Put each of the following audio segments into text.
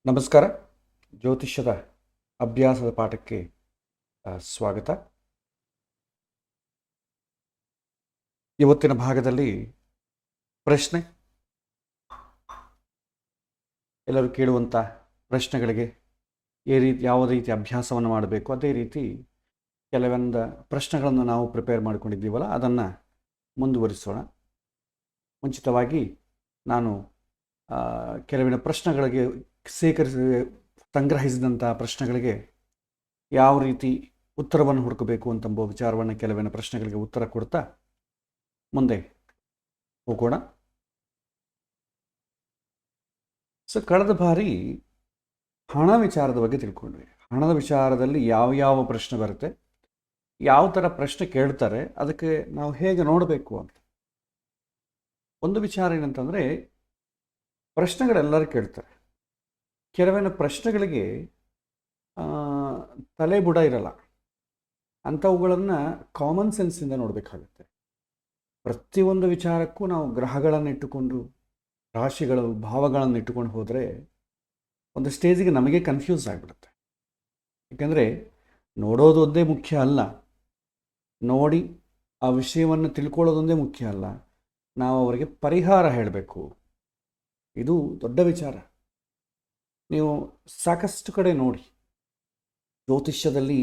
ನಮಸ್ಕಾರ. ಜ್ಯೋತಿಷ್ಯದ ಅಭ್ಯಾಸದ ಪಾಠಕ್ಕೆ ಸ್ವಾಗತ. ಇವತ್ತಿನ ಭಾಗದಲ್ಲಿ ಪ್ರಶ್ನೆ, ಎಲ್ಲರೂ ಕೇಳುವಂಥ ಪ್ರಶ್ನೆಗಳಿಗೆ ಯಾವ ರೀತಿ ಅಭ್ಯಾಸವನ್ನು ಮಾಡಬೇಕು, ಅದೇ ರೀತಿ ಕೆಲವೊಂದು ಪ್ರಶ್ನೆಗಳನ್ನು ನಾವು ಪ್ರಿಪೇರ್ ಮಾಡಿಕೊಂಡಿದ್ದೀವಲ್ಲ ಅದನ್ನು ಮುಂದುವರಿಸೋಣ. ಮುಂಚಿತವಾಗಿ ನಾನು ಕೆಲವಿನ ಪ್ರಶ್ನೆಗಳಿಗೆ ಸಂಗ್ರಹಿಸಿದಂಥ ಪ್ರಶ್ನೆಗಳಿಗೆ ಯಾವ ರೀತಿ ಉತ್ತರವನ್ನು ಹುಡುಕಬೇಕು ಅಂತಂಬೋ ವಿಚಾರವನ್ನು ಕೆಲವಿನ ಪ್ರಶ್ನೆಗಳಿಗೆ ಉತ್ತರ ಕೊಡ್ತಾ ಮುಂದೆ ಹೋಗೋಣ. ಕಳೆದ ಬಾರಿ ಹಣ ವಿಚಾರದ ಬಗ್ಗೆ ತಿಳ್ಕೊಂಡ್ವಿ. ಹಣದ ವಿಚಾರದಲ್ಲಿ ಯಾವ ಪ್ರಶ್ನೆ ಬರುತ್ತೆ, ಯಾವ ಥರ ಪ್ರಶ್ನೆ ಕೇಳ್ತಾರೆ, ಅದಕ್ಕೆ ನಾವು ಹೇಗೆ ನೋಡಬೇಕು ಅಂತ. ಒಂದು ವಿಚಾರ ಏನಂತಂದರೆ, ಪ್ರಶ್ನೆಗಳೆಲ್ಲರೂ ಕೇಳ್ತಾರೆ. ಕೆಲವಿನ ಪ್ರಶ್ನೆಗಳಿಗೆ ತಲೆ ಬುಡ ಇರಲ್ಲ. ಅಂಥವುಗಳನ್ನು ಕಾಮನ್ ಸೆನ್ಸಿಂದ ನೋಡಬೇಕಾಗುತ್ತೆ. ಪ್ರತಿಯೊಂದು ವಿಚಾರಕ್ಕೂ ನಾವು ಗ್ರಹಗಳನ್ನು ಇಟ್ಟುಕೊಂಡು, ರಾಶಿಗಳು, ಭಾವಗಳನ್ನು ಇಟ್ಟುಕೊಂಡು ಹೋದರೆ ಒಂದು ಸ್ಟೇಜಿಗೆ ನಮಗೆ ಕನ್ಫ್ಯೂಸ್ ಆಗಿಬಿಡುತ್ತೆ. ಏಕೆಂದರೆ ನೋಡೋದು ಒಂದೇ ಮುಖ್ಯ ಅಲ್ಲ, ನೋಡಿ ಆ ವಿಷಯವನ್ನು ತಿಳ್ಕೊಳ್ಳೋದೊಂದೇ ಮುಖ್ಯ ಅಲ್ಲ, ನಾವು ಅವರಿಗೆ ಪರಿಹಾರ ಹೇಳಬೇಕು. ಇದು ದೊಡ್ಡ ವಿಚಾರ. ನೀವು ಸಾಕಷ್ಟು ಕಡೆ ನೋಡಿ, ಜ್ಯೋತಿಷ್ಯದಲ್ಲಿ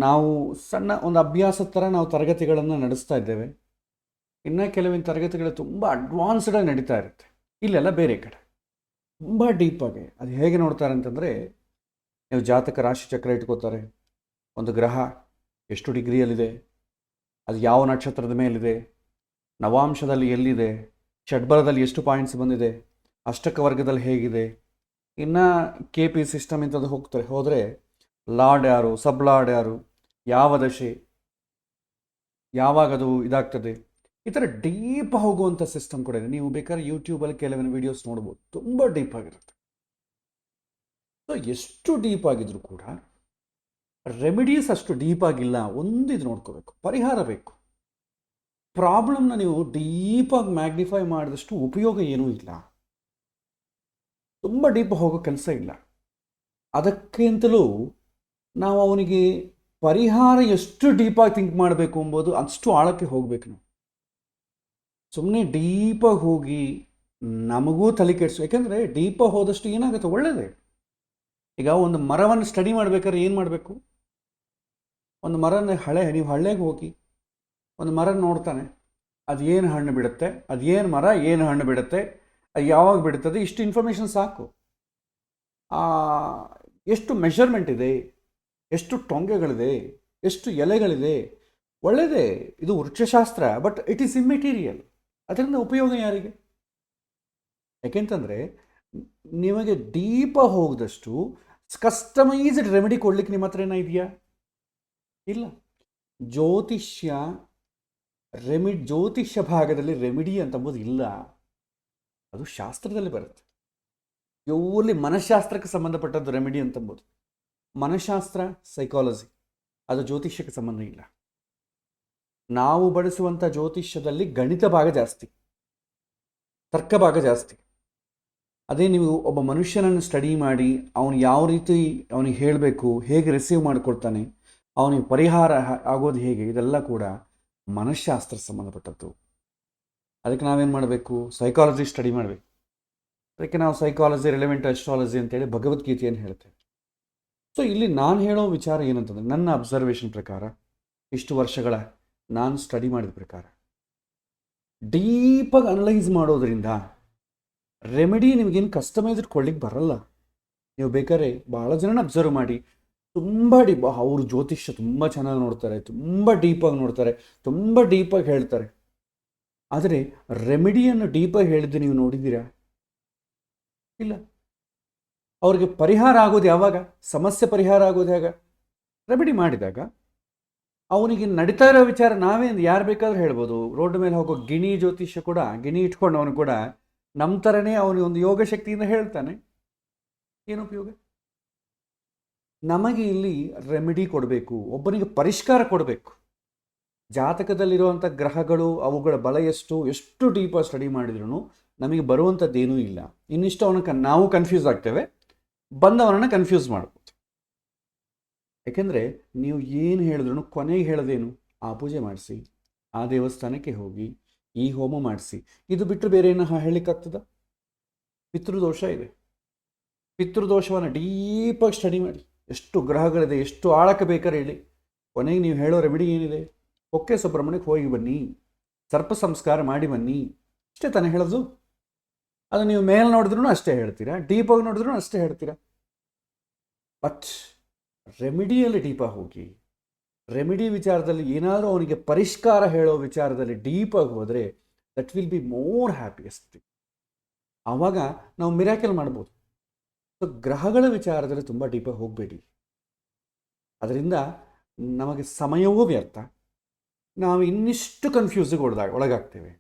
ನಾವು ಸಣ್ಣ ಒಂದು ಅಭ್ಯಾಸದ ಥರ ನಾವು ತರಗತಿಗಳನ್ನು ನಡೆಸ್ತಾ ಇದ್ದೇವೆ. ಇನ್ನು ಕೆಲವಿನ ತರಗತಿಗಳು ತುಂಬ ಅಡ್ವಾನ್ಸ್ಡಾಗಿ ನಡೀತಾ ಇರುತ್ತೆ. ಇಲ್ಲೆಲ್ಲ ಬೇರೆ ಕಡೆ ತುಂಬ ಡೀಪಾಗಿ ಅದು ಹೇಗೆ ನೋಡ್ತಾರೆ ಅಂತಂದರೆ, ನೀವು ಜಾತಕ ರಾಶಿ ಚಕ್ರ ಇಟ್ಕೋತಾರೆ. ಒಂದು ಗ್ರಹ ಎಷ್ಟು ಡಿಗ್ರಿಯಲ್ಲಿದೆ, ಅದು ಯಾವ ನಕ್ಷತ್ರದ ಮೇಲಿದೆ, ನವಾಂಶದಲ್ಲಿ ಎಲ್ಲಿದೆ, ಷಡ್ಬಲದಲ್ಲಿ ಎಷ್ಟು ಪಾಯಿಂಟ್ಸ್ ಬಂದಿದೆ, ಅಷ್ಟಕ ವರ್ಗದಲ್ಲಿ ಹೇಗಿದೆ, ಇನ್ನು KP ಸಿಸ್ಟಮ್ ಇಂಥದ್ದು ಹೋದರೆ ಲಾರ್ಡ್ ಯಾರು, ಸಬ್ ಲಾರ್ಡ್ ಯಾರು, ಯಾವ ದಶೆ, ಯಾವಾಗದು ಇದಾಗ್ತದೆ, ಈ ಥರ ಡೀಪ್ ಹೋಗುವಂಥ ಸಿಸ್ಟಮ್ ಕೂಡ ಇದೆ. ನೀವು ಬೇಕಾದ್ರೆ ಯೂಟ್ಯೂಬಲ್ಲಿ ಕೆಲವಿನ ವೀಡಿಯೋಸ್ ನೋಡ್ಬೋದು, ತುಂಬ ಡೀಪ್ ಆಗಿರುತ್ತೆ. ಸೊ ಎಷ್ಟು ಡೀಪ್ ಆಗಿದ್ರು ಕೂಡ ರೆಮಿಡೀಸ್ ಅಷ್ಟು ಡೀಪ್ ಆಗಿಲ್ಲ. ಇದು ನೋಡ್ಕೋಬೇಕು, ಪರಿಹಾರ ಬೇಕು. ಪ್ರಾಬ್ಲಮ್ನ ನೀವು ಡೀಪಾಗಿ ಮ್ಯಾಗ್ನಿಫೈ ಮಾಡಿದಷ್ಟು ಉಪಯೋಗ ಏನೂ ಇಲ್ಲ. ತುಂಬ ಡೀಪ್ ಹೋಗೋ ಕೆಲಸ ಇಲ್ಲ. ಅದಕ್ಕಿಂತಲೂ ನಾವು ಅವನಿಗೆ ಪರಿಹಾರ ಎಷ್ಟು ಡೀಪಾಗಿ ಥಿಂಕ್ ಮಾಡಬೇಕು ಎಂಬುದು ಅಷ್ಟು ಆಳಕ್ಕೆ ಹೋಗಬೇಕು. ನಾವು ಸುಮ್ಮನೆ ಡೀಪಾಗಿ ಹೋಗಿ ನಮಗೂ ತಲೆ ಕೆಡಿಸು. ಯಾಕೆಂದರೆ ಡೀಪಾಗಿ ಹೋದಷ್ಟು ಏನಾಗುತ್ತೆ, ಒಳ್ಳೆಯದೇ. ಈಗ ಒಂದು ಮರವನ್ನು ಸ್ಟಡಿ ಮಾಡಬೇಕಾದ್ರೆ ಏನು ಮಾಡಬೇಕು, ಒಂದು ಮರನ ನೀವು ಹಳ್ಳಿಗೆ ಹೋಗಿ ಒಂದು ಮರ ನೋಡ್ತಾನೆ, ಅದು ಏನು ಹಣ್ಣು ಬಿಡುತ್ತೆ, ಅದು ಏನು ಮರ, ಏನು ಹಣ್ಣು ಬಿಡುತ್ತೆ, ಅದು ಯಾವಾಗ ಬಿಡುತ್ತದೆ, ಇಷ್ಟು ಇನ್ಫಾರ್ಮೇಷನ್ ಸಾಕು. ಎಷ್ಟು ಮೆಷರ್ಮೆಂಟ್ ಇದೆ, ಎಷ್ಟು ಟೊಂಗೆಗಳಿದೆ, ಎಷ್ಟು ಎಲೆಗಳಿದೆ, ಒಳ್ಳೆಯದೇ. ಇದು ವೃಕ್ಷಶಾಸ್ತ್ರ, ಬಟ್ ಇಟ್ ಈಸ್ ಇಮ್ಮೆಟೀರಿಯಲ್. ಅದರಿಂದ ಉಪಯೋಗ ಯಾರಿಗೆ? ಯಾಕೆಂತಂದರೆ ನಿಮಗೆ ಡೀಪಾಗಿ ಹೋಗದಷ್ಟು ಕಸ್ಟಮೈಸ್ಡ್ ರೆಮಿಡಿ ಕೊಡ್ಲಿಕ್ಕೆ ನಿಮ್ಮ ಹತ್ರ ಏನೋ ಇದೆಯಾ? ಇಲ್ಲ. ಜ್ಯೋತಿಷ್ಯ ಭಾಗದಲ್ಲಿ ರೆಮಿಡಿ ಅಂತಂಬುದು ಇಲ್ಲ. ಅದು ಶಾಸ್ತ್ರದಲ್ಲಿ ಬರುತ್ತೆ. ಇವಲ್ಲಿ ಮನಃಶಾಸ್ತ್ರಕ್ಕೆ ಸಂಬಂಧಪಟ್ಟದ್ದು ರೆಮಿಡಿ ಅಂತಂಬೋದು. ಮನಃಶಾಸ್ತ್ರ, ಸೈಕಾಲಜಿ, ಅದು ಜ್ಯೋತಿಷ್ಯಕ್ಕೆ ಸಂಬಂಧ ಇಲ್ಲ. ನಾವು ಬಳಸುವಂಥ ಜ್ಯೋತಿಷ್ಯದಲ್ಲಿ ಗಣಿತ ಭಾಗ ಜಾಸ್ತಿ, ತರ್ಕ ಭಾಗ ಜಾಸ್ತಿ. ಅದೇ ನೀವು ಒಬ್ಬ ಮನುಷ್ಯನನ್ನು ಸ್ಟಡಿ ಮಾಡಿ ಅವನು ಯಾವ ರೀತಿ ಅವನಿಗೆ ಹೇಳಬೇಕು, ಹೇಗೆ ರಿಸೀವ್ ಮಾಡಿಕೊಡ್ತಾನೆ, ಅವನಿಗೆ ಪರಿಹಾರ ಆಗೋದು ಹೇಗೆ, ಇದೆಲ್ಲ ಕೂಡ ಮನಃಶಾಸ್ತ್ರ ಸಂಬಂಧಪಟ್ಟದ್ದು. ಅದಕ್ಕೆ ನಾವೇನು ಮಾಡಬೇಕು, ಸೈಕಾಲಜಿ ಸ್ಟಡಿ ಮಾಡಬೇಕು. ಅದಕ್ಕೆ ನಾವು ಸೈಕಾಲಜಿ, ರಿಲೆವೆಂಟ್ ಅಸ್ಟ್ರಾಲಜಿ ಅಂತೇಳಿ ಭಗವದ್ಗೀತೆಯನ್ನು ಹೇಳ್ತೇವೆ. ಸೊ ಇಲ್ಲಿ ನಾನು ಹೇಳೋ ವಿಚಾರ ಏನಂತಂದರೆ, ನನ್ನ ಅಬ್ಸರ್ವೇಷನ್ ಪ್ರಕಾರ, ಇಷ್ಟು ವರ್ಷಗಳ ನಾನು ಸ್ಟಡಿ ಮಾಡಿದ ಪ್ರಕಾರ, ಡೀಪಾಗಿ ಅನಲೈಸ್ ಮಾಡೋದ್ರಿಂದ ರೆಮಿಡಿ ನಿಮಗೇನು ಕಸ್ಟಮೈಸ್ಡ್ ಕೊಡ್ಲಿಕ್ಕೆ ಬರಲ್ಲ. ನೀವು ಬೇಕಾದ್ರೆ ಭಾಳ ಜನನ ಅಬ್ಸರ್ವ್ ಮಾಡಿ, ತುಂಬ ಡೀಪ್, ಅವರು ಜ್ಯೋತಿಷ್ಯ ತುಂಬ ಚೆನ್ನಾಗಿ ನೋಡ್ತಾರೆ, ತುಂಬ ಡೀಪಾಗಿ ನೋಡ್ತಾರೆ, ತುಂಬ ಡೀಪಾಗಿ ಹೇಳ್ತಾರೆ. ಆದರೆ ರೆಮಿಡಿಯನ್ನು ಡೀಪಾಗಿ ಹೇಳಿದ್ದು ನೀವು ನೋಡಿದ್ದೀರಾ? ಇಲ್ಲ. ಅವ್ರಿಗೆ ಪರಿಹಾರ ಆಗೋದು ಯಾವಾಗ? ಸಮಸ್ಯೆ ಪರಿಹಾರ ಆಗೋದು ಹೇಗೆ? ರೆಮಿಡಿ ಮಾಡಿದಾಗ. ಅವನಿಗೆ ನಡೀತಾ ಇರೋ ವಿಚಾರ ಯಾರು ಬೇಕಾದ್ರೂ ಹೇಳ್ಬೋದು. ರೋಡ್ ಮೇಲೆ ಹೋಗೋ ಗಿಣಿ ಜ್ಯೋತಿಷ್ಯ ಕೂಡ, ಗಿಣಿ ಇಟ್ಕೊಂಡು ಅವನು ಕೂಡ ನಮ್ಮ ಥರನೇ ಅವನಿಗೆ ಒಂದು ಯೋಗ ಶಕ್ತಿಯಿಂದ ಹೇಳ್ತಾನೆ. ಏನು ಉಪಯೋಗ? ನಮಗೆ ಇಲ್ಲಿ ರೆಮಿಡಿ ಕೊಡಬೇಕು, ಒಬ್ಬನಿಗೆ ಪರಿಷ್ಕಾರ ಕೊಡಬೇಕು. ಜಾತಕದಲ್ಲಿರುವಂಥ ಗ್ರಹಗಳು, ಅವುಗಳ ಬಲ ಎಷ್ಟು ಡೀಪಾಗಿ ಸ್ಟಡಿ ಮಾಡಿದ್ರೂ ನಮಗೆ ಬರುವಂಥದ್ದೇನೂ ಇಲ್ಲ. ಇನ್ನಿಷ್ಟು ನಾವು ಕನ್ಫ್ಯೂಸ್ ಆಗ್ತೇವೆ, ಬಂದವನನ್ನು ಕನ್ಫ್ಯೂಸ್ ಮಾಡ್ಬೋದು. ಯಾಕೆಂದರೆ ನೀವು ಏನು ಹೇಳಿದ್ರು ಕೊನೆಗೆ ಹೇಳೋದೇನು, ಆ ಪೂಜೆ ಮಾಡಿಸಿ, ಆ ದೇವಸ್ಥಾನಕ್ಕೆ ಹೋಗಿ, ಈ ಹೋಮ ಮಾಡಿಸಿ, ಇದು ಬಿಟ್ಟರೆ ಬೇರೆ ಏನು ಹೇಳಲಿಕ್ಕಾಗ್ತದ? ಪಿತೃದೋಷ ಇದೆ. ಪಿತೃದೋಷವನ್ನು ಡೀಪಾಗಿ ಸ್ಟಡಿ ಮಾಡಿ, ಎಷ್ಟು ಗ್ರಹಗಳಿದೆ, ಎಷ್ಟು ಆಳಕ್ಕೆ ಬೇಕಾದ್ರೆ ಹೇಳಿ. ಕೊನೆಗೆ ನೀವು ಹೇಳೋ ರೆಮಿಡಿ ಏನಿದೆ? ಹೊಕ್ಕೆ ಸುಬ್ರಹ್ಮಣ್ಯಕ್ಕೆ ಹೋಗಿ ಬನ್ನಿ, ಸರ್ಪ ಸಂಸ್ಕಾರ ಮಾಡಿ ಬನ್ನಿ, ಅಷ್ಟೇ ತಾನೇ ಹೇಳೋದು. ಅದು ನೀವು ಮೇಲೆ ನೋಡಿದ್ರೂ ಅಷ್ಟೇ ಹೇಳ್ತೀರಾ, ಡೀಪಾಗಿ ನೋಡಿದ್ರೂ ಅಷ್ಟೇ ಹೇಳ್ತೀರಾ. ಬಟ್ ರೆಮಿಡಿಯಲ್ಲಿ ಡೀಪಾಗಿ ಹೋಗಿ, ರೆಮಿಡಿ ವಿಚಾರದಲ್ಲಿ ಏನಾದರೂ ಅವನಿಗೆ ಪರಿಷ್ಕಾರ ಹೇಳೋ ವಿಚಾರದಲ್ಲಿ ಡೀಪಾಗಿ ಹೋದರೆ that will be more happiest. ಆವಾಗ ನಾವು ಮಿರಾಕಲ್ ಮಾಡ್ಬೋದು. ಸೊ ಗ್ರಹಗಳ ವಿಚಾರದಲ್ಲಿ ತುಂಬ ಡೀಪಾಗಿ ಹೋಗಬೇಡಿ, ಅದರಿಂದ ನಮಗೆ ಸಮಯವೂ ವ್ಯರ್ಥ, ನಾವು ಇನ್ನಿಷ್ಟು ಕನ್ಫ್ಯೂಸಿಗೆ ಒಳಗಾಗ್ತೇವೆ.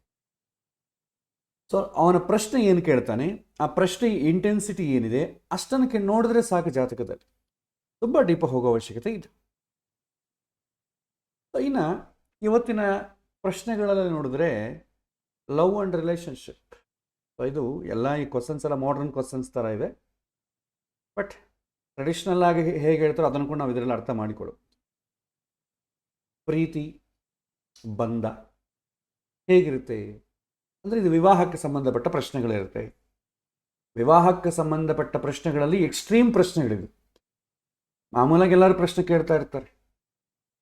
ಸೊ ಅವನ ಪ್ರಶ್ನೆ ಏನು ಕೇಳ್ತಾನೆ, ಆ ಪ್ರಶ್ನೆ ಇಂಟೆನ್ಸಿಟಿ ಏನಿದೆ ಅಷ್ಟನ್ನು ನೋಡಿದ್ರೆ ಸಾಕು. ಜಾತಕದಲ್ಲಿ ತುಂಬ ಡೀಪಾಗಿ ಹೋಗೋ ಅವಶ್ಯಕತೆ ಇದೆ. ಸೊ ಇನ್ನು ಇವತ್ತಿನ ಪ್ರಶ್ನೆಗಳಲ್ಲಿ ನೋಡಿದ್ರೆ ಲವ್ ಆ್ಯಂಡ್ ರಿಲೇಷನ್ಶಿಪ್. ಸೊ ಇದು ಎಲ್ಲ ಈ ಕ್ವಶನ್ಸ್ ಎಲ್ಲ ಮಾಡರ್ನ್ ಕ್ವಶನ್ಸ್ ಥರ ಇದೆ, ಬಟ್ ಟ್ರೆಡಿಷ್ನಲ್ ಆಗಿ ಹೇಗೆ ಹೇಳ್ತಾರೋ ಅದನ್ನು ಕೂಡ ನಾವು ಇದರಲ್ಲಿ ಅರ್ಥ ಮಾಡಿಕೊಳ್ಳು. ಪ್ರೀತಿ ಬಂಧ ಹೇಗಿರುತ್ತೆ ಅಂದರೆ ಇದು ವಿವಾಹಕ್ಕೆ ಸಂಬಂಧಪಟ್ಟ ಪ್ರಶ್ನೆಗಳಿರುತ್ತೆ. ವಿವಾಹಕ್ಕೆ ಸಂಬಂಧಪಟ್ಟ ಪ್ರಶ್ನೆಗಳಲ್ಲಿ ಎಕ್ಸ್ಟ್ರೀಮ್ ಪ್ರಶ್ನೆಗಳಿವೆ. ಮಾಮೂಲಾಗಿ ಎಲ್ಲರೂ ಪ್ರಶ್ನೆ ಕೇಳ್ತಾ ಇರ್ತಾರೆ,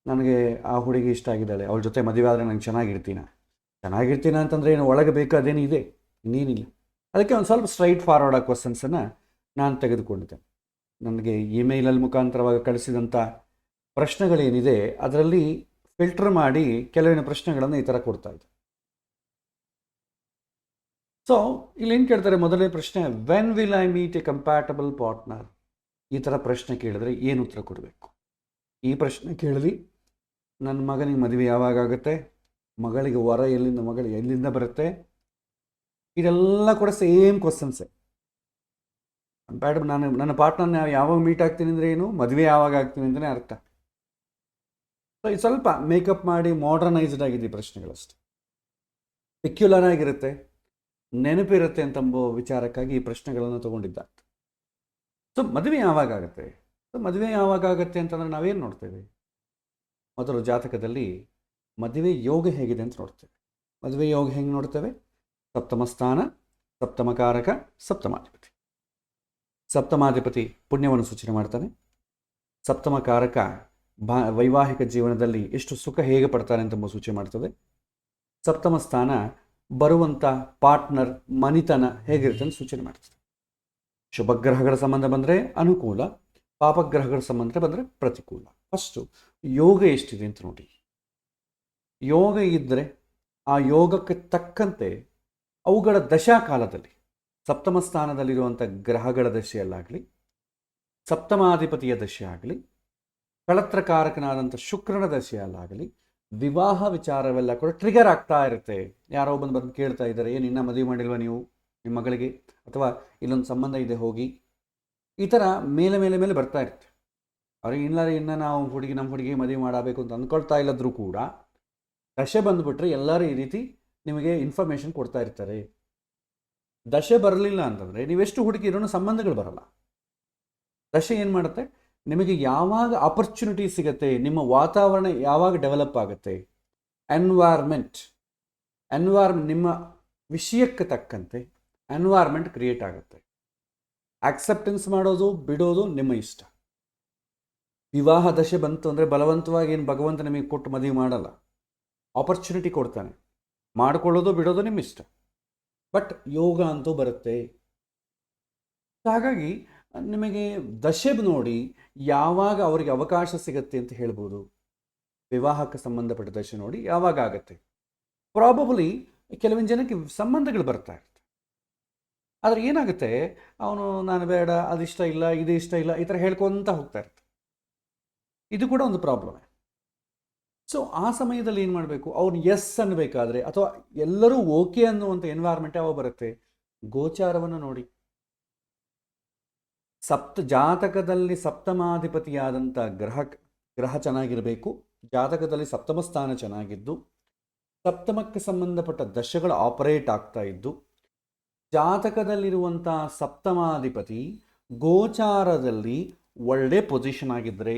ನನಗೆ ಆ ಹುಡುಗಿ ಇಷ್ಟ ಆಗಿದ್ದಾಳೆ, ಅವಳ ಜೊತೆ ಮದುವೆ ಆದರೆ ನಂಗೆ ಚೆನ್ನಾಗಿರ್ತೀನ ಅಂತಂದರೆ ಏನು ಒಳಗೆ ಬೇಕಾದೇನು ಇದೆ? ಇನ್ನೇನಿಲ್ಲ. ಅದಕ್ಕೆ ಒಂದು ಸ್ವಲ್ಪ ಸ್ಟ್ರೈಟ್ ಫಾರ್ವರ್ಡ್ ಆಗಿ ಕ್ವಶನ್ಸನ್ನು ನಾನು ತೆಗೆದುಕೊಂಡಿದ್ದೇನೆ. ನನಗೆ ಇಮೇಲಲ್ಲಿ ಮುಖಾಂತರವಾಗಿ ಕಳಿಸಿದಂಥ ಪ್ರಶ್ನೆಗಳೇನಿದೆ ಅದರಲ್ಲಿ ಫಿಲ್ಟರ್ ಮಾಡಿ ಕೆಲವಿನ ಪ್ರಶ್ನೆಗಳನ್ನು ಈ ಥರ ಕೊಡ್ತಾ ಇದ್ದೆ. ಸೊ ಇಲ್ಲೇನು ಕೇಳ್ತಾರೆ, ಮೊದಲನೇ ಪ್ರಶ್ನೆ, when will I meet A compatible partner? ಈ ಥರ ಪ್ರಶ್ನೆ ಕೇಳಿದ್ರೆ ಏನು ಉತ್ತರ ಕೊಡಬೇಕು? ಈ ಪ್ರಶ್ನೆ ಕೇಳಿದ್ವಿ, ನನ್ನ ಮಗನಿಗೆ ಮದುವೆ ಯಾವಾಗ ಆಗುತ್ತೆ, ಮಗಳಿಗೆ ವರ ಮಗಳು ಎಲ್ಲಿಂದ ಬರುತ್ತೆ, ಇದೆಲ್ಲ ಕೂಡ ಸೇಮ್ ಕ್ವಶನ್ಸೇ. ಕಂಪ್ಯಾಟಬಲ್, ನನ್ನ ಪಾರ್ಟ್ನರ್ನ ಯಾವಾಗ ಮೀಟ್ ಆಗ್ತೀನಿ ಅಂದರೆ ಏನು, ಮದುವೆ ಯಾವಾಗ ಆಗ್ತೀನಿ ಅಂತಲೇ ಅರ್ಥ. ಸೊ ಇದು ಸ್ವಲ್ಪ ಮೇಕಪ್ ಮಾಡಿ ಮಾಡರ್ನೈಸ್ಡ್ ಆಗಿದೆ ಈ ಪ್ರಶ್ನೆಗಳಷ್ಟೇ. ಪೆಕ್ಯುಲರ್ ಆಗಿರುತ್ತೆ, ನೆನಪಿರುತ್ತೆ ಅಂತಂಬೋ ವಿಚಾರಕ್ಕಾಗಿ ಈ ಪ್ರಶ್ನೆಗಳನ್ನು ತೊಗೊಂಡಿದ್ದ. ಸೊ ಮದುವೆ ಯಾವಾಗ ಆಗುತ್ತೆ? ಸೊ ಮದುವೆ ಯಾವಾಗ ಆಗುತ್ತೆ ಅಂತಂದರೆ ನಾವೇನು ನೋಡ್ತೇವೆ? ಮೊದಲು ಜಾತಕದಲ್ಲಿ ಮದುವೆ ಯೋಗ ಹೇಗಿದೆ ಅಂತ ನೋಡ್ತೇವೆ. ಮದುವೆ ಯೋಗ ಹೆಂಗೆ ನೋಡ್ತೇವೆ? ಸಪ್ತಮ ಸ್ಥಾನ, ಸಪ್ತಮಕಾರಕ, ಸಪ್ತಮಾಧಿಪತಿ. ಸಪ್ತಮಾಧಿಪತಿ ಪುಣ್ಯವನ್ನು ಸೂಚನೆ ಮಾಡ್ತಾನೆ. ಸಪ್ತಮಕಾರಕ ವೈವಾಹಿಕ ಜೀವನದಲ್ಲಿ ಎಷ್ಟು ಸುಖ ಹೇಗೆ ಪಡ್ತಾನೆ ಅಂತ ಸೂಚನೆ ಮಾಡ್ತದೆ. ಸಪ್ತಮ ಸ್ಥಾನ ಬರುವಂಥ ಪಾರ್ಟ್ನರ್ ಮನಿತನ ಹೇಗಿರುತ್ತೆ ಅಂತ ಸೂಚನೆ ಮಾಡ್ತದೆ. ಶುಭಗ್ರಹಗಳ ಸಂಬಂಧ ಬಂದರೆ ಅನುಕೂಲ, ಪಾಪಗ್ರಹಗಳ ಸಂಬಂಧ ಬಂದರೆ ಪ್ರತಿಕೂಲ. ಫಸ್ಟು ಯೋಗ ಎಷ್ಟಿದೆ ಅಂತ ನೋಡಿ. ಯೋಗ ಇದ್ದರೆ ಆ ಯೋಗಕ್ಕೆ ತಕ್ಕಂತೆ ಅವುಗಳ ದಶಾಕಾಲದಲ್ಲಿ ಸಪ್ತಮ ಸ್ಥಾನದಲ್ಲಿರುವಂಥ ಗ್ರಹಗಳ ದಶೆಯಲ್ಲಾಗಲಿ, ಸಪ್ತಮಾಧಿಪತಿಯ ದಶೆ ಆಗಲಿ, ಕಳತ್ರಕಾರಕನಾದಂಥ ಶುಕ್ರನ ದಶೆಯಲ್ಲಾಗಲಿ ವಿವಾಹ ವಿಚಾರವೆಲ್ಲ ಕೂಡ ಟ್ರಿಗರ್ ಆಗ್ತಾ ಇರುತ್ತೆ. ಯಾರೋ ಬಂದು ಕೇಳ್ತಾ ಇದ್ದಾರೆ, ಏನು ಇನ್ನೂ ಮದುವೆ ಮಾಡಿಲ್ವ ನೀವು ನಿಮ್ಮ ಮಗಳಿಗೆ, ಅಥವಾ ಇಲ್ಲೊಂದು ಸಂಬಂಧ ಇದೆ ಹೋಗಿ, ಈ ಥರ ಮೇಲೆ ಮೇಲೆ ಮೇಲೆ ಬರ್ತಾ ಇರುತ್ತೆ. ಅವ್ರಿಗೆ ಇನ್ನು ನಾವು ನಮ್ಮ ಹುಡುಗಿ ಮದುವೆ ಮಾಡಬೇಕು ಅಂತ ಅಂದ್ಕೊಳ್ತಾ ಇಲ್ಲದ್ರೂ ಕೂಡ ದಶೆ ಬಂದುಬಿಟ್ರೆ ಎಲ್ಲರೂ ಈ ರೀತಿ ನಿಮಗೆ ಇನ್ಫಾರ್ಮೇಷನ್ ಕೊಡ್ತಾ ಇರ್ತಾರೆ. ದಶೆ ಬರಲಿಲ್ಲ ಅಂತಂದರೆ ನೀವೆಷ್ಟು ಹುಡುಕಿರೋ ಸಂಬಂಧಗಳು ಬರಲ್ಲ. ದಶೆ ಏನು ಮಾಡುತ್ತೆ, ನಿಮಗೆ ಯಾವಾಗ ಆಪರ್ಚುನಿಟಿ ಸಿಗುತ್ತೆ, ನಿಮ್ಮ ವಾತಾವರಣ ಯಾವಾಗ ಡೆವಲಪ್ ಆಗುತ್ತೆ, ಎನ್ವೈರ್ಮೆಂಟ್ ನಿಮ್ಮ ವಿಷಯಕ್ಕೆ ತಕ್ಕಂತೆ ಎನ್ವೈರ್ಮೆಂಟ್ ಕ್ರಿಯೇಟ್ ಆಗುತ್ತೆ. ಆಕ್ಸೆಪ್ಟೆನ್ಸ್ ಮಾಡೋದು ಬಿಡೋದು ನಿಮ್ಮ ಇಷ್ಟ. ವಿವಾಹ ದಶೆ ಬಂತು ಅಂದರೆ ಬಲವಂತವಾಗಿ ಏನು ಭಗವಂತ ನಿಮಗೆ ಕೊಟ್ಟು ಮದುವೆ ಮಾಡಲ್ಲ, ಆಪರ್ಚುನಿಟಿ ಕೊಡ್ತಾನೆ. ಮಾಡಿಕೊಳ್ಳೋದು ಬಿಡೋದು ನಿಮ್ಮ ಇಷ್ಟ, ಬಟ್ ಯೋಗ ಅಂತೂ ಬರುತ್ತೆ. ಹಾಗಾಗಿ ನಿಮಗೆ ದಶೆ ನೋಡಿ ಯಾವಾಗ ಅವರಿಗೆ ಅವಕಾಶ ಸಿಗುತ್ತೆ ಅಂತ ಹೇಳ್ಬೋದು. ವಿವಾಹಕ್ಕೆ ಸಂಬಂಧಪಟ್ಟ ದಶೆ ನೋಡಿ ಯಾವಾಗ ಆಗುತ್ತೆ. ಪ್ರಾಬಬಲಿ ಕೆಲವೊಂದು ಜನಕ್ಕೆ ಸಂಬಂಧಗಳು ಬರ್ತಾ ಇರುತ್ತೆ, ಆದರೆ ಏನಾಗುತ್ತೆ, ಅವನು ನಾನು ಬೇಡ, ಅದಿಷ್ಟ ಇಲ್ಲ, ಇದು ಇಷ್ಟ ಇಲ್ಲ, ಈ ಥರ ಹೇಳ್ಕೊತ ಹೋಗ್ತಾ ಇರ್ತಾರೆ. ಇದು ಕೂಡ ಒಂದು ಪ್ರಾಬ್ಲಮೇ. ಸೊ ಆ ಸಮಯದಲ್ಲಿ ಏನು ಮಾಡಬೇಕು, ಅವ್ರು ಎಸ್ ಅನ್ನಬೇಕಾದ್ರೆ ಅಥವಾ ಎಲ್ಲರೂ ಓಕೆ ಅನ್ನುವಂಥ ಎನ್ವೈರ್ಮೆಂಟ್ ಯಾವಾಗ ಬರುತ್ತೆ, ಗೋಚಾರವನ್ನು ನೋಡಿ. ಜಾತಕದಲ್ಲಿ ಸಪ್ತಮಾಧಿಪತಿಯಾದಂಥ ಗ್ರಹ ಚೆನ್ನಾಗಿರಬೇಕು. ಜಾತಕದಲ್ಲಿ ಸಪ್ತಮ ಸ್ಥಾನ ಚೆನ್ನಾಗಿದ್ದು, ಸಪ್ತಮಕ್ಕೆ ಸಂಬಂಧಪಟ್ಟ ದಶಗಳು ಆಪರೇಟ್ ಆಗ್ತಾ ಇದ್ದು, ಜಾತಕದಲ್ಲಿರುವಂಥ ಸಪ್ತಮಾಧಿಪತಿ ಗೋಚಾರದಲ್ಲಿ ಒಳ್ಳೆ ಪೊಸಿಷನ್ ಆಗಿದ್ದರೆ,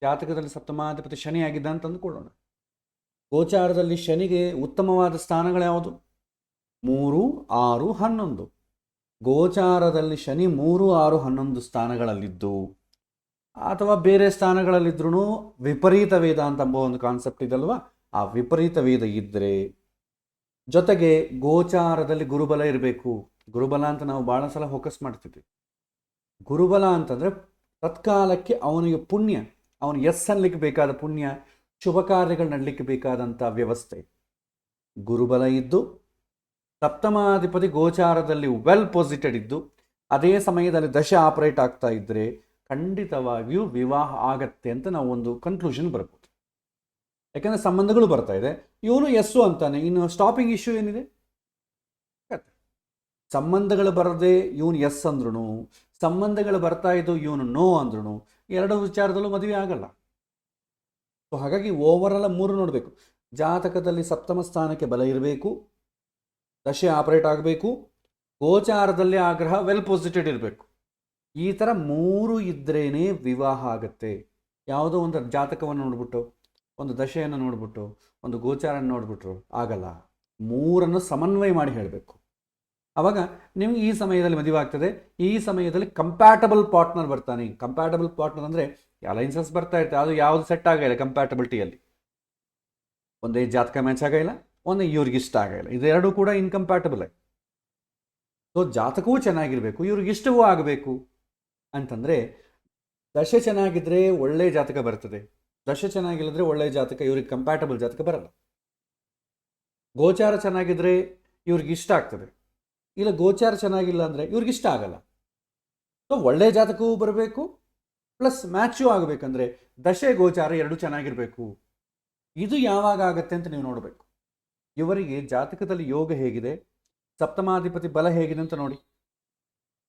ಜಾತಕದಲ್ಲಿ ಸಪ್ತಮಾಧಿಪತಿ ಶನಿ ಆಗಿದ್ದ ಅಂತ ಅಂದ್ಕೊಳ್ಳೋಣ. ಗೋಚಾರದಲ್ಲಿ ಶನಿಗೆ ಉತ್ತಮವಾದ ಸ್ಥಾನಗಳು ಯಾವುದು? 3, 6, 11. ಗೋಚಾರದಲ್ಲಿ ಶನಿ 3, 6, 11 ಸ್ಥಾನಗಳಲ್ಲಿದ್ದು ಅಥವಾ ಬೇರೆ ಸ್ಥಾನಗಳಲ್ಲಿದ್ರೂ ವಿಪರೀತ ವೇದ ಅಂತ ಎಂಬ ಒಂದು ಕಾನ್ಸೆಪ್ಟ್ ಇದಲ್ವಾ, ಆ ವಿಪರೀತ ವೇದ ಇದ್ದರೆ, ಜೊತೆಗೆ ಗೋಚಾರದಲ್ಲಿ ಗುರುಬಲ ಇರಬೇಕು. ಗುರುಬಲ ಅಂತ ನಾವು ಭಾಳ ಸಲ ಫೋಕಸ್ ಮಾಡ್ತಿದ್ವಿ. ಗುರುಬಲ ಅಂತಂದರೆ ತತ್ಕಾಲಕ್ಕೆ ಅವನಿಗೆ ಪುಣ್ಯ, ಅವನು ಎಸ್ ಅನ್ಲಿಕ್ಕೆ ಬೇಕಾದ ಪುಣ್ಯ, ಶುಭ ಕಾರ್ಯಗಳು ನಡಲಿಕ್ಕೆ ಬೇಕಾದಂಥ ವ್ಯವಸ್ಥೆ. ಗುರುಬಲ ಇದ್ದು ಸಪ್ತಮಾಧಿಪತಿ ಗೋಚಾರದಲ್ಲಿ ವೆಲ್ ಪೊಸಿಟೆಡ್ ಇದ್ದು ಅದೇ ಸಮಯದಲ್ಲಿ ದಶೆ ಆಪರೇಟ್ ಆಗ್ತಾ ಇದ್ದರೆ ಖಂಡಿತವಾಗಿಯೂ ವಿವಾಹ ಆಗತ್ತೆ ಅಂತ ನಾವು ಒಂದು ಕನ್ಕ್ಲೂಷನ್ ಬರ್ಬೋದು. ಯಾಕಂದರೆ ಸಂಬಂಧಗಳು ಬರ್ತಾ ಇದೆ, ಇವನು ಎಸ್ಸು ಅಂತಾನೆ. ಇನ್ನು ಸ್ಟಾಪಿಂಗ್ ಇಶ್ಯೂ ಏನಿದೆ? ಸಂಬಂಧಗಳು ಬರದೆ ಇವನು ಎಸ್ ಅಂದ್ರೂ, ಸಂಬಂಧಗಳು ಬರ್ತಾ ಇದ್ದು ಇವನು ನೋ ಅಂದ್ರೂ, ಎರಡು ವಿಚಾರದಲ್ಲೂ ಮದುವೆ ಆಗಲ್ಲ. ಸೊ ಹಾಗಾಗಿ ಓವರಾಲ್ 3 ನೋಡಬೇಕು. ಜಾತಕದಲ್ಲಿ ಸಪ್ತಮ ಸ್ಥಾನಕ್ಕೆ ಬಲ ಇರಬೇಕು, ದಶೆ ಆಪರೇಟ್ ಆಗಬೇಕು, ಗೋಚಾರದಲ್ಲಿ ಆ ಗ್ರಹ ವೆಲ್ ಪೊಸಿಟೆಡ್ ಇರಬೇಕು. ಈ ಥರ 3 ಇದ್ರೇ ವಿವಾಹ ಆಗುತ್ತೆ. ಯಾವುದೋ ಒಂದು ಜಾತಕವನ್ನು ನೋಡ್ಬಿಟ್ಟು, ಒಂದು ದಶೆಯನ್ನು ನೋಡ್ಬಿಟ್ಟು, ಒಂದು ಗೋಚಾರನ ನೋಡ್ಬಿಟ್ರು ಆಗಲ್ಲ. 3 ಸಮನ್ವಯ ಮಾಡಿ ಹೇಳಬೇಕು. ಆವಾಗ ನಿಮ್ಗೆ ಈ ಸಮಯದಲ್ಲಿ ಮದುವೆ ಆಗ್ತದೆ, ಈ ಸಮಯದಲ್ಲಿ ಕಂಪ್ಯಾಟಬಲ್ ಪಾರ್ಟ್ನರ್ ಬರ್ತಾನೆ. ಕಂಪ್ಯಾಟಬಲ್ ಪಾರ್ಟ್ನರ್ ಅಂದರೆ ಅಲೈನ್ಸಸ್ ಬರ್ತಾ ಇರ್ತದೆ, ಅದು ಯಾವುದು ಸೆಟ್ ಆಗಿಲ್ಲ ಕಂಪ್ಯಾಟಬಿಲಿಟಿಯಲ್ಲಿ. ಒಂದೇ ಜಾತಕ ಮ್ಯಾಚ್ ಆಗಿಲ್ಲ, ಒಂದೇ ಇವ್ರಿಗೆ ಇಷ್ಟ ಆಗಿಲ್ಲ, ಇದೆರಡೂ ಕೂಡ ಇನ್ಕಂಪ್ಯಾಟಬಲ್ ಆಗಿ. ಸೊ ಜಾತಕವೂ ಚೆನ್ನಾಗಿರಬೇಕು, ಇವ್ರಿಗೆ ಇಷ್ಟವೂ ಆಗಬೇಕು ಅಂತಂದರೆ ದಶೆ ಚೆನ್ನಾಗಿದ್ದರೆ ಒಳ್ಳೆ ಜಾತಕ ಬರ್ತದೆ, ದಶೆ ಚೆನ್ನಾಗಿಲ್ಲದ್ರೆ ಒಳ್ಳೆ ಜಾತಕ, ಇವ್ರಿಗೆ ಕಂಪ್ಯಾಟಬಲ್ ಜಾತಕ ಬರಲ್ಲ. ಗೋಚಾರ ಚೆನ್ನಾಗಿದ್ದರೆ ಇವ್ರಿಗೆ ಇಷ್ಟ ಆಗ್ತದೆ, ಇಲ್ಲ ಗೋಚಾರ ಚೆನ್ನಾಗಿಲ್ಲ ಅಂದರೆ ಇವ್ರಿಗೆ ಇಷ್ಟ ಆಗಲ್ಲ. ಸೊ ಒಳ್ಳೆ ಜಾತಕವೂ ಬರಬೇಕು, ಪ್ಲಸ್ ಮ್ಯಾಚು ಆಗಬೇಕಂದ್ರೆ ದಶೆ ಗೋಚಾರ ಎರಡು ಚೆನ್ನಾಗಿರಬೇಕು. ಇದು ಯಾವಾಗ ಆಗುತ್ತೆ ಅಂತ ನೀವು ನೋಡಬೇಕು. ಇವರಿಗೆ ಜಾತಕದಲ್ಲಿ ಯೋಗ ಹೇಗಿದೆ, ಸಪ್ತಮಾಧಿಪತಿ ಬಲ ಹೇಗಿದೆ ಅಂತ ನೋಡಿ.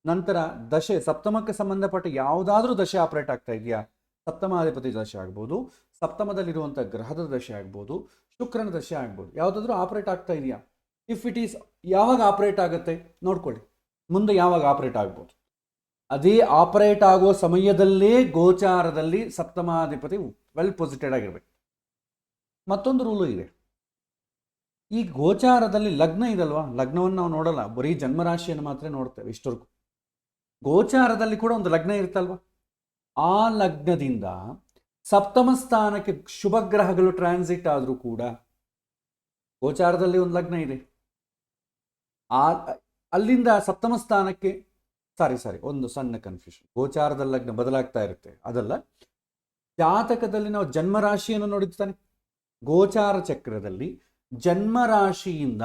ನಂತರ ದಶೆ, ಸಪ್ತಮಕ್ಕೆ ಸಂಬಂಧಪಟ್ಟ ಯಾವುದಾದ್ರೂ ದಶೆ ಆಪರೇಟ್ ಆಗ್ತಾ ಇದೆಯಾ? ಸಪ್ತಮಾಧಿಪತಿ ದಶೆ ಆಗ್ಬೋದು, ಸಪ್ತಮದಲ್ಲಿರುವಂಥ ಗ್ರಹದ ದಶೆ ಆಗ್ಬೋದು, ಶುಕ್ರನ ದಶೆ ಆಗ್ಬೋದು, ಯಾವುದಾದ್ರೂ ಆಪರೇಟ್ ಆಗ್ತಾ ಇದೆಯಾ? ಇಫ್ ಇಟ್ ಈಸ್, ಯಾವಾಗ ಆಪರೇಟ್ ಆಗುತ್ತೆ ನೋಡ್ಕೊಳ್ಳಿ, ಮುಂದೆ ಯಾವಾಗ ಆಪರೇಟ್ ಆಗ್ಬೋದು. ಅದೇ ಆಪರೇಟ್ ಆಗೋ ಸಮಯದಲ್ಲೇ ಗೋಚಾರದಲ್ಲಿ ಸಪ್ತಮಾಧಿಪತಿ ವೆಲ್ ಪೊಸಿಟೆಡ್ ಆಗಿರ್ಬೇಕು. ಮತ್ತೊಂದು ರೂಲು ಇದೆ, ಈ ಗೋಚಾರದಲ್ಲಿ ಲಗ್ನ ಇದಲ್ವಾ, ಲಗ್ನವನ್ನು ನಾವು ನೋಡಲ್ಲ, ಬರೀ ಜನ್ಮರಾಶಿಯನ್ನು ಮಾತ್ರ ನೋಡ್ತೇವೆ ಇಷ್ಟವರೆಗೂ. ಗೋಚಾರದಲ್ಲಿ ಕೂಡ ಒಂದು ಲಗ್ನ ಇರುತ್ತಲ್ವ, ಆ ಲಗ್ನದಿಂದ ಸಪ್ತಮ ಸ್ಥಾನಕ್ಕೆ ಶುಭ ಗ್ರಹಗಳು ಟ್ರಾನ್ಸಿಟ್ ಆದರೂ ಕೂಡ, ಗೋಚಾರದಲ್ಲಿ ಒಂದು ಲಗ್ನ ಇದೆ, ಅಲ್ಲಿಂದ ಸಪ್ತಮ ಸ್ಥಾನಕ್ಕೆ ಸಾರಿ ಒಂದು ಸಣ್ಣ ಕನ್ಫ್ಯೂಷನ್, ಗೋಚಾರದಲ್ಲಿ ಲಗ್ನ ಬದಲಾಗ್ತಾ ಇರುತ್ತೆ ಅದಲ್ಲ, ಜಾತಕದಲ್ಲಿ ನಾವು ಜನ್ಮರಾಶಿಯನ್ನು ನೋಡಿರ್ತಾನೆ, ಗೋಚಾರ ಚಕ್ರದಲ್ಲಿ ಜನ್ಮರಾಶಿಯಿಂದ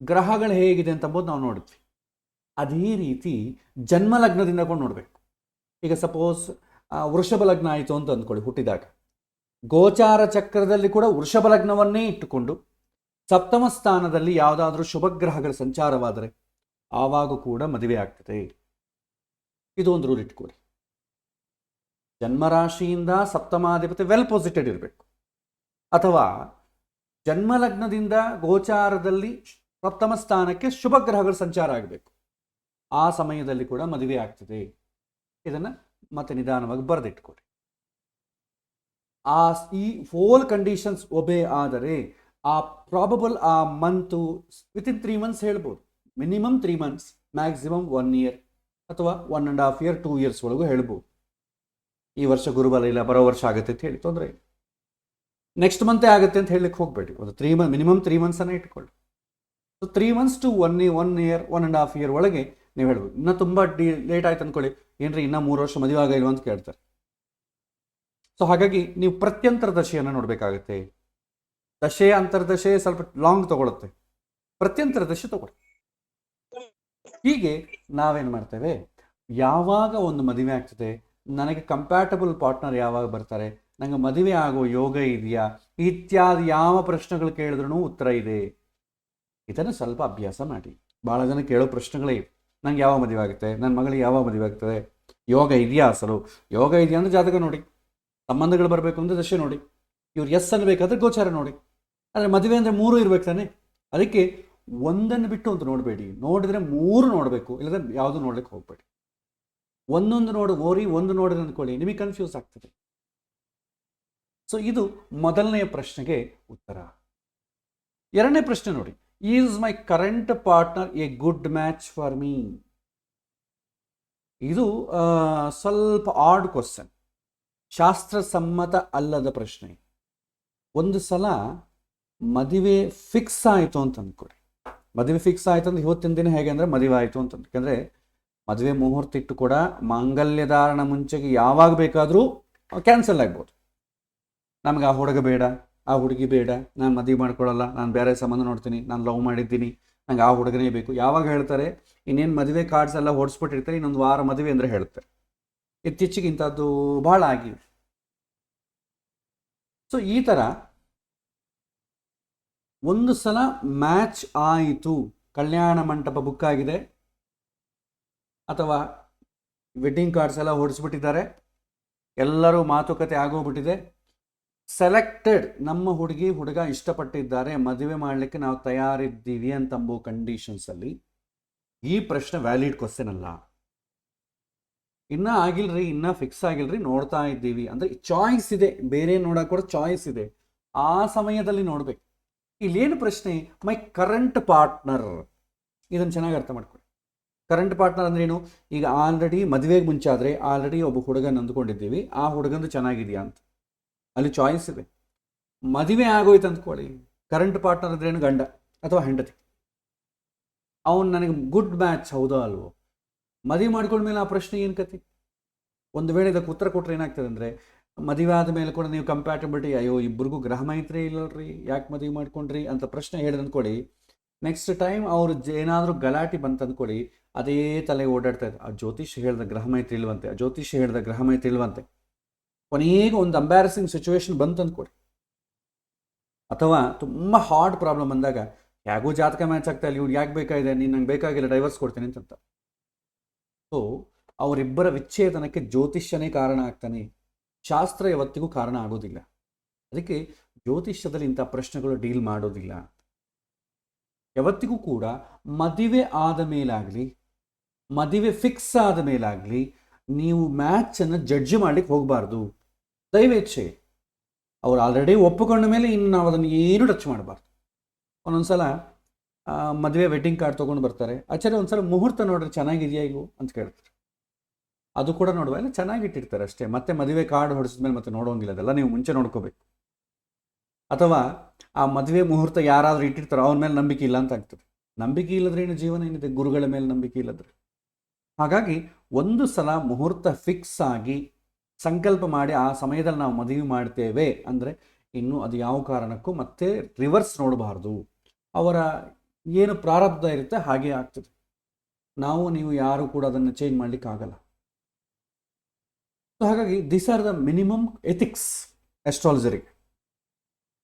ಗ್ರಹಗಳು ಹೇಗಿದೆ ಅಂತಂಬೋದು ನಾವು ನೋಡಿದ್ವಿ. ಅದೇ ರೀತಿ ಜನ್ಮ ಲಗ್ನದಿಂದ ಕೊಂಡು ನೋಡಬೇಕು. ಈಗ ಸಪೋಸ್ ವೃಷಭ ಲಗ್ನ ಆಯಿತು ಅಂತ ಅಂದ್ಕೊಳ್ಳಿ, ಹುಟ್ಟಿದಾಗ ಗೋಚಾರ ಚಕ್ರದಲ್ಲಿ ಕೂಡ ವೃಷಭ ಲಗ್ನವನ್ನೇ ಇಟ್ಟುಕೊಂಡು ಸಪ್ತಮ ಸ್ಥಾನದಲ್ಲಿ ಯಾವುದಾದ್ರೂ ಶುಭಗ್ರಹಗಳ ಸಂಚಾರವಾದರೆ ಆವಾಗ ಕೂಡ ಮದುವೆ ಆಗ್ತದೆ. ಇದು ಒಂದು ರೂಲ್ ಇಟ್ಕೊಳ್ಳಿ. ಜನ್ಮರಾಶಿಯಿಂದ ಸಪ್ತಮಾಧಿಪತಿ ವೆಲ್ ಪೊಸಿಟೆಡ್ ಇರಬೇಕು, ಅಥವಾ ಜನ್ಮಲಗ್ನದಿಂದ ಗೋಚಾರದಲ್ಲಿ ಸಪ್ತಮ ಸ್ಥಾನಕ್ಕೆ ಶುಭ ಗ್ರಹಗಳ ಸಂಚಾರ ಆಗಬೇಕು, ಆ ಸಮಯದಲ್ಲಿ ಕೂಡ ಮದುವೆ ಆಗ್ತದೆ. ಇದನ್ನು ಮತ್ತೆ ನಿಧಾನವಾಗಿ ಬರೆದಿಟ್ಕೊಳ್ಳಿ. ಈ 4 ಕಂಡೀಷನ್ಸ್ ಒಬೇ ಆದರೆ ಆ ಪ್ರಾಬಬಲ್ ಆ ಮಂತು ವಿತಿನ್ 3 ಮಂತ್ಸ್ ಹೇಳ್ಬೋದು. ಮಿನಿಮಮ್ 3 ಮಂತ್ಸ್, ಮ್ಯಾಕ್ಸಿಮಮ್ 1 ಇಯರ್ ಅಥವಾ 1.5 ಇಯರ್ 2 ಇಯರ್ಸ್ ಒಳಗೂ ಹೇಳ್ಬೋದು. ಈ ವರ್ಷ ಗುರುಬಲ ಇಲ್ಲ, ಬರೋ ವರ್ಷ ಆಗುತ್ತೆ ಅಂತ ಹೇಳಿ ತೊಂದರೆ ಇಲ್ಲ. ನೆಕ್ಸ್ಟ್ ಮಂತೇ ಆಗುತ್ತೆ ಅಂತ ಹೇಳಲಿಕ್ಕೆ ಹೋಗಬೇಡಿ. ಒಂದು 3 ಮಂತ್, ಮಿನಿಮಮ್ 3 ಮಂತ್ಸನ್ನು ಇಟ್ಕೊಳ್ಳಿ. So 3 months to 1 year 1.5 year ಒಳಗೆ ನೀವು ಹೇಳ್ಬೋದು. ಇನ್ನೂ ತುಂಬ ಲೇಟ್ ಆಯ್ತು ಅಂದ್ಕೊಳ್ಳಿ, ಏನ್ರಿ ಇನ್ನೂ 3 ವರ್ಷ ಮದುವೆ ಆಗಿಲ್ವ ಅಂತ ಕೇಳ್ತಾರೆ. ಸೊ ಹಾಗಾಗಿ ನೀವು ಪ್ರತ್ಯಂತರ ದಶೆಯನ್ನು ನೋಡಬೇಕಾಗುತ್ತೆ. ದಶೆ ಅಂತರ್ದಶೆ ಸ್ವಲ್ಪ ಲಾಂಗ್ ತಗೊಳುತ್ತೆ, ಪ್ರತ್ಯಂತರ ದಶೆ ತಗೊಳ್ಳಿ. ಹೀಗೆ ನಾವೇನು ಮಾಡ್ತೇವೆ, ಯಾವಾಗ ಒಂದು ಮದುವೆ ಆಗ್ತದೆ, ನನಗೆ ಕಂಪ್ಯಾಟಬಲ್ ಪಾರ್ಟ್ನರ್ ಯಾವಾಗ ಬರ್ತಾರೆ, ನನಗೆ ಮದುವೆ ಆಗೋ ಯೋಗ ಇದೆಯಾ ಇತ್ಯಾದಿ ಯಾವ ಪ್ರಶ್ನೆಗಳು ಕೇಳಿದ್ರೂ ಉತ್ತರ ಇದೆ. ಇದನ್ನು ಸ್ವಲ್ಪ ಅಭ್ಯಾಸ ಮಾಡಿ. ಭಾಳ ಜನ ಕೇಳೋ ಪ್ರಶ್ನೆಗಳೇ ಇವೆ, ನಂಗೆ ಯಾವ ಮದುವೆ ಆಗುತ್ತೆ, ನನ್ನ ಮಗಳಿಗೆ ಯಾವ ಮದುವೆ ಆಗ್ತದೆ, ಯೋಗ ಇದೆಯಾ, ಅಸಲು ಯೋಗ ಇದೆಯಾ ಅಂದರೆ ಜಾತಕ ನೋಡಿ, ಸಂಬಂಧಗಳು ಬರಬೇಕು ಅಂದರೆ ದಶೆ ನೋಡಿ, ಇವ್ರು ಎಸ್ ಅನ್ನಬೇಕಾದ್ರೆ ಗೋಚಾರ ನೋಡಿ. ಆದರೆ ಮದುವೆ ಅಂದರೆ 3 ಇರ್ಬೇಕು ತಾನೆ, ಅದಕ್ಕೆ ಒಂದನ್ನು ಬಿಟ್ಟು ಅಂತ ನೋಡಬೇಡಿ. ನೋಡಿದರೆ 3 ನೋಡಬೇಕು, ಇಲ್ಲದ್ರೆ ಯಾವುದು ನೋಡ್ಲಿಕ್ಕೆ ಹೋಗಬೇಡಿ. ಒಂದೊಂದು ನೋಡು ಓರಿ ಒಂದು ನೋಡಿದ್ರೆ ಅಂದ್ಕೊಳ್ಳಿ, ನಿಮಗೆ ಕನ್ಫ್ಯೂಸ್ ಆಗ್ತದೆ. ಸೊ ಇದು ಮೊದಲನೆಯ ಪ್ರಶ್ನೆಗೆ ಉತ್ತರ. ಎರಡನೇ ಪ್ರಶ್ನೆ ನೋಡಿ, is my current partner A good match for me? ಇದು ಸ್ವಲ್ಪ ಆಡ್ ಕ್ವಶನ್, ಶಾಸ್ತ್ರಸಮ್ಮತ ಅಲ್ಲದ ಪ್ರಶ್ನೆ. ಒಂದು ಸಲ ಮದುವೆ ಫಿಕ್ಸ್ ಆಯಿತು ಅಂತ ಅಂದ್ಕೊಡಿ. ಮದುವೆ ಫಿಕ್ಸ್ ಆಯಿತು ಅಂದ್ರೆ ಇವತ್ತಿನ ದಿನ ಹೇಗೆ ಅಂದರೆ ಮದುವೆ ಆಯಿತು ಅಂತ. ಯಾಕಂದರೆ ಮದುವೆ ಮುಹೂರ್ತ ಇಟ್ಟು ಕೂಡ ಮಾಂಗಲ್ಯ ಧಾರಣ ಮುಂಚೆಗೆ ಯಾವಾಗ ಬೇಕಾದರೂ ಕ್ಯಾನ್ಸಲ್ ಆಗ್ಬೋದು. ನಮಗೆ ಆ ಹುಡುಗ ಬೇಡ, ಆ ಹುಡುಗಿ ಬೇಡ, ನಾನು ಮದುವೆ ಮಾಡ್ಕೊಳ್ಳಲ್ಲ, ನಾನು ಬೇರೆ ಸಂಬಂಧ ನೋಡ್ತೀನಿ, ನಾನು ಲವ್ ಮಾಡಿದ್ದೀನಿ, ನಂಗೆ ಆ ಹುಡುಗನೇ ಬೇಕು. ಯಾವಾಗ ಹೇಳ್ತಾರೆ, ಇನ್ನೇನು ಮದುವೆ ಕಾರ್ಡ್ಸ್ ಎಲ್ಲ ಹೊಡಿಸ್ಬಿಟ್ಟಿರ್ತಾರೆ, ಇನ್ನೊಂದು ವಾರ ಮದುವೆ ಅಂದರೆ ಹೇಳ್ತಾರೆ. ಇತ್ತೀಚೆಗೆ ಇಂಥದ್ದು ಭಾಳ ಆಗಿವೆ. ಸೊ ಈ ಥರ ಒಂದು ಸಲ ಮ್ಯಾಚ್ ಆಯಿತು, ಕಲ್ಯಾಣ ಮಂಟಪ ಬುಕ್ ಆಗಿದೆ ಅಥವಾ ವೆಡ್ಡಿಂಗ್ ಕಾರ್ಡ್ಸ್ ಎಲ್ಲ ಹೊಡಿಸ್ಬಿಟ್ಟಿದ್ದಾರೆ, ಎಲ್ಲರೂ ಮಾತುಕತೆ ಆಗೋಗ್ಬಿಟ್ಟಿದೆ, ಸೆಲೆಕ್ಟೆಡ್, ನಮ್ಮ ಹುಡುಗಿ ಹುಡುಗ ಇಷ್ಟಪಟ್ಟಿದ್ದಾರೆ, ಮದುವೆ ಮಾಡಲಿಕ್ಕೆ ನಾವು ತಯಾರಿದ್ದೀವಿ ಅಂತಂಬೋ ಕಂಡೀಷನ್ಸಲ್ಲಿ ಈ ಪ್ರಶ್ನೆ ವ್ಯಾಲಿಡ್ ಕ್ವಶನ್ ಅಲ್ಲ. ಇನ್ನೂ ಆಗಿಲ್ರಿ, ಇನ್ನೂ ಫಿಕ್ಸ್ ಆಗಿಲ್ರಿ, ನೋಡ್ತಾ ಇದ್ದೀವಿ ಅಂದರೆ ಚಾಯ್ಸ್ ಇದೆ, ಬೇರೆ ನೋಡೋಕೆ ಕೂಡ ಚಾಯ್ಸ್ ಇದೆ, ಆ ಸಮಯದಲ್ಲಿ ನೋಡಬೇಕು. ಇಲ್ಲೇನು ಪ್ರಶ್ನೆ, ಮೈ ಕರೆಂಟ್ ಪಾರ್ಟ್ನರ್, ಇದನ್ನು ಚೆನ್ನಾಗಿ ಅರ್ಥ ಮಾಡ್ಕೊಳ್ಳಿ. ಕರೆಂಟ್ ಪಾರ್ಟ್ನರ್ ಅಂದ್ರೇನು? ಈಗ ಆಲ್ರೆಡಿ ಮದುವೆಗೆ ಮುಂಚೆ ಆದರೆ ಆಲ್ರೆಡಿ ಒಬ್ಬ ಹುಡುಗನ ಅಂದ್ಕೊಂಡಿದ್ದೀವಿ, ಆ ಹುಡುಗಂದು ಚೆನ್ನಾಗಿದೆಯಾ ಅಂತ, ಅಲ್ಲಿ ಚಾಯ್ಸ್ ಇದೆ. ಮದುವೆ ಆಗೋಯ್ತು ಅಂದ್ಕೊಳ್ಳಿ, ಕರೆಂಟ್ ಪಾರ್ಟ್ನರ್ ಅಂದ್ರೇನು? ಗಂಡ ಅಥವಾ ಹೆಂಡತಿ. ಅವನು ನನಗೆ ಗುಡ್ ಮ್ಯಾಚ್ ಹೌದೋ ಅಲ್ವೋ? ಮದುವೆ ಮಾಡ್ಕೊಂಡ್ಮೇಲೆ ಆ ಪ್ರಶ್ನೆ ಏನು ಕತೆ? ಒಂದು ವೇಳೆ ಇದಕ್ಕೆ ಉತ್ತರ ಕೊಟ್ಟರೆ ಏನಾಗ್ತದೆ ಅಂದರೆ, ಮದುವೆ ಆದ ಮೇಲೆ ಕೂಡ ನೀವು ಕಂಪ್ಯಾಟಬಿಲಿಟಿ, ಅಯ್ಯೋ ಇಬ್ಬರಿಗೂ ಗ್ರಹ ಮೈತ್ರಿ ಇಲ್ಲಲ್ರಿ, ಯಾಕೆ ಮದುವೆ ಮಾಡ್ಕೊಂಡ್ರಿ ಅಂತ ಪ್ರಶ್ನೆ ಹೇಳಿದ್ ಅಂದ್ಕೊಳ್ಳಿ, ನೆಕ್ಸ್ಟ್ ಟೈಮ್ ಅವ್ರು ಏನಾದರೂ ಗಲಾಟೆ ಬಂತು ಅಂದ್ಕೊಳ್ಳಿ, ಅದೇ ತಲೆ ಓಡಾಡ್ತಾ ಇದೆ, ಆ ಜ್ಯೋತಿಷ್ಯ ಹೇಳಿದ ಗ್ರಹ ಮೈತ್ರಿ ಇಲ್ವಂತೆ, ಆ ಜ್ಯೋತಿಷ್ಯ ಹೇಳಿದ ಗ್ರಹ ಮೈತ್ರಿ ಇಲ್ವಂತೆ. ಕೊನೆಗೆ ಒಂದು ಎಂಬ್ಯಾರಸಿಂಗ್ ಸಿಚುವೇಶನ್ ಬಂತು ಅಂದ್ಕೊಡಿ, ಅಥವಾ ತುಂಬ ಹಾರ್ಡ್ ಪ್ರಾಬ್ಲಮ್ ಬಂದಾಗ, ಯಾಕೋ ಜಾತಕ ಮ್ಯಾಚ್ ಆಗ್ತಾ ಇಲ್ಲ, ಇವ್ರು ಯಾಕೆ ಬೇಕಾಗಿದೆ, ನೀನು ನಂಗೆ ಬೇಕಾಗಿಲ್ಲ, ಡೈವರ್ಸ್ ಕೊಡ್ತೀನಿ ಅಂತ. ಸೊ ಅವರಿಬ್ಬರ ವಿಚ್ಛೇದನಕ್ಕೆ ಜ್ಯೋತಿಷ್ಯನೇ ಕಾರಣ ಆಗ್ತಾನೆ, ಶಾಸ್ತ್ರ ಯಾವತ್ತಿಗೂ ಕಾರಣ ಆಗೋದಿಲ್ಲ. ಅದಕ್ಕೆ ಜ್ಯೋತಿಷ್ಯದಲ್ಲಿ ಇಂಥ ಪ್ರಶ್ನೆಗಳು ಡೀಲ್ ಮಾಡೋದಿಲ್ಲ. ಯಾವತ್ತಿಗೂ ಕೂಡ ಮದುವೆ ಆದ ಮೇಲಾಗಲಿ, ಮದುವೆ ಫಿಕ್ಸ್ ಆದ ಮೇಲಾಗಲಿ ನೀವು ಮ್ಯಾಚನ್ನು ಜಡ್ಜ್ ಮಾಡಲಿಕ್ಕೆ ಹೋಗಬಾರ್ದು. ದೈವೇಚ್ಛೆ, ಅವ್ರು ಆಲ್ರೆಡಿ ಒಪ್ಪಿಕೊಂಡ ಮೇಲೆ ಇನ್ನು ನಾವು ಅದನ್ನು ಏನೂ ಟಚ್ ಮಾಡಬಾರ್ದು. ಒಂದೊಂದ್ಸಲ ಮದುವೆ ವೆಡ್ಡಿಂಗ್ ಕಾರ್ಡ್ ತೊಗೊಂಡು ಬರ್ತಾರೆ, ಆಚಾರ್ಯ ಒಂದ್ಸಲ ಮುಹೂರ್ತ ನೋಡ್ರಿ ಚೆನ್ನಾಗಿದೆಯಾ ಇಲ್ವೋ ಅಂತ ಕೇಳ್ತಾರೆ. ಅದು ಕೂಡ ನೋಡುವ, ಎಲ್ಲ ಚೆನ್ನಾಗಿಟ್ಟಿರ್ತಾರೆ ಅಷ್ಟೇ, ಮತ್ತೆ ಮದುವೆ ಕಾರ್ಡ್ ಹೊಡಿಸಿದ್ಮೇಲೆ ಮತ್ತೆ ನೋಡೋಂಗಿಲ್ಲ, ಅದೆಲ್ಲ ನೀವು ಮುಂಚೆ ನೋಡ್ಕೋಬೇಕು. ಅಥವಾ ಆ ಮದುವೆ ಮುಹೂರ್ತ ಯಾರಾದರೂ ಇಟ್ಟಿರ್ತಾರೋ ಅವನ ಮೇಲೆ ನಂಬಿಕೆ ಇಲ್ಲ ಅಂತ ಆಗ್ತದೆ. ನಂಬಿಕೆ ಇಲ್ಲದ್ರೆ ಏನು ಜೀವನ ಏನಿದೆ, ಗುರುಗಳ ಮೇಲೆ ನಂಬಿಕೆ ಇಲ್ಲದ್ರೆ. ಹಾಗಾಗಿ ಒಂದು ಸಲ ಮುಹೂರ್ತ ಫಿಕ್ಸ್ ಆಗಿ ಸಂಕಲ್ಪ ಮಾಡಿ ಆ ಸಮಯದಲ್ಲಿ ನಾವು ಮದುವೆ ಮಾಡ್ತೇವೆ ಅಂದರೆ ಇನ್ನು ಅದು ಯಾವ ಕಾರಣಕ್ಕೂ ಮತ್ತೆ ರಿವರ್ಸ್ ನೋಡಬಾರ್ದು. ಅವರ ಏನು ಪ್ರಾರಬ್ಧ ಇರುತ್ತೆ ಹಾಗೆ ಆಗ್ತದೆ, ನಾವು ನೀವು ಯಾರು ಕೂಡ ಅದನ್ನು ಚೇಂಜ್ ಮಾಡಲಿಕ್ಕೆ ಆಗಲ್ಲ. ಸೊ ಹಾಗಾಗಿ this are the minimum ethics ಆಸ್ಟ್ರಾಲಜರಿಗೆ.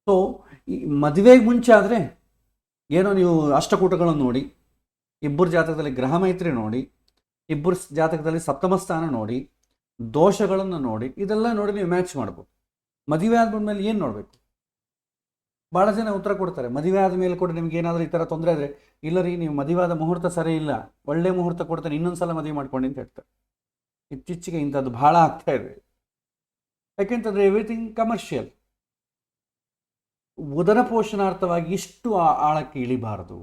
ಸೊ ಈ ಮದುವೆಗೆ ಮುಂಚೆ ಆದರೆ ಏನೋ ನೀವು ಅಷ್ಟಕೂಟಗಳನ್ನು ನೋಡಿ, ಇಬ್ಬರು ಜಾತಕದಲ್ಲಿ ಗ್ರಹ ಮೈತ್ರಿ ನೋಡಿ, ಇಬ್ಬರು ಜಾತಕದಲ್ಲಿ ಸಪ್ತಮ ಸ್ಥಾನ ನೋಡಿ, ದೋಷಗಳನ್ನು ನೋಡಿ, ಇದೆಲ್ಲ ನೋಡಿ ನೀವು ಮ್ಯಾಚ್ ಮಾಡ್ಬೋದು. ಮದುವೆ ಆದ್ಮೇಲೆ ಏನು ನೋಡಬೇಕು? ಭಾಳ ಜನ ಉತ್ತರ ಕೊಡ್ತಾರೆ, ಮದುವೆ ಆದ ಮೇಲೆ ಕೂಡ ನಿಮ್ಗೆ ಏನಾದರೂ ಈ ಥರ ತೊಂದರೆ ಆದರೆ, ಇಲ್ಲ ರೀ ನೀವು ಮದುವೆ ಆದ ಮುಹೂರ್ತ ಸರಿ ಇಲ್ಲ, ಒಳ್ಳೆ ಮುಹೂರ್ತ ಕೊಡ್ತೇನೆ, ಇನ್ನೊಂದು ಸಲ ಮದುವೆ ಮಾಡ್ಕೊಂಡು ಅಂತ ಹೇಳ್ತಾರೆ. ಇತ್ತೀಚೆಗೆ ಇಂಥದ್ದು ಭಾಳ ಆಗ್ತಾ ಇದೆ. ಯಾಕೆಂತಂದರೆ ಎವ್ರಿಥಿಂಗ್ ಕಮರ್ಷಿಯಲ್. ಉದರ ಪೋಷಣಾರ್ಥವಾಗಿ ಇಷ್ಟು ಆಳಕ್ಕೆ ಇಳಿಬಾರದು.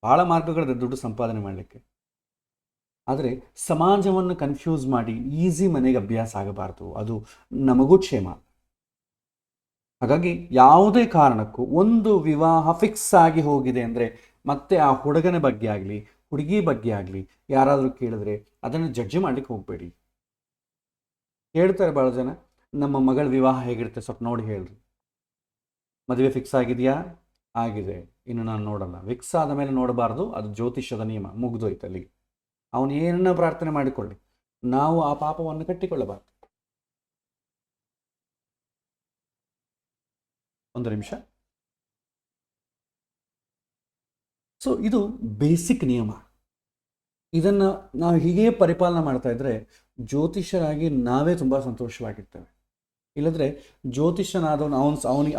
ಭಾಳ ಮಾರ್ಗಗಳಿದೆ ದುಡ್ಡು ಸಂಪಾದನೆ ಮಾಡಲಿಕ್ಕೆ, ಆದರೆ ಸಮಾಜವನ್ನು ಕನ್ಫ್ಯೂಸ್ ಮಾಡಿ ಈಸಿ ಮನೆಗೆ ಅಭ್ಯಾಸ ಆಗಬಾರ್ದು, ಅದು ನಮಗೂ ಕ್ಷೇಮ. ಹಾಗಾಗಿ ಯಾವುದೇ ಕಾರಣಕ್ಕೂ ಒಂದು ವಿವಾಹ ಫಿಕ್ಸ್ ಆಗಿ ಹೋಗಿದೆ ಅಂದರೆ ಮತ್ತೆ ಆ ಹುಡುಗನ ಬಗ್ಗೆ ಆಗಲಿ ಹುಡುಗಿ ಬಗ್ಗೆ ಆಗಲಿ ಯಾರಾದರೂ ಕೇಳಿದ್ರೆ ಅದನ್ನು ಜಡ್ಜ್ ಮಾಡಲಿಕ್ಕೆ ಹೋಗಬೇಡಿ. ಹೇಳ್ತಾರೆ ಭಾಳ ಜನ, ನಮ್ಮ ಮಗಳ ವಿವಾಹ ಹೇಗಿರುತ್ತೆ ಸ್ವಲ್ಪ ನೋಡಿ ಹೇಳ್ರಿ. ಮದುವೆ ಫಿಕ್ಸ್ ಆಗಿದೆಯಾ? ಆಗಿದೆ, ಇನ್ನು ನಾನು ನೋಡಲ್ಲ. ಫಿಕ್ಸ್ ಆದ ಮೇಲೆ ನೋಡಬಾರ್ದು, ಅದು ಜ್ಯೋತಿಷ್ಯದ ನಿಯಮ, ಮುಗಿದೋಯ್ತು ಅಲ್ಲಿಗೆ. ಅವನು ಏನನ್ನ ಪ್ರಾರ್ಥನೆ ಮಾಡಿಕೊಳ್ಳಿ, ನಾವು ಆ ಪಾಪವನ್ನು ಕಟ್ಟಿಕೊಳ್ಳಬಾರ್ದು. ಒಂದು ನಿಮಿಷ. ಸೊ ಇದು ಬೇಸಿಕ್ ನಿಯಮ. ಇದನ್ನು ನಾವು ಹೀಗೇ ಪರಿಪಾಲನೆ ಮಾಡ್ತಾ ಇದ್ದರೆ ಜ್ಯೋತಿಷ್ಯರಾಗಿ ನಾವೇ ತುಂಬ ಸಂತೋಷವಾಗಿರ್ತೇವೆ. ಇಲ್ಲದ್ರೆ ಜ್ಯೋತಿಷ್ಯನಾದವನು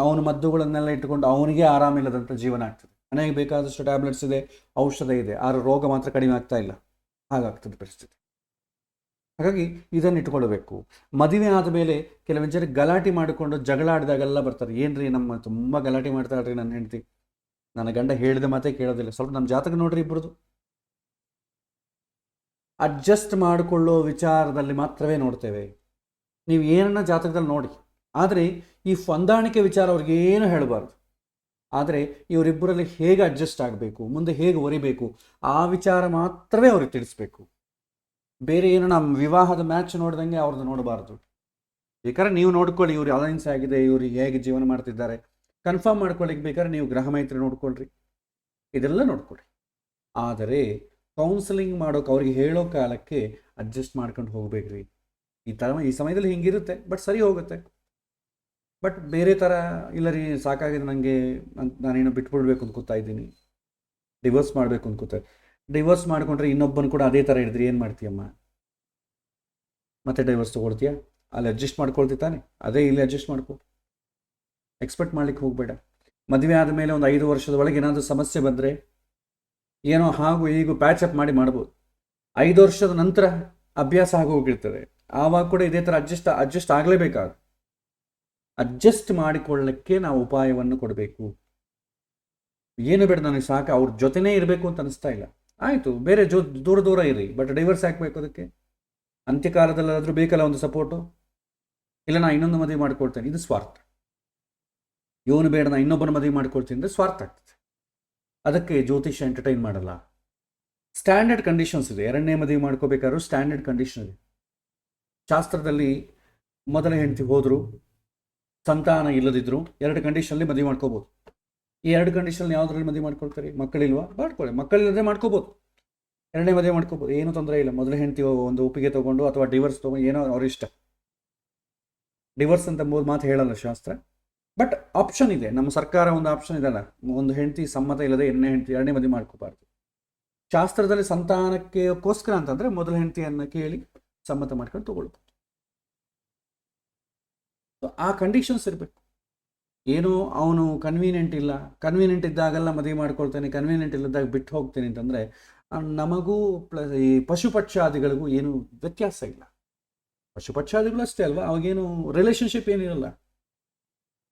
ಅವನ ಮದ್ದುಗಳನ್ನೆಲ್ಲ ಇಟ್ಟುಕೊಂಡು ಅವನಿಗೆ ಆರಾಮಿಲ್ಲದಂಥ ಜೀವನ ಆಗ್ತದೆ. ಮನೆಗೆ ಬೇಕಾದಷ್ಟು ಟ್ಯಾಬ್ಲೆಟ್ಸ್ ಇದೆ, ಔಷಧ ಇದೆ, ಆದ್ರೆ ರೋಗ ಮಾತ್ರ ಕಡಿಮೆ ಆಗ್ತಾ ಇಲ್ಲ, ಹಾಗಾಗ್ತದೆ ಪರಿಸ್ಥಿತಿ. ಹಾಗಾಗಿ ಇದನ್ನು ಇಟ್ಕೊಳ್ಬೇಕು. ಮದುವೆ ಆದಮೇಲೆ ಕೆಲವೊಂದು ಜನ ಗಲಾಟೆ ಮಾಡಿಕೊಂಡು ಜಗಳ ಆಡಿದಾಗೆಲ್ಲ ಬರ್ತಾರೆ, ಏನ್ರಿ ನಮ್ಮ ತುಂಬ ಗಲಾಟೆ ಮಾಡ್ತಾಳ್ರಿ ನನ್ನ ಹೆಂಡತಿ, ನನ್ನ ಗಂಡ ಹೇಳಿದ ಮಾತೇ ಕೇಳೋದಿಲ್ಲ. ಸ್ವಲ್ಪ ನಮ್ಮ ಜಾತಕ ನೋಡ್ರಿ ಇಬ್ಬರದು. ಅಡ್ಜಸ್ಟ್ ಮಾಡಿಕೊಳ್ಳೋ ವಿಚಾರದಲ್ಲಿ ಮಾತ್ರವೇ ನೋಡ್ತೇವೆ. ನೀವು ಏನನ್ನ ಜಾತಕದಲ್ಲಿ ನೋಡಿ, ಆದರೆ ಈ ಹೊಂದಾಣಿಕೆ ವಿಚಾರ ಅವ್ರಿಗೆ ಏನು ಹೇಳಬಾರ್ದು. ಆದರೆ ಇವರಿಬ್ಬರಲ್ಲಿ ಹೇಗೆ ಅಡ್ಜಸ್ಟ್ ಆಗಬೇಕು, ಮುಂದೆ ಹೇಗೆ ಒರಿಬೇಕು, ಆ ವಿಚಾರ ಮಾತ್ರವೇ ಅವ್ರಿಗೆ ತಿಳಿಸ್ಬೇಕು. ಬೇರೆ ಏನು ನಮ್ಮ ವಿವಾಹದ ಮ್ಯಾಚ್ ನೋಡ್ದಂಗೆ ಅವ್ರದ್ದು ನೋಡಬಾರ್ದು. ಬೇಕಾದ್ರೆ ನೀವು ನೋಡ್ಕೊಳ್ಳಿ, ಇವ್ರು ಅಲೈನ್ಸ್ ಆಗಿದೆ, ಇವ್ರು ಹೇಗೆ ಜೀವನ ಮಾಡ್ತಿದ್ದಾರೆ ಕನ್ಫರ್ಮ್ ಮಾಡ್ಕೊಳ್ಳಿಕ್ಕೆ ಬೇಕಾದ್ರೆ ನೀವು ಗ್ರಹ ಮೈತ್ರಿ ನೋಡ್ಕೊಳ್ರಿ, ಇದೆಲ್ಲ ನೋಡ್ಕೊಳ್ಳಿ. ಆದರೆ ಕೌನ್ಸಿಲಿಂಗ್ ಮಾಡೋಕೆ ಅವ್ರಿಗೆ ಹೇಳೋ ಕಾಲಕ್ಕೆ ಅಡ್ಜಸ್ಟ್ ಮಾಡ್ಕೊಂಡು ಹೋಗ್ಬೇಕ್ರಿ. ಈ ಸಮಯದಲ್ಲಿ ಹಿಂಗಿರುತ್ತೆ, ಬಟ್ ಸರಿ ಹೋಗುತ್ತೆ. ಬಟ್ ಬೇರೆ ಥರ ಇಲ್ಲ ರೀ, ಸಾಕಾಗಿದೆ ನನಗೆ, ನಾನೇನೋ ಬಿಟ್ಬಿಡ್ಬೇಕು ಅಂತ ಕೂತಾ ಇದ್ದೀನಿ, ಡಿವೋರ್ಸ್ ಮಾಡಬೇಕು ಅಂತ ಕೂತಾ. ಡಿವೋರ್ಸ್ ಮಾಡ್ಕೊಂಡ್ರೆ ಇನ್ನೊಬ್ಬನು ಕೂಡ ಅದೇ ಥರ ಹಿಡಿದ್ರಿ ಏನು ಮಾಡ್ತೀಯಮ್ಮ? ಮತ್ತೆ ಡೈವರ್ಸ್ ತೊಗೊಳ್ತೀಯಾ? ಅಲ್ಲಿ ಅಡ್ಜಸ್ಟ್ ಮಾಡ್ಕೊಳ್ತಿತ್ತಾನೆ, ಅದೇ ಇಲ್ಲಿ ಅಡ್ಜಸ್ಟ್ ಮಾಡ್ಕೊ. ಎಕ್ಸ್ಪೆಕ್ಟ್ ಮಾಡ್ಲಿಕ್ಕೆ ಹೋಗಬೇಡ. ಮದುವೆ ಆದಮೇಲೆ ಒಂದು 5 ವರ್ಷದ ಒಳಗೆ ಏನಾದರೂ ಸಮಸ್ಯೆ ಬಂದರೆ ಏನೋ ಹಾಗೂ ಹೀಗೂ ಪ್ಯಾಚಪ್ ಮಾಡ್ಬೋದು. 5 ವರ್ಷದ ನಂತರ ಅಭ್ಯಾಸ ಆಗೋಗಿರ್ತದೆ, ಆವಾಗ ಕೂಡ ಇದೇ ಥರ ಅಡ್ಜಸ್ಟ್ ಆಗಲೇಬೇಕಾಗ. ಅಡ್ಜಸ್ಟ್ ಮಾಡಿಕೊಳ್ಳಕ್ಕೆ ನಾವು ಉಪಾಯವನ್ನು ಕೊಡಬೇಕು. ಏನು ಬೇಡ, ನನಗೆ ಸಾಕು, ಅವ್ರ ಜೊತೆನೇ ಇರಬೇಕು ಅಂತ ಅನಿಸ್ತಾ ಇಲ್ಲ, ಆಯಿತು ಬೇರೆ ದೂರ ಇರಿ, ಬಟ್ ಡೈವರ್ಸ್ ಹಾಕಬೇಕು. ಅದಕ್ಕೆ ಅಂತ್ಯಕಾಲದಲ್ಲಾದರೂ ಬೇಕಲ್ಲ ಒಂದು ಸಪೋರ್ಟು. ಇಲ್ಲ ನಾ ಇನ್ನೊಂದು ಮದುವೆ ಮಾಡ್ಕೊಳ್ತೇನೆ, ಇದು ಸ್ವಾರ್ಥ. ಇವನು ಬೇಡ ನಾ ಇನ್ನೊಬ್ಬನ ಮದುವೆ ಮಾಡ್ಕೊಳ್ತೀನಿ ಅಂದರೆ ಸ್ವಾರ್ಥ ಆಗ್ತದೆ. ಅದಕ್ಕೆ ಜ್ಯೋತಿಷ್ಯ ಎಂಟರ್ಟೈನ್ ಮಾಡಲ್ಲ. ಸ್ಟ್ಯಾಂಡರ್ಡ್ ಕಂಡೀಷನ್ಸ್ ಇದೆ. 2ನೇ ಮದುವೆ ಮಾಡ್ಕೋಬೇಕಾದ್ರೂ ಸ್ಟ್ಯಾಂಡರ್ಡ್ ಕಂಡೀಷನ್ ಇದೆ. ಶಾಸ್ತ್ರದಲ್ಲಿ ಮೊದಲ ಹೆಂಡತಿ ಹೋದರೂ ಸಂತಾನ ಇಲ್ಲದಿದ್ದರೂ 2 ಕಂಡೀಷನಲ್ಲಿ ಮದುವೆ ಮಾಡ್ಕೋಬೋದು. ಈ 2 ಕಂಡೀಷನ್ ಯಾವುದ್ರಲ್ಲಿ ಮದುವೆ ಮಾಡ್ಕೊಳ್ತಾರೆ? ಮಕ್ಕಳಿಲ್ವಾ? ಮಾಡ್ಕೊಳ್ಳಿ, ಮಕ್ಕಳಿಲ್ಲದೆ ಮಾಡ್ಕೋಬೋದು. 2ನೇ ಮದುವೆ ಮಾಡ್ಕೋಬೋದು, ಏನೂ ತೊಂದರೆ ಇಲ್ಲ. ಮೊದಲ ಹೆಂಡತಿ ಒಂದು ಒಪ್ಪಿಗೆ ತೊಗೊಂಡು ಅಥವಾ ಡಿವೋರ್ಸ್ ತೊಗೊಂಡು, ಏನೋ ಅವ್ರ ಇಷ್ಟ. ಡಿವೋರ್ಸ್ ಅಂತ 3 ಮಾತು ಹೇಳಲ್ಲ ಶಾಸ್ತ್ರ, ಬಟ್ ಆಪ್ಷನ್ ಇದೆ. ನಮ್ಮ ಸರ್ಕಾರ ಒಂದು ಆಪ್ಷನ್ ಇದೆಲ್ಲ, ಒಂದು ಹೆಂಡತಿ ಸಮ್ಮತ ಇಲ್ಲದೆ 2ನೇ ಮದುವೆ ಮಾಡ್ಕೋಬಾರ್ದು. ಶಾಸ್ತ್ರದಲ್ಲಿ ಸಂತಾನಕ್ಕೋಸ್ಕರ ಅಂತಂದರೆ ಮೊದಲ ಹೆಂಡತಿಯನ್ನು ಕೇಳಿ ಸಮ್ಮತ ಮಾಡ್ಕೊಂಡು ತೊಗೊಳ್ಬೋದು. ಆ ಕಂಡೀಷನ್ಸ್ ಇರಬೇಕು. ಏನೋ ಅವನು ಕನ್ವೀನಿಯೆಂಟ್ ಇಲ್ಲ, ಕನ್ವೀನಿಯೆಂಟ್ ಇದ್ದಾಗೆಲ್ಲ ಮದುವೆ ಮಾಡ್ಕೊಳ್ತೇನೆ, ಕನ್ವೀನಿಯೆಂಟ್ ಇಲ್ಲದಾಗ ಬಿಟ್ಟು ಹೋಗ್ತೇನೆ ಅಂತಂದರೆ ನಮಗೂ ಈ ಪಶುಪಕ್ಷಾದಿಗಳಿಗೂ ಏನು ವ್ಯತ್ಯಾಸ ಇಲ್ಲ. ಪಶುಪಕ್ಷಾದಿಗಳು ಅಷ್ಟೇ ಅಲ್ವಾ, ಅವಾಗೇನು ರಿಲೇಷನ್ಶಿಪ್ ಏನಿರಲ್ಲ.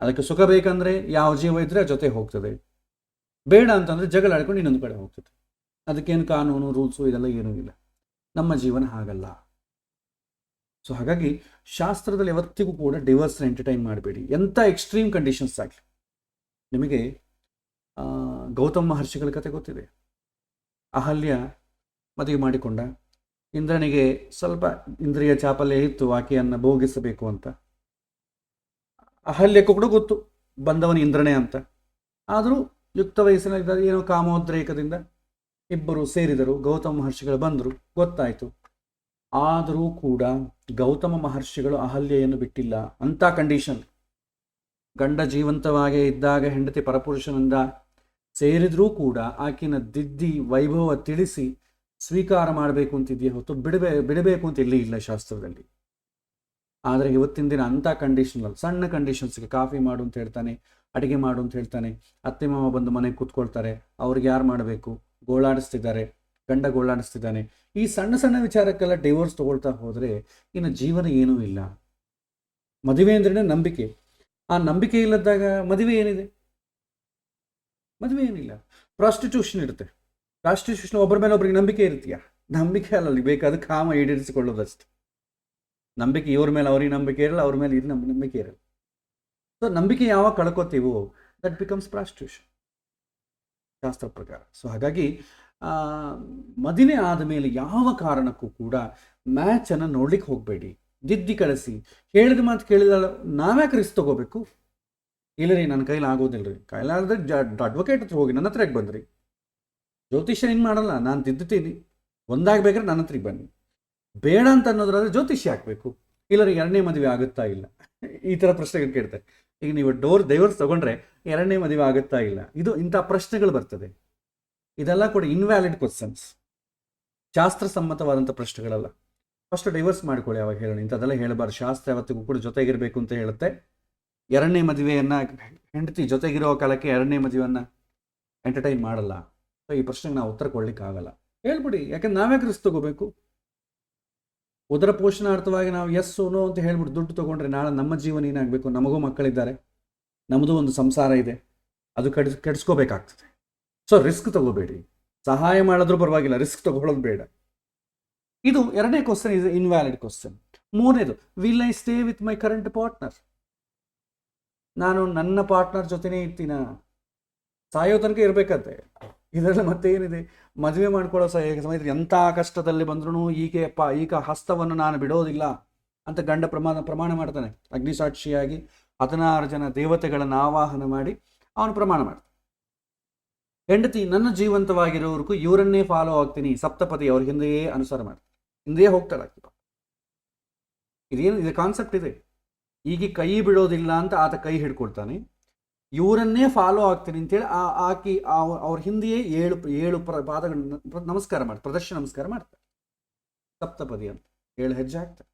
ಅದಕ್ಕೆ ಸುಖ ಬೇಕಂದರೆ ಯಾವ ಜೀವ ಇದ್ದರೆ ಜೊತೆ ಹೋಗ್ತದೆ, ಬೇಡ ಅಂತಂದರೆ ಜಗಳ ಆಡ್ಕೊಂಡು ಇನ್ನೊಂದು ಕಡೆ ಹೋಗ್ತದೆ. ಅದಕ್ಕೇನು ಕಾನೂನು ರೂಲ್ಸು ಇದೆಲ್ಲ ಏನೂ ಇಲ್ಲ. ನಮ್ಮ ಜೀವನ ಹಾಗಲ್ಲ. ಸೊ ಹಾಗಾಗಿ ಶಾಸ್ತ್ರದಲ್ಲಿ ಯಾವತ್ತಿಗೂ ಕೂಡ ಡಿವೋರ್ಸ್ನ ಎಂಟರ್ಟೈನ್ ಮಾಡಬೇಡಿ, ಎಂಥ ಎಕ್ಸ್ಟ್ರೀಮ್ ಕಂಡೀಷನ್ಸ್ ಆಗಲಿ. ನಿಮಗೆ ಗೌತಮ ಮಹರ್ಷಿಗಳ ಕತೆ ಗೊತ್ತಿದೆ. ಅಹಲ್ಯ ಮದುವೆ ಮಾಡಿಕೊಂಡ. ಇಂದ್ರನಿಗೆ ಸ್ವಲ್ಪ ಇಂದ್ರಿಯ ಚಾಪಲ್ಯ ಇತ್ತು ಆಕೆಯನ್ನು ಭೋಗಿಸಬೇಕು ಅಂತ. ಅಹಲ್ಯಕ್ಕೂ ಕೂಡ ಗೊತ್ತು ಬಂದವನು ಇಂದ್ರನೇ ಅಂತ. ಆದರೂ ಯುಕ್ತ ವಯಸ್ಸಿನ ಏನೋ ಕಾಮೋದ್ರೇಕದಿಂದ ಇಬ್ಬರು ಸೇರಿದರು. ಗೌತಮ ಮಹರ್ಷಿಗಳು ಬಂದರು, ಗೊತ್ತಾಯಿತು. ಆದರೂ ಕೂಡ ಗೌತಮ ಮಹರ್ಷಿಗಳು ಅಹಲ್ಯೆಯನ್ನು ಬಿಟ್ಟಿಲ್ಲ. ಅಂಥ ಕಂಡೀಷನ್, ಗಂಡ ಜೀವಂತವಾಗೇ ಇದ್ದಾಗ ಹೆಂಡತಿ ಪರಪುರುಷನಿಂದ ಸೇರಿದ್ರೂ ಕೂಡ ಆಕಿನ ದಿದ್ದಿ ವೈಭವ ತಿಳಿಸಿ ಸ್ವೀಕಾರ ಮಾಡಬೇಕು ಅಂತಿದೆಯೇ ಹೊತ್ತು ಬಿಡಬೇಕು ಅಂತ ಇಲ್ಲಿ ಇಲ್ಲ ಶಾಸ್ತ್ರದಲ್ಲಿ. ಆದರೆ ಇವತ್ತಿನ ದಿನ ಅಂಥ ಕಂಡೀಷನಲ್ಲಿ, ಸಣ್ಣ ಕಂಡೀಷನ್ಸ್ಗೆ ಕಾಫಿ ಮಾಡು ಅಂತ ಹೇಳ್ತಾನೆ, ಅಡುಗೆ ಮಾಡು ಅಂತ ಹೇಳ್ತಾನೆ, ಅತ್ತೆ ಮಾವ ಬಂದು ಮನೆಗೆ ಕೂತ್ಕೊಳ್ತಾರೆ, ಅವ್ರಿಗೆ ಯಾರು ಮಾಡಬೇಕು, ಗೋಳಾಡಿಸ್ತಿದ್ದಾರೆ, ಗಂಡ ಗೋಳಾಡಿಸ್ತಿದ್ದಾನೆ. ಈ ಸಣ್ಣ ಸಣ್ಣ ವಿಚಾರಕ್ಕೆಲ್ಲ ಡಿವೋರ್ಸ್ ತೊಗೊಳ್ತಾ ಹೋದರೆ ಇನ್ನು ಜೀವನ ಏನೂ ಇಲ್ಲ. ಮದುವೆ ಅಂದ್ರೇ ನಂಬಿಕೆ. ಆ ನಂಬಿಕೆ ಇಲ್ಲದಾಗ ಮದುವೆ ಏನಿದೆ? ಮದುವೆ ಏನಿಲ್ಲ. ಪ್ರಾಸ್ಟಿಟ್ಯೂಷನ್ ಇರುತ್ತೆ. ಪ್ರಾಸ್ಟಿಟ್ಯೂಷನ್ ಒಬ್ಬರ ಮೇಲೆ ಒಬ್ಬರಿಗೆ ನಂಬಿಕೆ ಇರುತ್ತೀಯಾ? ನಂಬಿಕೆ ಅಲ್ಲಲ್ಲಿ ಬೇಕಾದ ಕಾಮ ಈಡೇರಿಸಿಕೊಳ್ಳೋದಷ್ಟೆ. ನಂಬಿಕೆ ಇವ್ರ ಮೇಲೆ ಅವ್ರಿಗೆ ನಂಬಿಕೆ ಇರಲ್ಲ, ಅವ್ರ ಮೇಲೆ ಇದು ನಂಬಿಕೆ ಇರಲ್ಲ. ಸೊ ನಂಬಿಕೆ ಯಾವಾಗ ಕಳ್ಕೊತೀವೋ ದಟ್ ಬಿಕಮ್ಸ್ ಪ್ರಾಸ್ಟಿಟ್ಯೂಷನ್ ಶಾಸ್ತ್ರ ಪ್ರಕಾರ. ಸೊ ಹಾಗಾಗಿ ಮದುವೆ ಆದಮೇಲೆ ಯಾವ ಕಾರಣಕ್ಕೂ ಕೂಡ ಮ್ಯಾಚನ್ನು ನೋಡ್ಲಿಕ್ಕೆ ಹೋಗಬೇಡಿ. ದಿದ್ದಿ ಕಳಿಸಿ ಹೇಳಿದ ಮಾತು ಕೇಳಿದ ನಾವ್ಯಾಕೆ ರಿಸ್ಕ್ ತೊಗೋಬೇಕು? ಇಲ್ಲ ರೀ ನನ್ನ ಕೈಲಿ ಆಗೋದಿಲ್ಲ ರೀ, ಕೈಲಾದ್ರೆ ಅಡ್ವೊಕೇಟ್ ಹತ್ರ ಹೋಗಿ ನನ್ನ ಹತ್ರಕ್ಕೆ ಬಂದ್ರಿ. ಜ್ಯೋತಿಷ್ಯ ಏನು ಮಾಡಲ್ಲ, ನಾನು ತಿದ್ದುತ್ತೀನಿ, ಒಂದಾಗಬೇಕಾದ್ರೆ ನನ್ನ ಹತ್ರಕ್ಕೆ ಬನ್ನಿ. ಬೇಡ ಅಂತ ಅನ್ನೋದ್ರಾದ್ರೆ ಜ್ಯೋತಿಷ್ಯ ಹಾಕಬೇಕು. ಇಲ್ಲ ರೀ 2ನೇ ಮದುವೆ ಆಗುತ್ತಾ ಇಲ್ಲ, ಈ ಥರ ಪ್ರಶ್ನೆಗಳು ಕೇಳ್ತಾರೆ. ಈಗ ನೀವು ಡೈವರ್ಸ್ ತೊಗೊಂಡ್ರೆ 2ನೇ ಮದುವೆ ಆಗುತ್ತಾ ಇಲ್ಲ, ಇಂಥ ಪ್ರಶ್ನೆಗಳು ಬರ್ತದೆ. ಇದೆಲ್ಲ ಕೂಡ ಇನ್ವ್ಯಾಲಿಡ್ ಕ್ವಶನ್ಸ್, ಶಾಸ್ತ್ರಸಮ್ಮತವಾದಂಥ ಪ್ರಶ್ನೆಗಳಲ್ಲ. ಫಸ್ಟ್ ಡೈವರ್ಸ್ ಮಾಡ್ಕೊಳ್ಳಿ, ಅವಾಗ ಹೇಳೋಣ. ಇಂಥದ್ದೆಲ್ಲ ಹೇಳಬಾರ್ದು. ಶಾಸ್ತ್ರ ಯಾವತ್ತಿಗೂ ಕೂಡ ಜೊತೆಗಿರಬೇಕು ಅಂತ ಹೇಳುತ್ತೆ. 2ನೇ ಮದುವೆಯನ್ನು ಹೆಂಡತಿ ಜೊತೆಗಿರೋ ಕಾಲಕ್ಕೆ 2ನೇ ಮದುವೆಯನ್ನು ಎಂಟರ್ಟೈನ್ ಮಾಡಲ್ಲ. ಸೊ ಈ ಪ್ರಶ್ನೆಗೆ ನಾವು ಉತ್ತರ ಕೊಡ್ಲಿಕ್ಕೆ ಆಗಲ್ಲ. ಹೇಳ್ಬಿಡಿ, ಯಾಕಂದ್ರೆ ನಾವ್ಯಾಕೆ ರಿಸ್ಕ್ ತಗೋಬೇಕು? ಉದರ ಪೋಷಣಾರ್ಥವಾಗಿ ನಾವು ಎಸ್ ನೋ ಅಂತ ಹೇಳ್ಬಿಟ್ಟು ದುಡ್ಡು ತೊಗೊಂಡ್ರೆ ನಾಳೆ ನಮ್ಮ ಜೀವನ ಏನಾಗಬೇಕು, ನಮಗೂ ಮಕ್ಕಳಿದ್ದಾರೆ, ನಮ್ಮದು ಒಂದು ಸಂಸಾರ ಇದೆ, ಅದು ಕೆಡಿಸ್ಕೋಬೇಕಾಗ್ತದೆ. So risk ತಗೋಬೇಡಿ. ಸಹಾಯ ಮಾಡಿದ್ರೂ ಪರವಾಗಿಲ್ಲ, ರಿಸ್ಕ್ ತಗೊಳ್ಳೋದು ಬೇಡ. ಇದು ಎರಡನೇ ಕ್ವಶನ್, ಇಸ್ ಇನ್ವ್ಯಾಲಿಡ್ ಕ್ವಶನ್. ಮೂರನೇದು, will I stay with my current partner? ನಾನು ನನ್ನ ಪಾರ್ಟ್ನರ್ ಜೊತೆನೇ ಇರ್ತೀನ? ಸಾಯೋ ತನಕ ಇರಬೇಕಂತೆ. ಇದರಲ್ಲಿ ಮತ್ತೆ ಏನಿದೆ, ಮದುವೆ ಮಾಡ್ಕೊಳ್ಳೋ ಸಮಯದಲ್ಲಿ ಎಂಥ ಕಷ್ಟದಲ್ಲಿ ಬಂದ್ರೂ ಈಗ ಹಸ್ತವನ್ನು ನಾನು ಬಿಡೋದಿಲ್ಲ ಅಂತ ಗಂಡ ಪ್ರಮಾಣ ಮಾಡ್ತಾನೆ. ಅಗ್ನಿಸಾಕ್ಷಿಯಾಗಿ 16 ಜನ ದೇವತೆಗಳನ್ನು ಆವಾಹನ ಮಾಡಿ ಅವನು ಪ್ರಮಾಣ ಮಾಡ್ತಾನೆ. ಹೆಂಡತಿ, ನನ್ನ ಜೀವಂತವಾಗಿರೋವರೆಗೂ ಇವರನ್ನೇ ಫಾಲೋ ಆಗ್ತೀನಿ, ಸಪ್ತಪದಿ ಅವ್ರ ಹಿಂದೆಯೇ ಅನುಸಾರ ಮಾಡ್ತೀನಿ, ಹಿಂದೆಯೇ ಹೋಗ್ತಾಳೆ. ಇದು ಕಾನ್ಸೆಪ್ಟ್ ಇದೆ. ಈಗ ಕೈ ಬಿಡೋದಿಲ್ಲ ಅಂತ ಆತ ಕೈ ಹಿಡ್ಕೊಳ್ತಾನೆ, ಇವರನ್ನೇ ಫಾಲೋ ಆಗ್ತೀನಿ ಅಂತೇಳಿ ಆಕಿ ಅವ್ರ ಹಿಂದೆಯೇ ಏಳು ಪಾದಗಳನ್ನ ನಮಸ್ಕಾರ ಮಾಡ್ತಾರೆ, ಪ್ರದರ್ಶನ ನಮಸ್ಕಾರ ಮಾಡ್ತಾರೆ. ಸಪ್ತಪದಿ ಅಂತ 7 ಹೆಜ್ಜೆ ಹಾಕ್ತಾರೆ.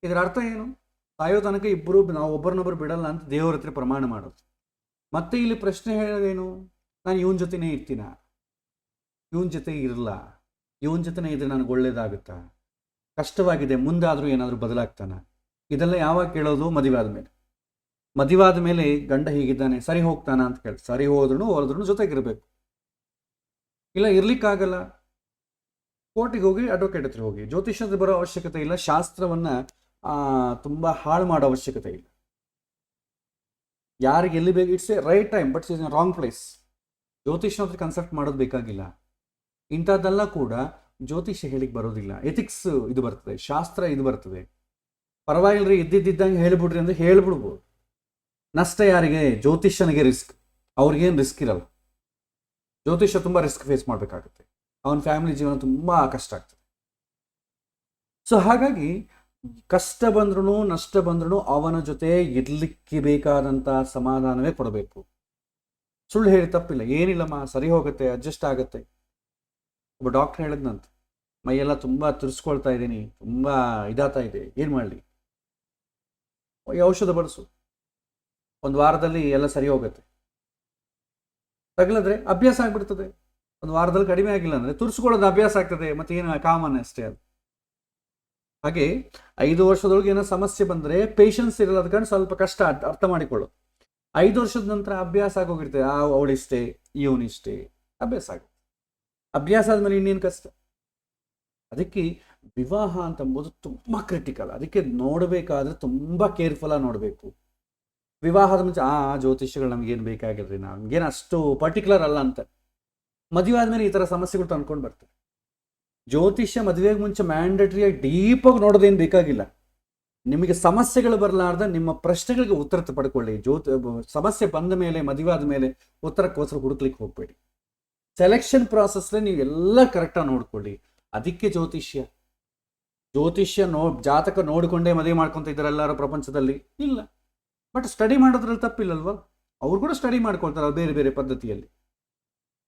ಇದರ ಅರ್ಥ ಏನು? ಸಾಯೋ ತನಕ ಇಬ್ಬರು ನಾವು ಒಬ್ಬರನ್ನೊಬ್ಬರು ಬಿಡಲ್ಲ ಅಂತ ದೇವರ ಹತ್ರ ಪ್ರಮಾಣ ಮಾಡೋದು. ಮತ್ತೆ ಇಲ್ಲಿ ಪ್ರಶ್ನೆ ಹೇಳೋದೇನು, ನಾನು ಇವನ ಜೊತೆನೇ ಇರ್ತೀನ, ಇವನ ಜೊತೆ ಇರಲ್ಲ, ಇವನ ಜೊತೆನೇ ಇದ್ರೆ ನನಗೆ ಒಳ್ಳೇದಾಗುತ್ತಾ, ಕಷ್ಟವಾಗಿದೆ, ಮುಂದಾದರೂ ಏನಾದರೂ ಬದಲಾಗ್ತಾನ? ಇದೆಲ್ಲ ಯಾವಾಗ ಕೇಳೋದು? ಮದುವೆ ಆದ ಮೇಲೆ ಗಂಡ ಹೀಗಿದ್ದಾನೆ, ಸರಿ ಹೋಗ್ತಾನ ಅಂತ ಕೇಳಿ. ಸರಿ ಹೋದ್ರೂ ಜೊತೆಗಿರ್ಬೇಕು. ಇಲ್ಲ ಇರ್ಲಿಕ್ಕಾಗಲ್ಲ, ಕೋರ್ಟಿಗೆ ಹೋಗಿ, ಅಡ್ವೊಕೇಟ್ ಹತ್ರ ಹೋಗಿ. ಜ್ಯೋತಿಷ್ಯದ ಬರೋ ಅವಶ್ಯಕತೆ ಇಲ್ಲ, ಶಾಸ್ತ್ರವನ್ನ ತುಂಬ ಹಾಳು ಮಾಡೋ ಅವಶ್ಯಕತೆ ಇಲ್ಲ. ಯಾರಿಗೆ ಎಲ್ಲಿ ಬೇಕು, it's A right time, but it's a wrong place. ಜ್ಯೋತಿಷ್ಯ ಹತ್ರ ಕನ್ಸಲ್ಟ್ ಮಾಡೋದು ಬೇಕಾಗಿಲ್ಲ. ಇಂಥದ್ದೆಲ್ಲ ಕೂಡ ಜ್ಯೋತಿಷ್ಯ ಹೇಳಿಕ್ ಬರೋದಿಲ್ಲ. ಎಥಿಕ್ಸ್ ಇದು ಬರ್ತದೆ, ಶಾಸ್ತ್ರ ಇದು ಬರ್ತದೆ. ಪರವಾಗಿಲ್ರಿ, ಇದ್ದಿದ್ದಂಗೆ ಹೇಳಿಬಿಡ್ರಿ ಅಂದರೆ ಹೇಳ್ಬಿಡ್ಬೋದು. ನಷ್ಟ ಯಾರಿಗೆ? ಜ್ಯೋತಿಷ್ಯನಿಗೆ ರಿಸ್ಕ್, ಅವ್ರಿಗೇನು ರಿಸ್ಕ್ ಇರಲ್ಲ. ಜ್ಯೋತಿಷ್ಯ ತುಂಬ ರಿಸ್ಕ್ ಫೇಸ್ ಮಾಡಬೇಕಾಗುತ್ತೆ, ಅವನ ಫ್ಯಾಮಿಲಿ ಜೀವನ ತುಂಬ ಕಷ್ಟ ಆಗ್ತದೆ. ಸೊ ಹಾಗಾಗಿ ಕಷ್ಟ ಬಂದ್ರೂ ನಷ್ಟ ಬಂದ್ರೂ ಅವನ ಜೊತೆ ಇರ್ಲಿಕ್ಕೆ ಬೇಕಾದಂಥ ಸಮಾಧಾನವೇ ಕೊಡಬೇಕು. ಸುಳ್ಳು ಹೇಳಿ ತಪ್ಪಿಲ್ಲ, ಏನಿಲ್ಲಮ್ಮ ಸರಿ ಹೋಗುತ್ತೆ, ಅಡ್ಜಸ್ಟ್ ಆಗುತ್ತೆ. ಒಬ್ಬ ಡಾಕ್ಟರ್ ಹೇಳಿದ್ನಂತ, ಮೈಯೆಲ್ಲ ತುಂಬ ತುರಿಸ್ಕೊಳ್ತಾ ಇದ್ದೀನಿ, ತುಂಬ ಇದಾಗ್ತಾ ಇದೆ, ಏನು ಮಾಡಲಿ? ಔಷಧ ಬಳಸು, 1 ವಾರದಲ್ಲಿ ಎಲ್ಲ ಸರಿ ಹೋಗುತ್ತೆ. ತಗಲಿದ್ರೆ ಅಭ್ಯಾಸ ಆಗ್ಬಿಡ್ತದೆ. 1 ವಾರದಲ್ಲಿ ಕಡಿಮೆ ಆಗಿಲ್ಲ ಅಂದರೆ ತುರಿಸ್ಕೊಳ್ಳೋದು ಅಭ್ಯಾಸ ಆಗ್ತದೆ, ಮತ್ತೆ ಏನು ಕಾಮನ್ ಅಷ್ಟೇ ಅದು. ಹಾಗೆ 5 ವರ್ಷದೊಳಗೆ ಏನೋ ಸಮಸ್ಯೆ ಬಂದರೆ ಪೇಷನ್ಸ್ ಇರಲ್ಲ, ಅದಕ್ಕೆ ಸ್ವಲ್ಪ ಕಷ್ಟ ಅರ್ಥ ಮಾಡಿಕೊಳ್ಳೋದು. 5 ವರ್ಷದ ನಂತರ ಅಭ್ಯಾಸ ಆಗೋಗಿರ್ತದೆ, ಅವಳಿಷ್ಟೇ ಇವನಿಷ್ಟೇ, ಅಭ್ಯಾಸ ಆಗುತ್ತೆ. ಅಭ್ಯಾಸ ಆದಮೇಲೆ ಇನ್ನೇನು ಕಷ್ಟ. ಅದಕ್ಕೆ ವಿವಾಹ ಅಂತಂಬೋದು ತುಂಬ ಕ್ರಿಟಿಕಲ್. ಅದಕ್ಕೆ ನೋಡಬೇಕಾದ್ರೆ ತುಂಬ ಕೇರ್ಫುಲ್ಲಾಗಿ ನೋಡಬೇಕು. ವಿವಾಹದ ಮುಂಚೆ ಜ್ಯೋತಿಷ್ಯಗಳು ನಮಗೇನು ಬೇಕಾಗಿಲ್ರಿ, ನಮಗೇನು ಅಷ್ಟು ಪರ್ಟಿಕ್ಯುಲರ್ ಅಲ್ಲ ಅಂತ. ಮದುವೆ ಆದಮೇಲೆ ಈ ಥರ ಸಮಸ್ಯೆಗಳು ತಂದ್ಕೊಂಡು ಬರ್ತವೆ. ಜ್ಯೋತಿಷ್ಯ ಮದುವೆಗೆ ಮುಂಚೆ ಮ್ಯಾಂಡೇಟ್ರಿಯಾಗಿ ಡೀಪಾಗಿ ನೋಡೋದೇನು ಬೇಕಾಗಿಲ್ಲ. ನಿಮಗೆ ಸಮಸ್ಯೆಗಳು ಬರಲಾರ್ದ ನಿಮ್ಮ ಪ್ರಶ್ನೆಗಳಿಗೆ ಉತ್ತರ ಪಡ್ಕೊಳ್ಳಿ. ಸಮಸ್ಯೆ ಬಂದ ಮೇಲೆ, ಮದುವೆ ಆದ ಮೇಲೆ ಉತ್ತರಕ್ಕೋಸ್ಕರ ಹುಡುಕ್ಲಿಕ್ಕೆ ಹೋಗ್ಬೇಡಿ. ಸೆಲೆಕ್ಷನ್ ಪ್ರಾಸೆಸ್ಲೇ ನೀವು ಎಲ್ಲ ಕರೆಕ್ಟಾಗಿ ನೋಡ್ಕೊಳ್ಳಿ. ಅದಕ್ಕೆ ಜ್ಯೋತಿಷ್ಯ ಜಾತಕ ನೋಡಿಕೊಂಡೇ ಮದುವೆ ಮಾಡ್ಕೊತ ಇದ್ದಾರೆ ಎಲ್ಲರೂ ಪ್ರಪಂಚದಲ್ಲಿ ಇಲ್ಲ. ಬಟ್ ಸ್ಟಡಿ ಮಾಡೋದ್ರಲ್ಲಿ ತಪ್ಪಿಲ್ಲಲ್ವ, ಅವ್ರು ಕೂಡ ಸ್ಟಡಿ ಮಾಡ್ಕೊಳ್ತಾರೆ ಬೇರೆ ಬೇರೆ ಪದ್ಧತಿಯಲ್ಲಿ.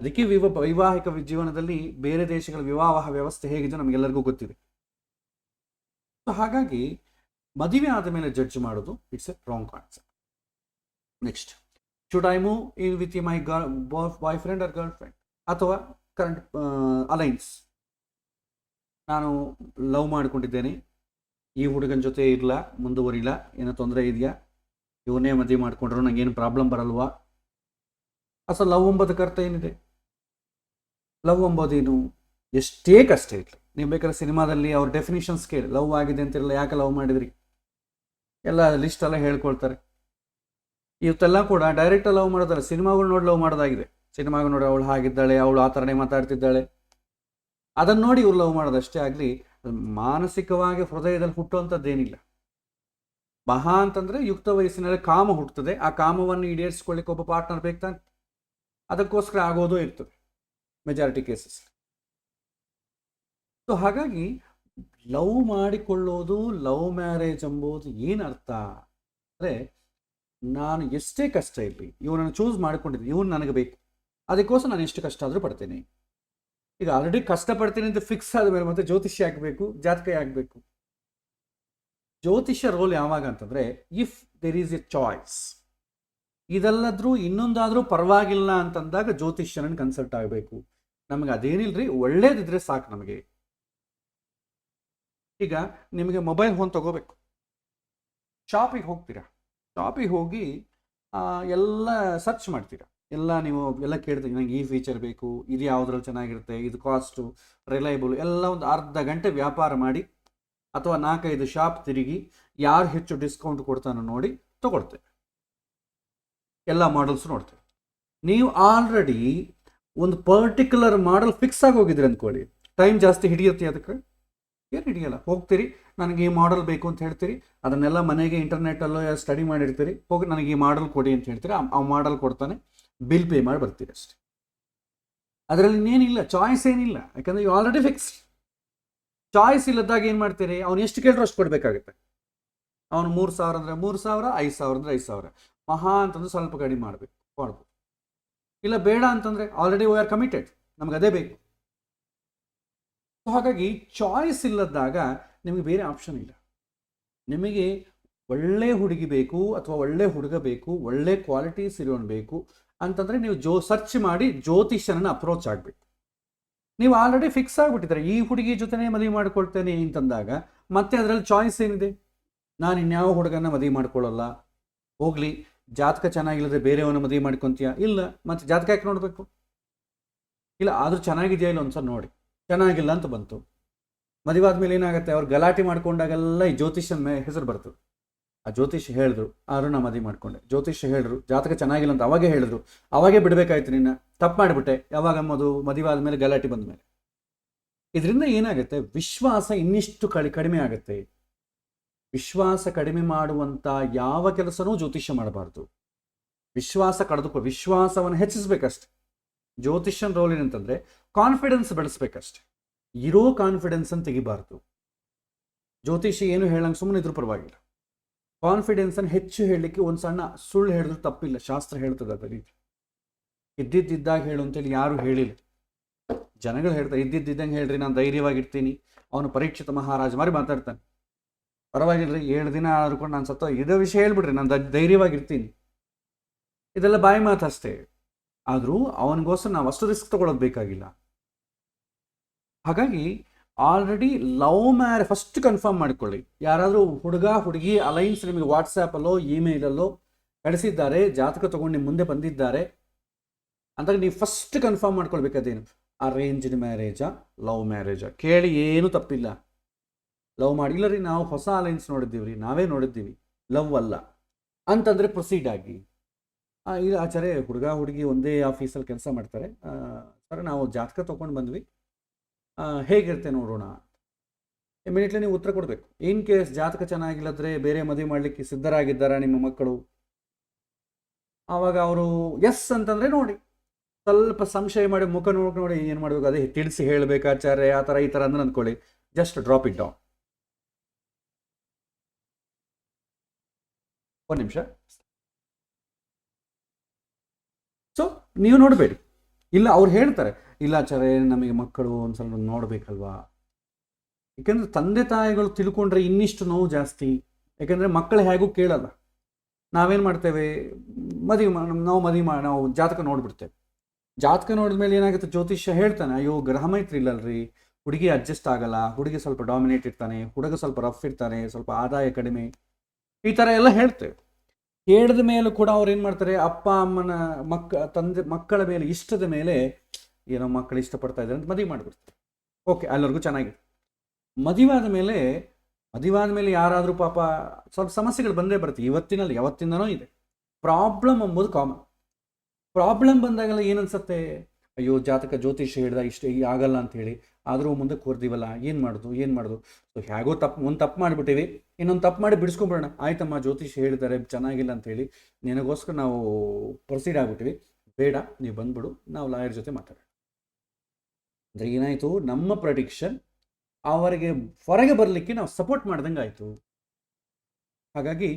ಅದಕ್ಕೆ ವೈವಾಹಿಕ ಜೀವನದಲ್ಲಿ ಬೇರೆ ದೇಶಗಳ ವಿವಾಹ ವ್ಯವಸ್ಥೆ ಹೇಗಿದೆ ನಮಗೆಲ್ಲರಿಗೂ ಗೊತ್ತಿದೆ. ಸೊ ಹಾಗಾಗಿ ಮದುವೆ ಆದ ಮೇಲೆ ಜಡ್ಜ್ ಮಾಡೋದು it's a wrong concept. Next, should I move in with my boyfriend or girlfriend, ಅಥವಾ ಕರೆಂಟ್ ಅಲೈನ್ಸ್. ನಾನು ಲವ್ ಮಾಡ್ಕೊಂಡಿದ್ದೇನೆ, ಈ ಹುಡುಗನ ಜೊತೆ ಇರಲ್ಲ, ಮುಂದುವರಿಲ್ಲ, ಏನೋ ತೊಂದರೆ ಇದೆಯಾ, ಇವನ್ನೇ ಮದುವೆ ಮಾಡ್ಕೊಂಡ್ರು ನಂಗೇನು ಪ್ರಾಬ್ಲಮ್ ಬರಲ್ವಾ? ಅಸಲು ಲವ್ ಎಂಬುದಕ್ಕೆ ಅರ್ಥ ಏನಿದೆ? ಲವ್ ಎಂಬುದೇನು? ಎಷ್ಟೇ ಕಷ್ಟ ಇರಲಿ, ನೀವು ಬೇಕಾದ್ರೆ ಸಿನಿಮಾದಲ್ಲಿ ಅವ್ರ ಡೆಫಿನಿಷನ್ಸ್ ಕೇಳಿ, ಲವ್ ಆಗಿದೆ ಅಂತಿರಲ್ಲ, ಯಾಕೆ ಲವ್ ಮಾಡಿದ್ರಿ ಎಲ್ಲ ಲಿಸ್ಟ್ ಎಲ್ಲ ಹೇಳ್ಕೊಳ್ತಾರೆ. ಇವತ್ತೆಲ್ಲ ಕೂಡ ಡೈರೆಕ್ಟ್ ಲವ್ ಮಾಡೋದಲ್ಲ, ಸಿನಿಮಾಗಳು ನೋಡಿ ಲವ್ ಮಾಡೋದಾಗಿದೆ. ಸಿನಿಮಾಗಳು ನೋಡಿ ಅವಳು ಹಾಗಿದ್ದಾಳೆ, ಅವಳು ಆ ಥರನೇ ಮಾತಾಡ್ತಿದ್ದಾಳೆ, ಅದನ್ನು ನೋಡಿ ಇವ್ರು ಲವ್ ಮಾಡೋದಷ್ಟೇ ಆಗಲಿ. ಮಾನಸಿಕವಾಗಿ ಹೃದಯದಲ್ಲಿ ಹುಟ್ಟುವಂಥದ್ದೇನಿಲ್ಲ. ಮಹಾ ಅಂತಂದರೆ ಯುಕ್ತ ವಯಸ್ಸಿನಲ್ಲಿ ಕಾಮ ಹುಟ್ಟುತ್ತದೆ. ಆ ಕಾಮವನ್ನು ಈಡೇರಿಸ್ಕೊಳ್ಳಿಕ್ಕೆ ಒಬ್ಬ ಪಾರ್ಟ್ನರ್ ಬೇಕು ತಾನೆ, ಅದಕ್ಕೋಸ್ಕರ ಆಗೋದು ಇರ್ತದೆ ಮೆಜಾರಿಟಿ ಕೇಸಸ್. ಸೊ ಹಾಗಾಗಿ ಲವ್ ಮಾಡಿಕೊಳ್ಳೋದು, ಲವ್ ಮ್ಯಾರೇಜ್ ಎಂಬುದು ಏನು ಅರ್ಥ ಅಂದರೆ, ನಾನು ಎಷ್ಟೇ ಕಷ್ಟ ಇರಲಿ, ಇವನನ್ನು ಚೂಸ್ ಮಾಡಿಕೊಂಡಿದ್ದೀನಿ, ಇವನು ನನಗೆ ಬೇಕು, ಅದಕ್ಕೋಸ್ಕರ ನಾನು ಎಷ್ಟು ಕಷ್ಟ ಆದರೂ ಪಡ್ತೀನಿ. ಈಗ ಆಲ್ರೆಡಿ ಕಷ್ಟಪಡ್ತೀನಿ ಅಂತ ಫಿಕ್ಸ್ ಆದಮೇಲೆ ಮತ್ತೆ ಜ್ಯೋತಿಷ್ಯ ಆಗಬೇಕು, ಜಾತಕ ಆಗಬೇಕು. ಜ್ಯೋತಿಷ್ಯ ರೋಲ್ ಯಾವಾಗ ಅಂತಂದರೆ, if there is a choice, ಇದೆಲ್ಲದ್ರೂ ಇನ್ನೊಂದಾದರೂ ಪರವಾಗಿಲ್ಲ ಅಂತಂದಾಗ ಜ್ಯೋತಿಷ್ಯನನ್ನು ಕನ್ಸಲ್ಟ್ ಆಗಬೇಕು. ನಮಗೆ ಅದೇನಿಲ್ರಿ, ಒಳ್ಳೇದಿದ್ರೆ ಸಾಕು ನಮಗೆ. ಈಗ ನಿಮಗೆ ಮೊಬೈಲ್ ಫೋನ್ ತಗೋಬೇಕು, ಶಾಪಿಗೆ ಹೋಗ್ತೀರಾ, ಶಾಪಿಗೆ ಹೋಗಿ ಎಲ್ಲ ಸರ್ಚ್ ಮಾಡ್ತೀರಾ, ಎಲ್ಲ ಕೇಳ್ತೀರಿ, ನನಗೆ ಈ ಫೀಚರ್ ಬೇಕು, ಇದು ಯಾವುದ್ರಲ್ಲಿ ಚೆನ್ನಾಗಿರುತ್ತೆ, ಇದು ಕಾಸ್ಟು, ರಿಲಯಬಲ್, ಎಲ್ಲ ಒಂದು ಅರ್ಧ ಗಂಟೆ ವ್ಯಾಪಾರ ಮಾಡಿ ಅಥವಾ 4-5 ಶಾಪ್ ತಿರುಗಿ ಯಾರು ಹೆಚ್ಚು ಡಿಸ್ಕೌಂಟ್ ಕೊಡ್ತಾನೋ ನೋಡಿ ತಗೊಳ್ತೇವೆ. ಎಲ್ಲ ಮಾಡಲ್ಸ್ ನೋಡ್ತೇವೆ. ನೀವು ಆಲ್ರೆಡಿ ಒಂದು ಪರ್ಟಿಕ್ಯುಲರ್ ಮಾಡಲ್ ಫಿಕ್ಸ್ ಆಗಿ ಹೋಗಿದ್ರಿ ಅಂದ್ಕೊಳ್ಳಿ, ಟೈಮ್ ಜಾಸ್ತಿ ಹಿಡಿಯುತ್ತೆ ಅದಕ್ಕೆ? ಏನು ಹಿಡಿಯಲ್ಲ. ಹೋಗ್ತೀರಿ, ನನಗೆ ಈ ಮಾಡಲ್ ಬೇಕು ಅಂತ ಹೇಳ್ತೀರಿ, ಅದನ್ನೆಲ್ಲ ಮನೆಗೆ ಇಂಟರ್ನೆಟ್ಟಲ್ಲೋ ಸ್ಟಡಿ ಮಾಡಿರ್ತೀರಿ, ಹೋಗಿ ನನಗೆ ಈ ಮಾಡಲ್ ಕೊಡಿ ಅಂತ ಹೇಳ್ತೀರಿ, ಆ ಮಾಡಲ್ ಕೊಡ್ತಾನೆ, ಬಿಲ್ ಪೇ ಮಾಡಿ ಬರ್ತೀರಿ ಅಷ್ಟೇ. ಅದರಲ್ಲಿ ಇನ್ನೇನಿಲ್ಲ, ಚಾಯ್ಸ್ ಏನಿಲ್ಲ, ಯಾಕಂದರೆ ಯು ಆಲ್ರೆಡಿ ಫಿಕ್ಸ್ಡ್. ಚಾಯ್ಸ್ ಇಲ್ಲದಾಗ ಏನು ಮಾಡ್ತೀರಿ, ಅವ್ನು ಎಷ್ಟು ಕೇಳಿದ್ರು ಅಷ್ಟು ಕೊಡಬೇಕಾಗುತ್ತೆ. ಅವನು 3,000 ಅಂದರೆ 3,000, 5,000 ಅಂದರೆ 5,000, ಮಹಾ ಅಂತಂದ್ರೆ ಸ್ವಲ್ಪ ಕಡಿಮೆ ಮಾಡ್ಬೋದು. ಇಲ್ಲ ಬೇಡ ಅಂತಂದರೆ ಆಲ್ರೆಡಿ ವಿ ಆರ್ ಕಮಿಟೆಡ್, ನಮ್ಗೆ ಅದೇ ಬೇಕು. ಸೊ ಹಾಗಾಗಿ ಚಾಯ್ಸ್ ಇಲ್ಲದಾಗ ನಿಮಗೆ ಬೇರೆ ಆಪ್ಷನ್ ಇಲ್ಲ. ನಿಮಗೆ ಒಳ್ಳೆ ಹುಡುಗಿ ಬೇಕು ಅಥವಾ ಒಳ್ಳೆ ಹುಡುಗ ಬೇಕು, ಒಳ್ಳೆ ಕ್ವಾಲಿಟೀಸ್ ಇರೋನು ಬೇಕು ಅಂತಂದರೆ ನೀವು ಸರ್ಚ್ ಮಾಡಿ ಜ್ಯೋತಿಷ್ಯನನ್ನು ಅಪ್ರೋಚ್ ಆಗಬೇಕು. ನೀವು ಆಲ್ರೆಡಿ ಫಿಕ್ಸ್ ಆಗಿಬಿಟ್ಟಿದ್ದಾರೆ, ಈ ಹುಡುಗಿ ಜೊತೆನೇ ಮದುವೆ ಮಾಡ್ಕೊಳ್ತೇನೆ ಅಂತಂದಾಗ ಮತ್ತೆ ಅದರಲ್ಲಿ ಚಾಯ್ಸ್ ಏನಿದೆ? ನಾನು ಇನ್ಯಾವ ಹುಡುಗನ ಮದುವೆ ಮಾಡ್ಕೊಳ್ಳಲ್ಲ, ಹೋಗಲಿ, ಜಾತಕ ಚೆನ್ನಾಗಿಲ್ಲದ್ರೆ ಬೇರೆಯವನ್ನ ಮದುವೆ ಮಾಡ್ಕೊತೀಯಾ? ಇಲ್ಲ, ಮತ್ತೆ ಜಾತಕ ಯಾಕೆ ನೋಡಬೇಕು? ಇಲ್ಲ, ಆದರೂ ಚೆನ್ನಾಗಿದೆಯಾ ಇಲ್ಲ ಒಂದ್ಸಲ ನೋಡಿ. ಚೆನ್ನಾಗಿಲ್ಲ ಅಂತ ಬಂತು, ಮದುವೆ ಆದಮೇಲೆ ಏನಾಗುತ್ತೆ, ಅವ್ರು ಗಲಾಟೆ ಮಾಡ್ಕೊಂಡಾಗೆಲ್ಲ ಈ ಜ್ಯೋತಿಷ್ಯನ ಹೆಸರು ಬರ್ತದೆ. ಆ ಜ್ಯೋತಿಷ್ಯ ಹೇಳಿದ್ರು, ಆದರೂ ನಾ ಮದುವೆ ಮಾಡ್ಕೊಂಡೆ, ಜ್ಯೋತಿಷ್ಯ ಹೇಳಿದ್ರು ಜಾತಕ ಚೆನ್ನಾಗಿಲ್ಲ ಅಂತ ಅವಾಗೇ ಹೇಳಿದ್ರು, ಅವಾಗೇ ಬಿಡಬೇಕಾಯ್ತು, ನಿನ್ನ ತಪ್ಪು ಮಾಡಿಬಿಟ್ಟೆ. ಯಾವಾಗ ಮದುವೆ ಆದಮೇಲೆ ಗಲಾಟೆ ಬಂದ ಮೇಲೆ. ಇದರಿಂದ ಏನಾಗುತ್ತೆ, ವಿಶ್ವಾಸ ಇನ್ನಿಷ್ಟು ಕಡಿಮೆ ಆಗುತ್ತೆ. ವಿಶ್ವಾಸ ಕಡಿಮೆ ಮಾಡುವಂಥ ಯಾವ ಕೆಲಸನೂ ಜ್ಯೋತಿಷ್ಯ ಮಾಡಬಾರ್ದು. ವಿಶ್ವಾಸವನ್ನು ಹೆಚ್ಚಿಸ್ಬೇಕಷ್ಟೆ. ಜ್ಯೋತಿಷ್ಯನ ರೋಲ್ ಏನಂತಂದರೆ ಕಾನ್ಫಿಡೆನ್ಸ್ ಬೆಳೆಸ್ಬೇಕಷ್ಟೆ, ಇರೋ ಕಾನ್ಫಿಡೆನ್ಸನ್ನು ತೆಗಿಬಾರ್ದು. ಜ್ಯೋತಿಷ್ಯ ಏನು ಹೇಳಂಗೆ ಸುಮ್ಮನೆ ಇದ್ರೂ ಪರವಾಗಿಲ್ಲ, ಕಾನ್ಫಿಡೆನ್ಸನ್ನು ಹೆಚ್ಚು ಹೇಳಲಿಕ್ಕೆ ಒಂದು ಸಣ್ಣ ಸುಳ್ಳು ಹೇಳಿದ್ರು ತಪ್ಪಿಲ್ಲ, ಶಾಸ್ತ್ರ ಹೇಳ್ತದೆ ಅದ ರೀತಿ. ಇದ್ದಿದ್ದಾಗ ಹೇಳು ಅಂತೇಳಿ ಯಾರೂ ಹೇಳಿಲ್ಲ. ಜನಗಳು ಹೇಳ್ತಾರೆ, ಇದ್ದಿದ್ದಂಗೆ ಹೇಳ್ರಿ, ನಾನು ಧೈರ್ಯವಾಗಿರ್ತೀನಿ. ಅವನು ಪರೀಕ್ಷಿತ ಮಹಾರಾಜ ಮಾರಿ ಮಾತಾಡ್ತಾನೆ, ಪರವಾಗಿಲ್ಲರಿ 7 ದಿನ ಆದ್ಕೊಂಡು ನಾನು ಸತ್ತ ಇದೇ ವಿಷಯ ಹೇಳ್ಬಿಡ್ರಿ, ನಾನು ಧೈರ್ಯವಾಗಿರ್ತೀನಿ. ಇದೆಲ್ಲ ಬಾಯಿ ಮಾತಷ್ಟೇ. ಆದರೂ ಅವನಿಗೋಸ್ಕರ ನಾವು ಅಷ್ಟು ರಿಸ್ಕ್ ತೊಗೊಳೋದು ಬೇಕಾಗಿಲ್ಲ. ಹಾಗಾಗಿ ಆಲ್ರೆಡಿ ಫಸ್ಟ್ ಕನ್ಫರ್ಮ್ ಮಾಡಿಕೊಳ್ಳಿ. ಯಾರಾದರೂ ಹುಡುಗ ಹುಡುಗಿ ಅಲೈನ್ಸ್ ನಿಮಗೆ ವಾಟ್ಸಾಪಲ್ಲೋ ಇಮೇಲಲ್ಲೋ ಕಳಿಸಿದ್ದಾರೆ, ಜಾತಕ ತೊಗೊಂಡು ನಿಮ್ಮ ಮುಂದೆ ಬಂದಿದ್ದಾರೆ ಅಂದಾಗ ನೀವು ಫಸ್ಟ್ ಕನ್ಫರ್ಮ್ ಮಾಡ್ಕೊಳ್ಬೇಕಾದೇನು, ಅರೇಂಜ್ಡ್ ಮ್ಯಾರೇಜಾ ಲವ್ ಮ್ಯಾರೇಜಾ ಕೇಳಿ, ಏನೂ ತಪ್ಪಿಲ್ಲ. ಲವ್ ಮಾಡಿಲ್ಲ ರೀ, ನಾವು ಹೊಸ ಅಲೈನ್ಸ್ ನೋಡಿದ್ದೀವಿ ರೀ, ನಾವೇ ನೋಡಿದ್ದೀವಿ, ಲವ್ ಅಲ್ಲ ಅಂತಂದರೆ ಪ್ರೊಸೀಡ್ ಆಗಿ. ಇಲ್ಲ ಆಚಾರ್ಯ, ಹುಡುಗ ಹುಡುಗಿ ಒಂದೇ ಆಫೀಸಲ್ಲಿ ಕೆಲಸ ಮಾಡ್ತಾರೆ, ಸರ್ ನಾವು ಜಾತಕ ತೊಗೊಂಡು ಬಂದ್ವಿ, ಹೇಗಿರುತ್ತೆ ನೋಡೋಣ. ಇಮಿಡಿಯೇಟ್ಲಿ ನೀವು ಉತ್ತರ ಕೊಡಬೇಕು. ಇನ್ ಕೇಸ್ ಜಾತಕ ಚೆನ್ನಾಗಿಲ್ಲದ್ರೆ ಬೇರೆ ಮದುವೆ ಮಾಡಲಿಕ್ಕೆ ಸಿದ್ಧರಾಗಿದ್ದಾರಾ ನಿಮ್ಮ ಮಕ್ಕಳು, ಆವಾಗ ಅವರು ಎಸ್ ಅಂತಂದರೆ ನೋಡಿ, ಸ್ವಲ್ಪ ಸಂಶಯ ಮಾಡಿ ಮುಖ ನೋಡಿ ಏನು ಮಾಡಬೇಕು, ಅದೇ ತಿಳಿಸಿ ಹೇಳಬೇಕು ಆಚಾರ್ಯ ಆ ಥರ ಈ ಥರ ಅಂದ್ರೆ ಅಂದ್ಕೊಳ್ಳಿ, ಜಸ್ಟ್ ಡ್ರಾಪ್ ಇಟ್ ಡೌನ್. ಒಂದು ನಿಮಿಷ. ಸೊ ನೀವು ನೋಡಬೇಡಿ. ಇಲ್ಲ ಅವ್ರು ಹೇಳ್ತಾರೆ, ಇಲ್ಲ ಆಚಾರ್ಯ ನಮಗೆ ಮಕ್ಕಳು ಒಂದು ಸ್ವಲ್ಪ ನೋಡಬೇಕಲ್ವಾ. ಯಾಕೆಂದರೆ ತಂದೆ ತಾಯಿಗಳು ತಿಳ್ಕೊಂಡ್ರೆ ಇನ್ನಿಷ್ಟು ನೋವು ಜಾಸ್ತಿ. ಯಾಕೆಂದರೆ ಮಕ್ಕಳು ಹೇಗೂ ಕೇಳಲ್ಲ. ನಾವೇನು ಮಾಡ್ತೇವೆ, ನಾವು ಜಾತಕ ನೋಡಿಬಿಡ್ತೇವೆ. ಜಾತಕ ನೋಡಿದ್ಮೇಲೆ ಏನಾಗುತ್ತೆ, ಜ್ಯೋತಿಷ್ಯ ಹೇಳ್ತಾನೆ, ಅಯ್ಯೋ ಗ್ರಹ ಮೈತ್ರಿ ಇಲ್ಲಲ್ರಿ, ಹುಡುಗಿ ಅಡ್ಜಸ್ಟ್ ಆಗಲ್ಲ, ಹುಡುಗಿ ಸ್ವಲ್ಪ ಡಾಮಿನೇಟ್ ಇರ್ತಾನೆ, ಹುಡುಗ ಸ್ವಲ್ಪ ರಫ್ ಇರ್ತಾನೆ, ಸ್ವಲ್ಪ ಆದಾಯ ಕಡಿಮೆ, ಈ ಥರ ಎಲ್ಲ ಹೇಳ್ತೇವೆ. ಹೇಳಿದ ಮೇಲೂ ಕೂಡ ಅವ್ರು ಏನು ಮಾಡ್ತಾರೆ, ಅಪ್ಪ ಅಮ್ಮನ ಮಕ್ಕಳ ಮೇಲೆ ಇಷ್ಟದ ಮೇಲೆ ಏನೋ ಮಕ್ಕಳು ಇಷ್ಟಪಡ್ತಾ ಇದ್ದಾರೆ ಅಂತ ಮದುವೆ ಮಾಡಿಬಿಡ್ತಾರೆ. ಓಕೆ, ಅಲ್ಲಿವರೆಗೂ ಚೆನ್ನಾಗಿದೆ. ಮದುವೆ ಆದ ಮೇಲೆ ಯಾರಾದರೂ ಪಾಪ ಸ್ವಲ್ಪ ಸಮಸ್ಯೆಗಳು ಬಂದೇ ಬರುತ್ತೆ. ಯಾವತ್ತಿಂದನೂ ಇದೆ. ಪ್ರಾಬ್ಲಮ್ ಎಂಬುದು ಕಾಮನ್. ಪ್ರಾಬ್ಲಮ್ ಬಂದಾಗೆಲ್ಲ ಏನನ್ಸುತ್ತೆ, ಅಯ್ಯೋ ಜಾತಕ ಜ್ಯೋತಿಷ್ಯ ಹೇಳಿದ ಇಷ್ಟೇ ಆಗಲ್ಲ ಅಂಥೇಳಿ, ಆದರೂ ಮುಂದಕ್ಕೆ ಹೊರ್ದಿವಲ್ಲ, ಏನು ಮಾಡೋದು. ಸೊ ಹೇಗೋ ಒಂದು ತಪ್ಪು ಮಾಡಿಬಿಟ್ಟಿವಿ, ಇನ್ನೊಂದು ತಪ್ಪು ಮಾಡಿ ಬಿಡಿಸ್ಕೊಂಬಿಡೋಣ. ಆಯ್ತಮ್ಮ ಜ್ಯೋತಿಷ್ಯ ಹೇಳಿದ್ದಾರೆ ಚೆನ್ನಾಗಿಲ್ಲ ಅಂಥೇಳಿ, ನಿನಗೋಸ್ಕರ ನಾವು ಪ್ರೊಸೀಡ್ ಆಗಿಬಿಟ್ಟಿವಿ, ಬೇಡ ನೀವು ಬಂದ್ಬಿಡು, ನಾವು ಲಾಯರ್ ಜೊತೆ ಮಾತಾಡೋಣ. ಅಂದರೆ ಏನಾಯಿತು, ನಮ್ಮ ಪ್ರೆಡಿಕ್ಷನ್ ಅವರಿಗೆ ಹೊರಗೆ ಬರಲಿಕ್ಕೆ ನಾವು ಸಪೋರ್ಟ್ ಮಾಡ್ದಂಗೆ ಆಯಿತು. ಹಾಗಾಗಿ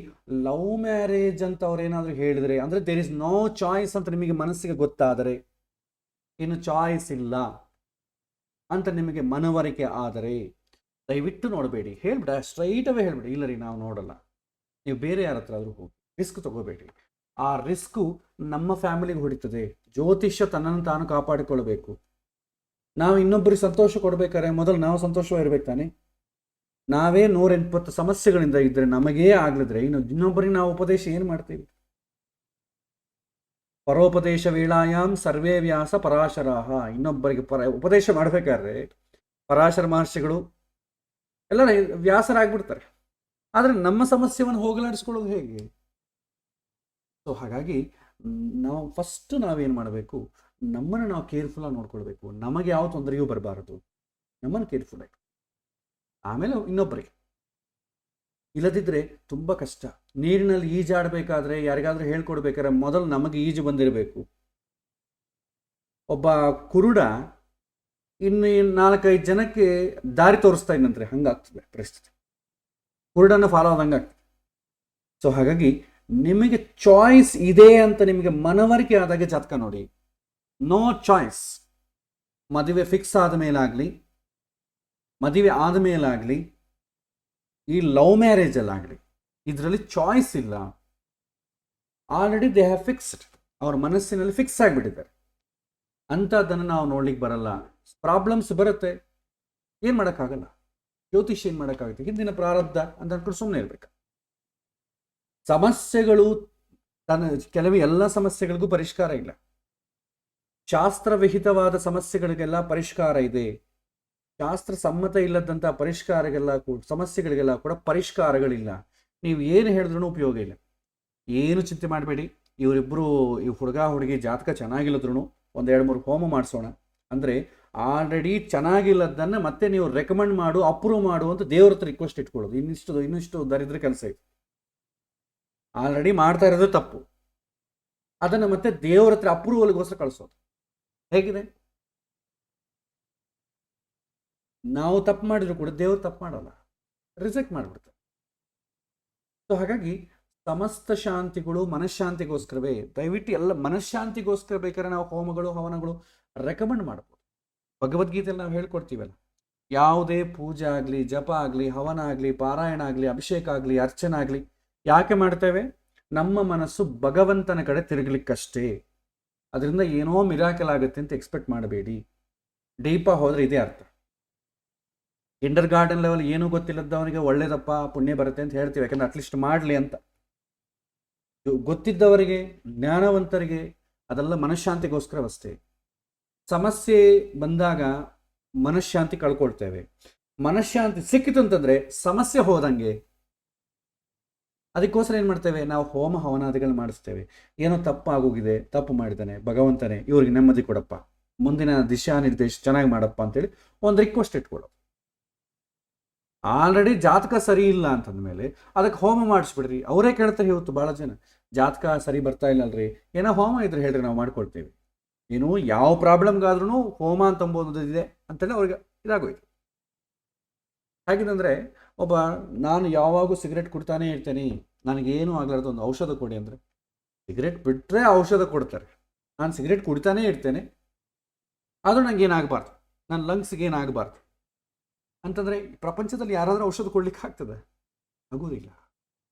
ಲವ್ ಮ್ಯಾರೇಜ್ ಅಂತ ಅವ್ರೇನಾದರೂ ಹೇಳಿದರೆ, ಅಂದರೆ ದೇರ್ ಇಸ್ ನೋ ಚಾಯ್ಸ್ ಅಂತ ನಿಮಗೆ ಮನಸ್ಸಿಗೆ ಗೊತ್ತಾದರೆ, ಇನ್ನು ಚಾಯ್ಸ್ ಇಲ್ಲ ಅಂತ ನಿಮಗೆ ಮನವರಿಕೆ ಆದರೆ ದಯವಿಟ್ಟು ನೋಡಬೇಡಿ. ಹೇಳ್ಬಿಡ, ಸ್ಟ್ರೈಟ್ ಅವೇ ಹೇಳ್ಬಿಡಿ, ಇಲ್ಲ ರೀ ನಾವು ನೋಡಲ್ಲ, ನೀವು ಬೇರೆ ಯಾರ ಹತ್ರ ಆದರೂ ಹೋಗಿ, ರಿಸ್ಕ್ ತಗೋಬೇಡಿ. ಆ ರಿಸ್ಕು ನಮ್ಮ ಫ್ಯಾಮಿಲಿಗೆ ಹೊಡಿತದೆ. ಜ್ಯೋತಿಷ್ಯ ತನ್ನನ್ನು ತಾನು ಕಾಪಾಡಿಕೊಳ್ಬೇಕು. ನಾವು ಇನ್ನೊಬ್ಬರಿಗೆ ಸಂತೋಷ ಕೊಡ್ಬೇಕಾದ್ರೆ ಮೊದಲು ನಾವು ಸಂತೋಷವಾಗಿರ್ಬೇಕು ತಾನೆ. ನಾವೇ 180 ಸಮಸ್ಯೆಗಳಿಂದ ಇದ್ದರೆ ನಮಗೇ ಆಗ್ಲಿದ್ರೆ ಇನ್ನು ಇನ್ನೊಬ್ಬರಿಗೆ ನಾವು ಉಪದೇಶ ಏನು ಮಾಡ್ತೀವಿ? ಪರೋಪದೇಶ ವೇಳಾಯಾಮ್ ಸರ್ವೇ ವ್ಯಾಸ ಪರಾಶರಾಹ. ಇನ್ನೊಬ್ಬರಿಗೆ ಉಪದೇಶ ಮಾಡಬೇಕಾದ್ರೆ ಪರಾಶರ ಮಹರ್ಷಿಗಳು ಎಲ್ಲ ವ್ಯಾಸರಾಗ್ಬಿಡ್ತಾರೆ. ಆದರೆ ನಮ್ಮ ಸಮಸ್ಯೆಯನ್ನು ಹೋಗಲಾಡಿಸ್ಕೊಳ್ಳೋದು ಹೇಗೆ? ಸೊ ಹಾಗಾಗಿ ನಾವು ಫಸ್ಟ್ ನಾವೇನು ಮಾಡಬೇಕು, ನಮ್ಮನ್ನು ನಾವು ಕೇರ್ಫುಲ್ಲಾಗಿ ನೋಡ್ಕೊಳ್ಬೇಕು. ನಮಗೆ ಯಾವ ತೊಂದರೆಯೂ ಬರಬಾರದು, ನಮ್ಮನ್ನು ಕೇರ್ಫುಲ್ ಆಗಿ, ಆಮೇಲೆ ಇನ್ನೊಬ್ಬರಿಗೆ. ಇಲ್ಲದಿದ್ದರೆ ತುಂಬ ಕಷ್ಟ. ನೀರಿನಲ್ಲಿ ಈಜಾಡಬೇಕಾದ್ರೆ ಯಾರಿಗಾದ್ರೂ ಹೇಳ್ಕೊಡ್ಬೇಕಾದ್ರೆ ಮೊದಲು ನಮಗೆ ಈಜು ಬಂದಿರಬೇಕು. ಒಬ್ಬ ಕುರುಡ ಇನ್ನು 4-5 ಜನಕ್ಕೆ ದಾರಿ ತೋರಿಸ್ತಾ ಇದ್ದಂದ್ರೆ ಹಂಗಾಗ್ತದೆ ಪರಿಸ್ಥಿತಿ. ಕುರುಡನ್ನು ಫಾಲೋ ಆದಂಗೆ ಆಗ್ತದೆ. ಸೊ ಹಾಗಾಗಿ ನಿಮಗೆ ಚಾಯ್ಸ್ ಇದೆ ಅಂತ ನಿಮಗೆ ಮನವರಿಕೆ ಆದಾಗ ಜಾತಕ ನೋಡಿ. No choice. ಮದುವೆ ಫಿಕ್ಸ್ ಆದ ಮೇಲಾಗಲಿ, ಮದುವೆ ಆದ ಮೇಲಾಗಲಿ, ಈ ಲವ್ ಮ್ಯಾರೇಜಲ್ಲಾಗಲಿ, ಇದರಲ್ಲಿ ಚಾಯ್ಸ್ ಇಲ್ಲ. Already they have fixed. ಅವ್ರ ಮನಸ್ಸಿನಲ್ಲಿ ಫಿಕ್ಸ್ ಆಗಿಬಿಟ್ಟಿದ್ದಾರೆ. ಅಂಥದ್ದನ್ನು ನಾವು ನೋಡ್ಲಿಕ್ಕೆ ಬರಲ್ಲ. ಪ್ರಾಬ್ಲಮ್ಸ್ ಬರುತ್ತೆ, ಏನು ಮಾಡೋಕ್ಕಾಗಲ್ಲ. ಜ್ಯೋತಿಷ್ಯ ಏನು ಮಾಡೋಕ್ಕಾಗುತ್ತೆ? ಹಿಂದಿನ ಪ್ರಾರಬ್ಧ ಅಂತ ಅನ್ಕೊಂಡು ಸುಮ್ಮನೆ ಇರಬೇಕು. ಸಮಸ್ಯೆಗಳು ಕೆಲವು ಎಲ್ಲ ಸಮಸ್ಯೆಗಳಿಗೂ ಪರಿಷ್ಕಾರ ಇಲ್ಲ. ಶಾಸ್ತ್ರವಿಹಿತವಾದ ಸಮಸ್ಯೆಗಳಿಗೆಲ್ಲ ಪರಿಷ್ಕಾರ ಇದೆ. ಶಾಸ್ತ್ರ ಸಮ್ಮತ ಇಲ್ಲದಂಥ ಸಮಸ್ಯೆಗಳಿಗೆಲ್ಲ ಕೂಡ ಪರಿಷ್ಕಾರಗಳಿಲ್ಲ. ನೀವು ಏನು ಹೇಳಿದ್ರೂ ಉಪಯೋಗ ಇಲ್ಲ. ಏನು ಚಿಂತೆ ಮಾಡಬೇಡಿ. ಇವರಿಬ್ಬರು ಈ ಹುಡುಗ ಹುಡುಗಿ ಜಾತಕ ಚೆನ್ನಾಗಿಲ್ಲದ್ರೂ 1-2-3 ಹೋಮ ಮಾಡಿಸೋಣ ಅಂದರೆ ಆಲ್ರೆಡಿ ಚೆನ್ನಾಗಿಲ್ಲದನ್ನು ಮತ್ತೆ ನೀವು ರೆಕಮೆಂಡ್ ಮಾಡು, ಅಪ್ರೂವ್ ಮಾಡು ಅಂತ ದೇವ್ರ ಹತ್ರ ರಿಕ್ವೆಸ್ಟ್ ಇಟ್ಕೊಳ್ಳೋದು ಇನ್ನಿಷ್ಟು ದರಿದ್ರ ಕೆಲಸ ಇದೆ. ಆಲ್ರೆಡಿ ಮಾಡ್ತಾ ಇರೋದು ತಪ್ಪು, ಅದನ್ನು ಮತ್ತೆ ದೇವ್ರ ಹತ್ರ ಅಪ್ರೂವಲ್ಗೋಸ್ಕರ ಕಳಿಸೋದು ಹೇಗಿದೆ? ನಾವು ತಪ್ಪು ಮಾಡಿದ್ರು ಕೂಡ ದೇವ್ರು ತಪ್ಪು ಮಾಡಲ್ಲ, ರಿಜೆಕ್ಟ್ ಮಾಡಿಬಿಡ್ತಾರೆ. ಸೊ ಹಾಗಾಗಿ ಸಮಸ್ತ ಶಾಂತಿಗಳು ಮನಃಶಾಂತಿಗೋಸ್ಕರವೇ. ದಯವಿಟ್ಟು ಎಲ್ಲ ಮನಃಶಾಂತಿಗೋಸ್ಕರ ಬೇಕಾದ್ರೆ ನಾವು ಹೋಮಗಳು ಹವನಗಳು ರೆಕಮೆಂಡ್ ಮಾಡ್ಬೋದು. ಭಗವದ್ಗೀತೆಯಲ್ಲಿ ನಾವು ಹೇಳ್ಕೊಡ್ತೀವಲ್ಲ, ಯಾವುದೇ ಪೂಜೆ ಆಗಲಿ, ಜಪ ಆಗಲಿ, ಹವನ ಆಗಲಿ, ಪಾರಾಯಣ ಆಗಲಿ, ಅಭಿಷೇಕ ಆಗಲಿ, ಅರ್ಚನೆ ಆಗಲಿ ಯಾಕೆ ಮಾಡ್ತೇವೆ? ನಮ್ಮ ಮನಸ್ಸು ಭಗವಂತನ ಕಡೆ ತಿರುಗಲಿಕ್ಕಷ್ಟೇ. ಅದರಿಂದ ಏನೋ ಮಿರಾಕಲ್ ಆಗುತ್ತೆ ಅಂತ ಎಕ್ಸ್ಪೆಕ್ಟ್ ಮಾಡಬೇಡಿ. ಡೀಪಾಗಿ ಹೋದರೆ ಇದೇ ಅರ್ಥ. ಕಿಂಡರ್ ಗಾರ್ಡನ್ ಲೆವೆಲ್ ಏನೂ ಗೊತ್ತಿಲ್ಲದವನಿಗೆ ಒಳ್ಳೇದಪ್ಪ ಪುಣ್ಯ ಬರುತ್ತೆ ಅಂತ ಹೇಳ್ತೀವಿ, ಯಾಕಂದ್ರೆ ಅಟ್ಲೀಸ್ಟ್ ಮಾಡಲಿ ಅಂತ. ಗೊತ್ತಿದ್ದವರಿಗೆ, ಜ್ಞಾನವಂತರಿಗೆ ಅದೆಲ್ಲ ಮನಃಶಾಂತಿಗೋಸ್ಕರ ಅಷ್ಟೇ. ಸಮಸ್ಯೆ ಬಂದಾಗ ಮನಃಶಾಂತಿ ಕಳ್ಕೊಳ್ತೇವೆ. ಮನಃಶಾಂತಿ ಸಿಕ್ಕಿತು ಅಂತಂದರೆ ಸಮಸ್ಯೆ ಹೋದಂಗೆ. ಅದಕ್ಕೋಸ್ಕರ ಏನು ಮಾಡ್ತೇವೆ? ನಾವು ಹೋಮ ಹವನಾದಿಗಳು ಮಾಡಿಸ್ತೇವೆ. ಏನೋ ತಪ್ಪಾಗೋಗಿದೆ, ತಪ್ಪು ಮಾಡಿದ್ದಾನೆ, ಭಗವಂತನೇ ಇವ್ರಿಗೆ ನೆಮ್ಮದಿ ಕೊಡಪ್ಪ, ಮುಂದಿನ ದಿಶಾ ನಿರ್ದೇಶ ಚೆನ್ನಾಗಿ ಮಾಡಪ್ಪ ಅಂತೇಳಿ ಒಂದು ರಿಕ್ವೆಸ್ಟ್ ಇಟ್ಕೊಡೋದು. ಆಲ್ರೆಡಿ ಜಾತಕ ಸರಿ ಇಲ್ಲ ಅಂತಂದಮೇಲೆ ಅದಕ್ಕೆ ಹೋಮ ಮಾಡಿಸ್ಬಿಡ್ರಿ. ಅವರೇ ಕೇಳ್ತಾರೆ ಇವತ್ತು ಭಾಳ ಜನ, ಜಾತಕ ಸರಿ ಬರ್ತಾ ಇಲ್ಲ ಅಲ್ರಿ, ಏನೋ ಹೋಮ ಇದ್ರೆ ಹೇಳ್ರಿ ನಾವು ಮಾಡ್ಕೊಳ್ತೀವಿ. ಏನು ಯಾವ ಪ್ರಾಬ್ಲಮ್ಗಾದ್ರೂ ಹೋಮ ಅಂತಂಬೋದು ಇದೆ ಅಂತೇಳಿ ಅವ್ರಿಗೆ ಇದಾಗೋಯ್ತು. ಹಾಗಿದಂದರೆ ನಾನು ಯಾವಾಗೂ ಸಿಗರೇಟ್ ಕುಡ್ತಾನೆ ಇರ್ತೇನೆ, ನನಗೇನು ಆಗಲಾರ್ದು ಒಂದು ಔಷಧ ಕೊಡಿ ಅಂದರೆ, ಸಿಗರೇಟ್ ಬಿಟ್ಟರೆ ಔಷಧ ಕೊಡ್ತಾರೆ. ನಾನು ಸಿಗರೇಟ್ ಕುಡಿತಾನೇ ಇರ್ತೇನೆ, ಆದರೂ ನನಗೆ ಏನಾಗಬಾರ್ದು, ನನ್ನ ಲಂಗ್ಸ್ಗೆ ಏನಾಗಬಾರ್ದು ಅಂತಂದರೆ ಪ್ರಪಂಚದಲ್ಲಿ ಯಾರಾದರೂ ಔಷಧ ಕೊಡ್ಲಿಕ್ಕೆ ಆಗ್ತದೆ? ಆಗೋದಿಲ್ಲ.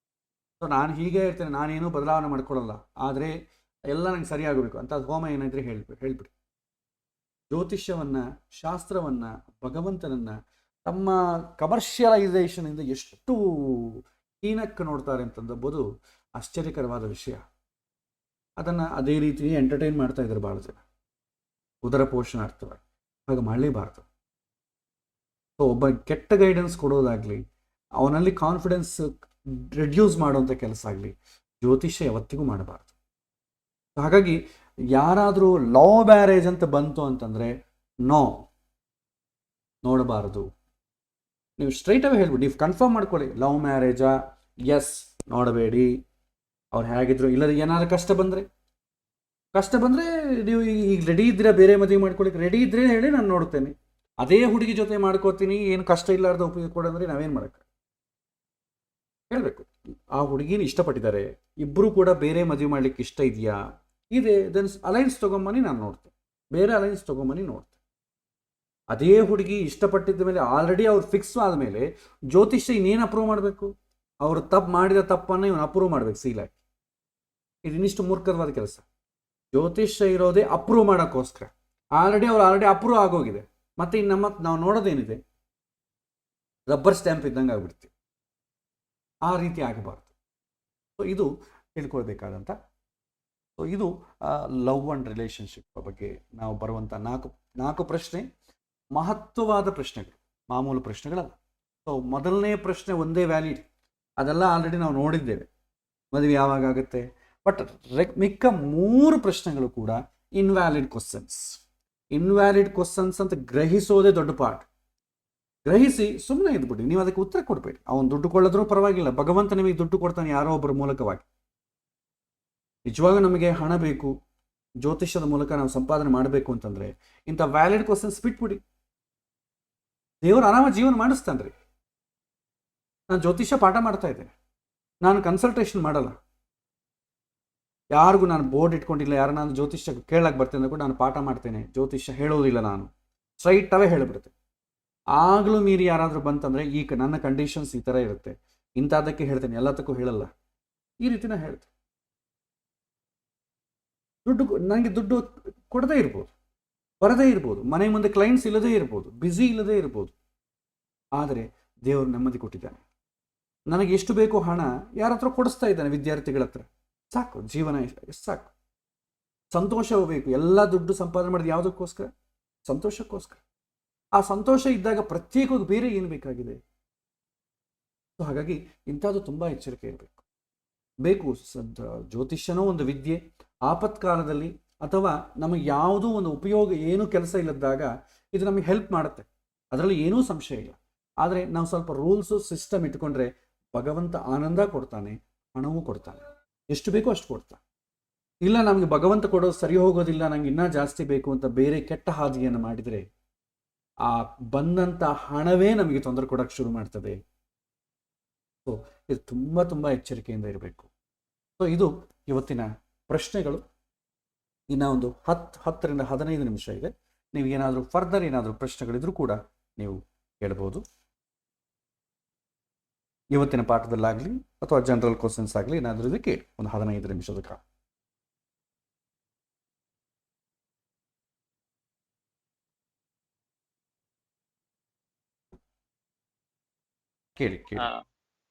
ಸೊ ನಾನು ಹೀಗೆ ಇರ್ತೇನೆ, ನಾನೇನೂ ಬದಲಾವಣೆ ಮಾಡ್ಕೊಳ್ಳಲ್ಲ, ಆದರೆ ಎಲ್ಲ ನನಗೆ ಸರಿಯಾಗಬೇಕು ಅಂತ ಅದು ಹೋಮ ಏನಾದರೆ ಹೇಳ್ಬಿಡಿ. ಜ್ಯೋತಿಷ್ಯವನ್ನು, ಶಾಸ್ತ್ರವನ್ನು, ಭಗವಂತನನ್ನು ತಮ್ಮ ಕಮರ್ಷಿಯಲೈಸೇಷನಿಂದ ಎಷ್ಟು ಹೀನಕ್ಕೆ ನೋಡ್ತಾರೆ ಅಂತಂದಬೋದು ಆಶ್ಚರ್ಯಕರವಾದ ವಿಷಯ. ಅದನ್ನು ಅದೇ ರೀತಿ ಎಂಟರ್ಟೈನ್ ಮಾಡ್ತಾ ಇದ್ದಾರೆ ಭಾಳ ಜನ, ಉದರ ಪೋಷಣಾರ್ಥವಾಗಿ. ಹಾಗೆ ಮಾಡಲೇಬಾರ್ದು. ಸೊ ಒಬ್ಬ ಕೆಟ್ಟ ಗೈಡೆನ್ಸ್ ಕೊಡೋದಾಗಲಿ, ಅವನಲ್ಲಿ ಕಾನ್ಫಿಡೆನ್ಸ್ ರೆಡ್ಯೂಸ್ ಮಾಡುವಂಥ ಕೆಲಸ ಆಗಲಿ ಜ್ಯೋತಿಷ್ಯ ಯಾವತ್ತಿಗೂ ಮಾಡಬಾರ್ದು. ಹಾಗಾಗಿ ಯಾರಾದರೂ ಲವ್ ಮ್ಯಾರೇಜ್ ಅಂತ ಬಂತು ಅಂತಂದರೆ ನೋಡಬಾರದು. ನೀವು ಸ್ಟ್ರೈಟ್ ಅವೇ ಹೇಳ್ಬಿಡಿ, ನೀವು ಕನ್ಫರ್ಮ್ ಮಾಡ್ಕೊಳ್ಳಿ, ಲವ್ ಮ್ಯಾರೇಜಾ, ಎಸ್ ನೋಡಬೇಡಿ. ಅವ್ರು ಹೇಗಿದ್ರು, ಇಲ್ಲದ ಏನಾದ್ರು ಕಷ್ಟ ಬಂದರೆ ನೀವು ಈಗ ರೆಡಿ ಇದ್ದೀರಾ ಬೇರೆ ಮದುವೆ ಮಾಡ್ಕೊಳ್ಳಿಕ್ಕೆ, ರೆಡಿ ಇದ್ರೆ ಹೇಳಿ ನಾನು ನೋಡ್ತೇನೆ. ಅದೇ ಹುಡುಗಿ ಜೊತೆ ಮಾಡ್ಕೋತೀನಿ, ಏನು ಕಷ್ಟ ಇಲ್ಲಾರ್ದ ಉಪಯೋಗ ಕೊಡಂದ್ರೆ ನಾವೇನು ಮಾಡೋಕ್ಕೆ ಹೇಳಬೇಕು. ಆ ಹುಡುಗಿನ ಇಷ್ಟಪಟ್ಟಿದ್ದಾರೆ, ಇಬ್ಬರು ಕೂಡ ಬೇರೆ ಮದುವೆ ಮಾಡ್ಲಿಕ್ಕೆ ಇಷ್ಟ ಇದೆಯಾ, ಇದೆ, ದೆನ್ ಅಲೈನ್ಸ್ ತೊಗೊಂಬನ್ನಿ, ನಾನು ನೋಡ್ತೇನೆ. ಬೇರೆ ಅಲೈನ್ಸ್ ತೊಗೊಂಬನ್ನಿ, ನೋಡ್ತೇನೆ. ಅದೇ ಹುಡುಗಿ ಇಷ್ಟಪಟ್ಟಿದ್ದ ಮೇಲೆ ಆಲ್ರೆಡಿ ಅವ್ರು ಫಿಕ್ಸ್ ಆದಮೇಲೆ ಜ್ಯೋತಿಷ್ಯ ಇನ್ನೇನು ಅಪ್ರೂವ್ ಮಾಡಬೇಕು? ಅವರು ಮಾಡಿದ ತಪ್ಪನ್ನು ಇವನು ಅಪ್ರೂವ್ ಮಾಡಬೇಕು ಸೀಲಾಗಿ. ಇದು ಇನ್ನಿಷ್ಟು ಮೂರ್ಖವಾದ ಕೆಲಸ. ಜ್ಯೋತಿಷ್ಯ ಇರೋದೇ ಅಪ್ರೂವ್ ಮಾಡೋಕ್ಕೋಸ್ಕರ. ಆಲ್ರೆಡಿ ಅಪ್ರೂವ್ ಆಗೋಗಿದೆ. ಮತ್ತು ಇನ್ನು ನಾವು ನೋಡೋದೇನಿದೆ? ರಬ್ಬರ್ ಸ್ಟ್ಯಾಂಪ್ ಇದ್ದಂಗೆ ಆಗ್ಬಿಡ್ತೀವಿ. ಆ ರೀತಿ ಆಗಬಾರ್ದು. ಸೊ ಇದು ತಿಳ್ಕೊಳ್ಬೇಕಾದಂಥ. ಸೊ ಇದು ಲವ್ ಆ್ಯಂಡ್ ರಿಲೇಷನ್ಶಿಪ್ ಬಗ್ಗೆ ನಾವು ಬರುವಂಥ ನಾಲ್ಕು ಪ್ರಶ್ನೆ ಮಹತ್ವವಾದ ಪ್ರಶ್ನೆಗಳು, ಮಾಮೂಲು ಪ್ರಶ್ನೆಗಳಲ್ಲ. ಸೊ ಮೊದಲನೇ ಪ್ರಶ್ನೆ ಒಂದೇ ವ್ಯಾಲಿಡ್, ಅದೆಲ್ಲ ಆಲ್ರೆಡಿ ನಾವು ನೋಡಿದ್ದೇವೆ, ಮದುವೆ ಯಾವಾಗ ಆಗುತ್ತೆ. ಬಟ್ ಮಿಕ್ಕ 3 ಪ್ರಶ್ನೆಗಳು ಕೂಡ ಇನ್ವ್ಯಾಲಿಡ್ ಕ್ವಶನ್ಸ್. ಇನ್ವ್ಯಾಲಿಡ್ ಕ್ವಶನ್ಸ್ ಅಂತ ಗ್ರಹಿಸೋದೇ ದೊಡ್ಡ ಪಾಠ. ಗ್ರಹಿಸಿ ಸುಮ್ಮನೆ ಇದ್ಬಿಡಿ, ನೀವು ಅದಕ್ಕೆ ಉತ್ತರ ಕೊಡಬೇಡಿ. ಅವನು ದುಡ್ಡು ಕೊಳ್ಳೋದ್ರೂ ಪರವಾಗಿಲ್ಲ, ಭಗವಂತ ನಿಮಗೆ ದುಡ್ಡು ಕೊಡ್ತಾನೆ ಯಾರೋ ಒಬ್ಬರ ಮೂಲಕವಾಗಿ. ನಿಜವಾಗ ನಮಗೆ ಹಣ ಬೇಕು, ಜ್ಯೋತಿಷ್ಯದ ಮೂಲಕ ನಾವು ಸಂಪಾದನೆ ಮಾಡಬೇಕು ಅಂತಂದರೆ ಇಂಥ ವ್ಯಾಲಿಡ್ ಕ್ವಶನ್ಸ್ ಬಿಟ್ಬಿಡಿ. ದೇವರು ಆರಾಮ ಜೀವನ ಮಾಡಿಸ್ತಾನ್ರಿ. ನಾನು ಜ್ಯೋತಿಷ್ಯ ಪಾಠ ಮಾಡ್ತಾ ಇದ್ದೇನೆ, ನಾನು ಕನ್ಸಲ್ಟೇಷನ್ ಮಾಡಲ್ಲ, ಯಾರಿಗೂ ನಾನು ಬೋರ್ಡ್ ಇಟ್ಕೊಂಡಿಲ್ಲ. ಯಾರು ನಾನು ಜ್ಯೋತಿಷ್ಯ ಕೇಳಕ್ಕೆ ಬರ್ತೇನೆ ಕೂಡ ನಾನು ಪಾಠ ಮಾಡ್ತೇನೆ, ಜ್ಯೋತಿಷ್ಯ ಹೇಳೋದಿಲ್ಲ, ನಾನು ಸ್ಟ್ರೈಟ್ ಅವೇ ಹೇಳಿಬಿಡ್ತೇನೆ. ಆಗಲೂ ಮೀರಿ ಯಾರಾದರೂ ಬಂತಂದರೆ ಈಗ ನನ್ನ ಕಂಡೀಷನ್ಸ್ ಈ ಥರ ಇರುತ್ತೆ, ಇಂಥದ್ದಕ್ಕೆ ಹೇಳ್ತೇನೆ, ಎಲ್ಲದಕ್ಕೂ ಹೇಳಲ್ಲ, ಈ ರೀತಿನ ಹೇಳ್ತೇನೆ. ನನಗೆ ದುಡ್ಡು ಕೊಡದೇ ಇರ್ಬೋದು, ಬರದೇ ಇರ್ಬೋದು, ಮನೆ ಮುಂದೆ ಕ್ಲೈಂಟ್ಸ್ ಇಲ್ಲದೇ ಇರ್ಬೋದು, ಬ್ಯುಸಿ ಇಲ್ಲದೇ ಇರ್ಬೋದು, ಆದರೆ ದೇವರು ನೆಮ್ಮದಿ ಕೊಟ್ಟಿದ್ದಾನೆ. ನನಗೆ ಎಷ್ಟು ಬೇಕೋ ಹಣ ಯಾರ ಹತ್ರ ಕೊಡಿಸ್ತಾ ಇದ್ದಾನೆ, ವಿದ್ಯಾರ್ಥಿಗಳ ಹತ್ರ. ಸಾಕು, ಜೀವನ ಎಷ್ಟು ಸಾಕು. ಸಂತೋಷವೂ ಬೇಕು. ಎಲ್ಲ ದುಡ್ಡು ಸಂಪಾದನೆ ಮಾಡಿದ ಯಾವುದಕ್ಕೋಸ್ಕರ? ಸಂತೋಷಕ್ಕೋಸ್ಕರ. ಆ ಸಂತೋಷ ಇದ್ದಾಗ ಪ್ರತ್ಯೇಕವಾಗಿ ಬೇರೆ ಏನು ಬೇಕಾಗಿದೆ? ಸೊ ಹಾಗಾಗಿ ಇಂಥದ್ದು ತುಂಬ ಎಚ್ಚರಿಕೆ ಇರಬೇಕು. ಜ್ಯೋತಿಷ್ಯನೋ ಒಂದು ವಿದ್ಯೆ. ಆಪತ್ಕಾಲದಲ್ಲಿ ಅಥವಾ ನಮಗೆ ಯಾವುದೋ ಒಂದು ಉಪಯೋಗ, ಏನೂ ಕೆಲಸ ಇಲ್ಲದಾಗ ಇದು ನಮಗೆ ಹೆಲ್ಪ್ ಮಾಡುತ್ತೆ, ಅದರಲ್ಲಿ ಏನೂ ಸಂಶಯ ಇಲ್ಲ. ಆದರೆ ನಾವು ಸ್ವಲ್ಪ ರೂಲ್ಸು ಸಿಸ್ಟಮ್ ಇಟ್ಕೊಂಡ್ರೆ ಭಗವಂತ ಆನಂದ ಕೊಡ್ತಾನೆ, ಹಣವೂ ಕೊಡ್ತಾನೆ, ಎಷ್ಟು ಬೇಕೋ ಅಷ್ಟು ಕೊಡ್ತಾನೆ. ಇಲ್ಲ ನಮಗೆ ಭಗವಂತ ಕೊಡೋದು ಸರಿ ಹೋಗೋದಿಲ್ಲ, ನಂಗೆ ಇನ್ನೂ ಜಾಸ್ತಿ ಬೇಕು ಅಂತ ಬೇರೆ ಕೆಟ್ಟ ಹಾದಿಯನ್ನು ಮಾಡಿದರೆ ಆ ಬಂದಂಥ ಹಣವೇ ನಮಗೆ ತೊಂದರೆ ಕೊಡೋಕ್ಕೆ ಶುರು ಮಾಡ್ತದೆ. ಸೊ ಇದು ತುಂಬ ತುಂಬ ಎಚ್ಚರಿಕೆಯಿಂದ ಇರಬೇಕು. ಸೊ ಇದು ಇವತ್ತಿನ ಪ್ರಶ್ನೆಗಳು. ಇನ್ನು ಒಂದು 10ರಿಂದ 15 ನಿಮಿಷ ಇದೆ. ನೀವು ಏನಾದರೂ ಫರ್ದರ್ ಏನಾದರೂ ಪ್ರಶ್ನೆಗಳಿದ್ರೂ ಕೂಡ ನೀವು ಕೇಳ್ಬೋದು. ಇವತ್ತಿನ ಪಾಠದಲ್ಲಾಗಲಿ ಅಥವಾ ಜನರಲ್ ಕ್ವಶನ್ಸ್ ಆಗಲಿ ಏನಾದರೂ ಇದಕ್ಕೆ ಒಂದು 15 ನಿಮಿಷದ ಕಾಲ. ಕೇಳಿ.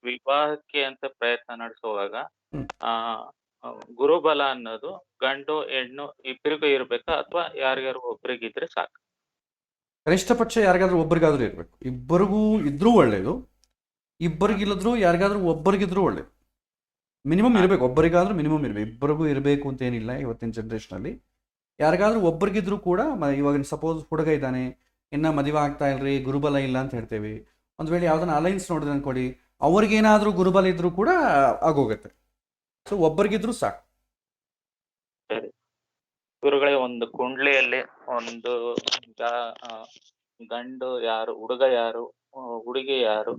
ವಿವಾಹಕ್ಕೆ ಅಂತ ಪ್ರಯತ್ನ ನಡೆಸುವಾಗ ಗುರುಬಲ ಅನ್ನೋದು ಗಂಡು ಹೆಣ್ಣು ಇಬ್ಬರಿಗೂ ಇರ್ಬೇಕಾ ಅಥವಾ ಯಾರಿಗಾರು ಒಬ್ರಿಗಿದ್ರೆ ಸಾಕು? ಕನಿಷ್ಠ ಪಕ್ಷ ಯಾರಿಗಾದ್ರೂ ಒಬ್ಬರಿಗಾದ್ರೂ ಇರಬೇಕು. ಇಬ್ಬರಿಗೂ ಇದ್ರೂ ಒಳ್ಳೇದು, ಇಬ್ಬರಿಗಿಲ್ಲದ್ರೂ ಯಾರಿಗಾದ್ರೂ ಒಬ್ಬರಿಗಿದ್ರೂ ಒಳ್ಳೇದು. ಮಿನಿಮಮ್ ಇರಬೇಕು, ಒಬ್ಬರಿಗಾದ್ರೂ ಮಿನಿಮಮ್ ಇರಬೇಕು. ಇಬ್ಬರಿಗೂ ಇರಬೇಕು ಅಂತ ಏನಿಲ್ಲ ಇವತ್ತಿನ ಜನ್ರೇಷನಲ್ಲಿ. ಯಾರಿಗಾದ್ರೂ ಒಬ್ಬರಿಗಿದ್ರೂ ಕೂಡ, ಇವಾಗ ಸಪೋಸ್ ಹುಡುಗ ಇದ್ದಾನೆ, ಇನ್ನ ಮದುವೆ ಆಗ್ತಾ ಇಲ್ರಿ, ಗುರುಬಲ ಇಲ್ಲ ಅಂತ ಹೇಳ್ತೇವೆ. ಒಂದು ವೇಳೆ ಯಾವ್ದನ್ನ ಅಲೈನ್ಸ್ ನೋಡಿದ್ರೆ ಅನ್ಕೊಡಿ, ಅವ್ರಿಗೇನಾದ್ರೂ ಗುರುಬಲ ಇದ್ರೂ ಕೂಡ ಆಗೋಗುತ್ತೆ. ಸೊ ಒಬ್ಬರಿಗಿದ್ರು ಸಾಕು. ಸರಿ ಗುರುಗಳೇ, ಒಂದು ಕುಂಡ್ಲಿಯಲ್ಲಿ ಒಂದು ಗಂಡು ಯಾರು, ಹುಡುಗ ಯಾರು, ಹುಡುಗಿ ಯಾರು,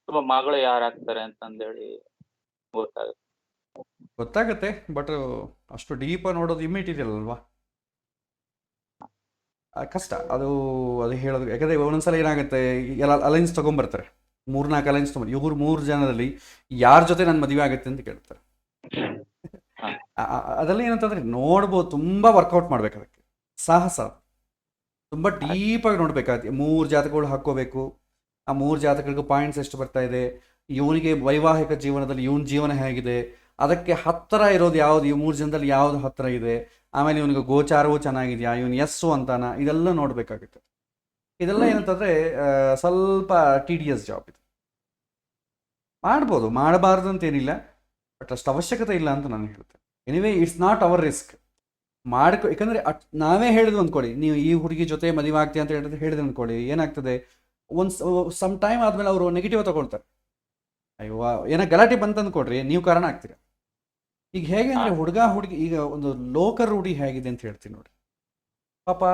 ಅಥವಾ ಮಗಳು ಯಾರಾಗ್ತಾರೆ ಅಂತಂದೇಳಿ ಗೊತ್ತಾಗತ್ತೆ. ಬಟ್ ಅಷ್ಟು ಡೀಪ್ ನೋಡೋದು ಇಮ್ಮಿಡಿಯೇಟ್ ಅಲ್ವಾ, ಕಷ್ಟ ಅದು ಹೇಳೋದು. ಯಾಕಂದ್ರೆ ಒಂದೊಂದ್ಸಲ ಏನಾಗುತ್ತೆ, ಎಲ್ಲ ಅಲೈನ್ಸ್ ತೊಗೊಂಬರ್ತಾರೆ, 3-4 ಅಲೈನ್ಸ್ ತೊಗೊಂಬರ್ತಾರೆ. ಇವ್ರು 3 ಜನರಲ್ಲಿ ಯಾರ ಜೊತೆ ನನ್ನ ಮದುವೆ ಆಗುತ್ತೆ ಅಂತ ಕೇಳ್ತಾರೆ. ಅದೆಲ್ಲ ಏನಂತಂದ್ರೆ ನೋಡ್ಬೋದು, ತುಂಬಾ ವರ್ಕೌಟ್ ಮಾಡ್ಬೇಕು, ಅದಕ್ಕೆ ಸಾಹಸ ತುಂಬಾ ಡೀಪಾಗಿ ನೋಡ್ಬೇಕಾಗುತ್ತೆ. 3 ಜಾತಕಗಳು ಹಾಕೋಬೇಕು. ಆ 3 ಜಾತಕಗಳಿಗೂ ಪಾಯಿಂಟ್ಸ್ ಎಷ್ಟು ಬರ್ತಾ ಇದೆ, ಇವನಿಗೆ ವೈವಾಹಿಕ ಜೀವನದಲ್ಲಿ ಇವನ ಜೀವನ ಹೇಗಿದೆ, ಅದಕ್ಕೆ ಹತ್ತಿರ ಇರೋದು ಯಾವ್ದು, ಈ 3 ಜನದಲ್ಲಿ ಯಾವ್ದು ಹತ್ತಿರ ಇದೆ, ಆಮೇಲೆ ಇವನಿಗೆ ಗೋಚಾರವೂ ಚೆನ್ನಾಗಿದೆಯಾ, ಇವನು ಎಸ್ಸು ಅಂತಾನ, ಇದೆಲ್ಲ ನೋಡ್ಬೇಕಾಗುತ್ತೆ. ಇದೆಲ್ಲ ಏನಂತಂದ್ರೆ ಸ್ವಲ್ಪ TDS ಜಾಬ್ ಇದು. ಮಾಡ್ಬೋದು, ಮಾಡಬಾರ್ದು ಅಂತೇನಿಲ್ಲ, ಬಟ್ ಅಷ್ಟು ಅವಶ್ಯಕತೆ ಇಲ್ಲ ಅಂತ ನಾನು ಹೇಳ್ತೇನೆ. Anyway it's not hour risk. ಯಾಕಂದರೆ ನಾವೇ ಹೇಳಿದ್ವಿ ಅಂದ್ಕೊಳ್ಳಿ, ನೀವು ಈ ಹುಡುಗಿ ಜೊತೆ ಮದುವೆ ಆಗ್ತೀಯ ಅಂತ ಹೇಳಿದ್ರೆ ಅಂದ್ಕೊಳ್ಳಿ, ಏನಾಗ್ತದೆ, ಸಮ್ ಟೈಮ್ ಆದಮೇಲೆ ಅವರು ನೆಗೆಟಿವ್ ತಗೊಳ್ತಾರೆ. ಅಯ್ಯೋ ಏನೋ ಗಲಾಟೆ ಬಂತು ಅಂದ್ಕೊಡ್ರಿ, ನೀವು ಕಾರಣ ಆಗ್ತೀರ. ಈಗ ಹೇಗೆ ಅಂದರೆ ಹುಡುಗಿ, ಈಗ ಒಂದು ಲೋಕಲ್ ರೂಢಿ ಹೇಗಿದೆ ಅಂತ ಹೇಳ್ತೀನಿ ನೋಡಿ. ಪಾಪ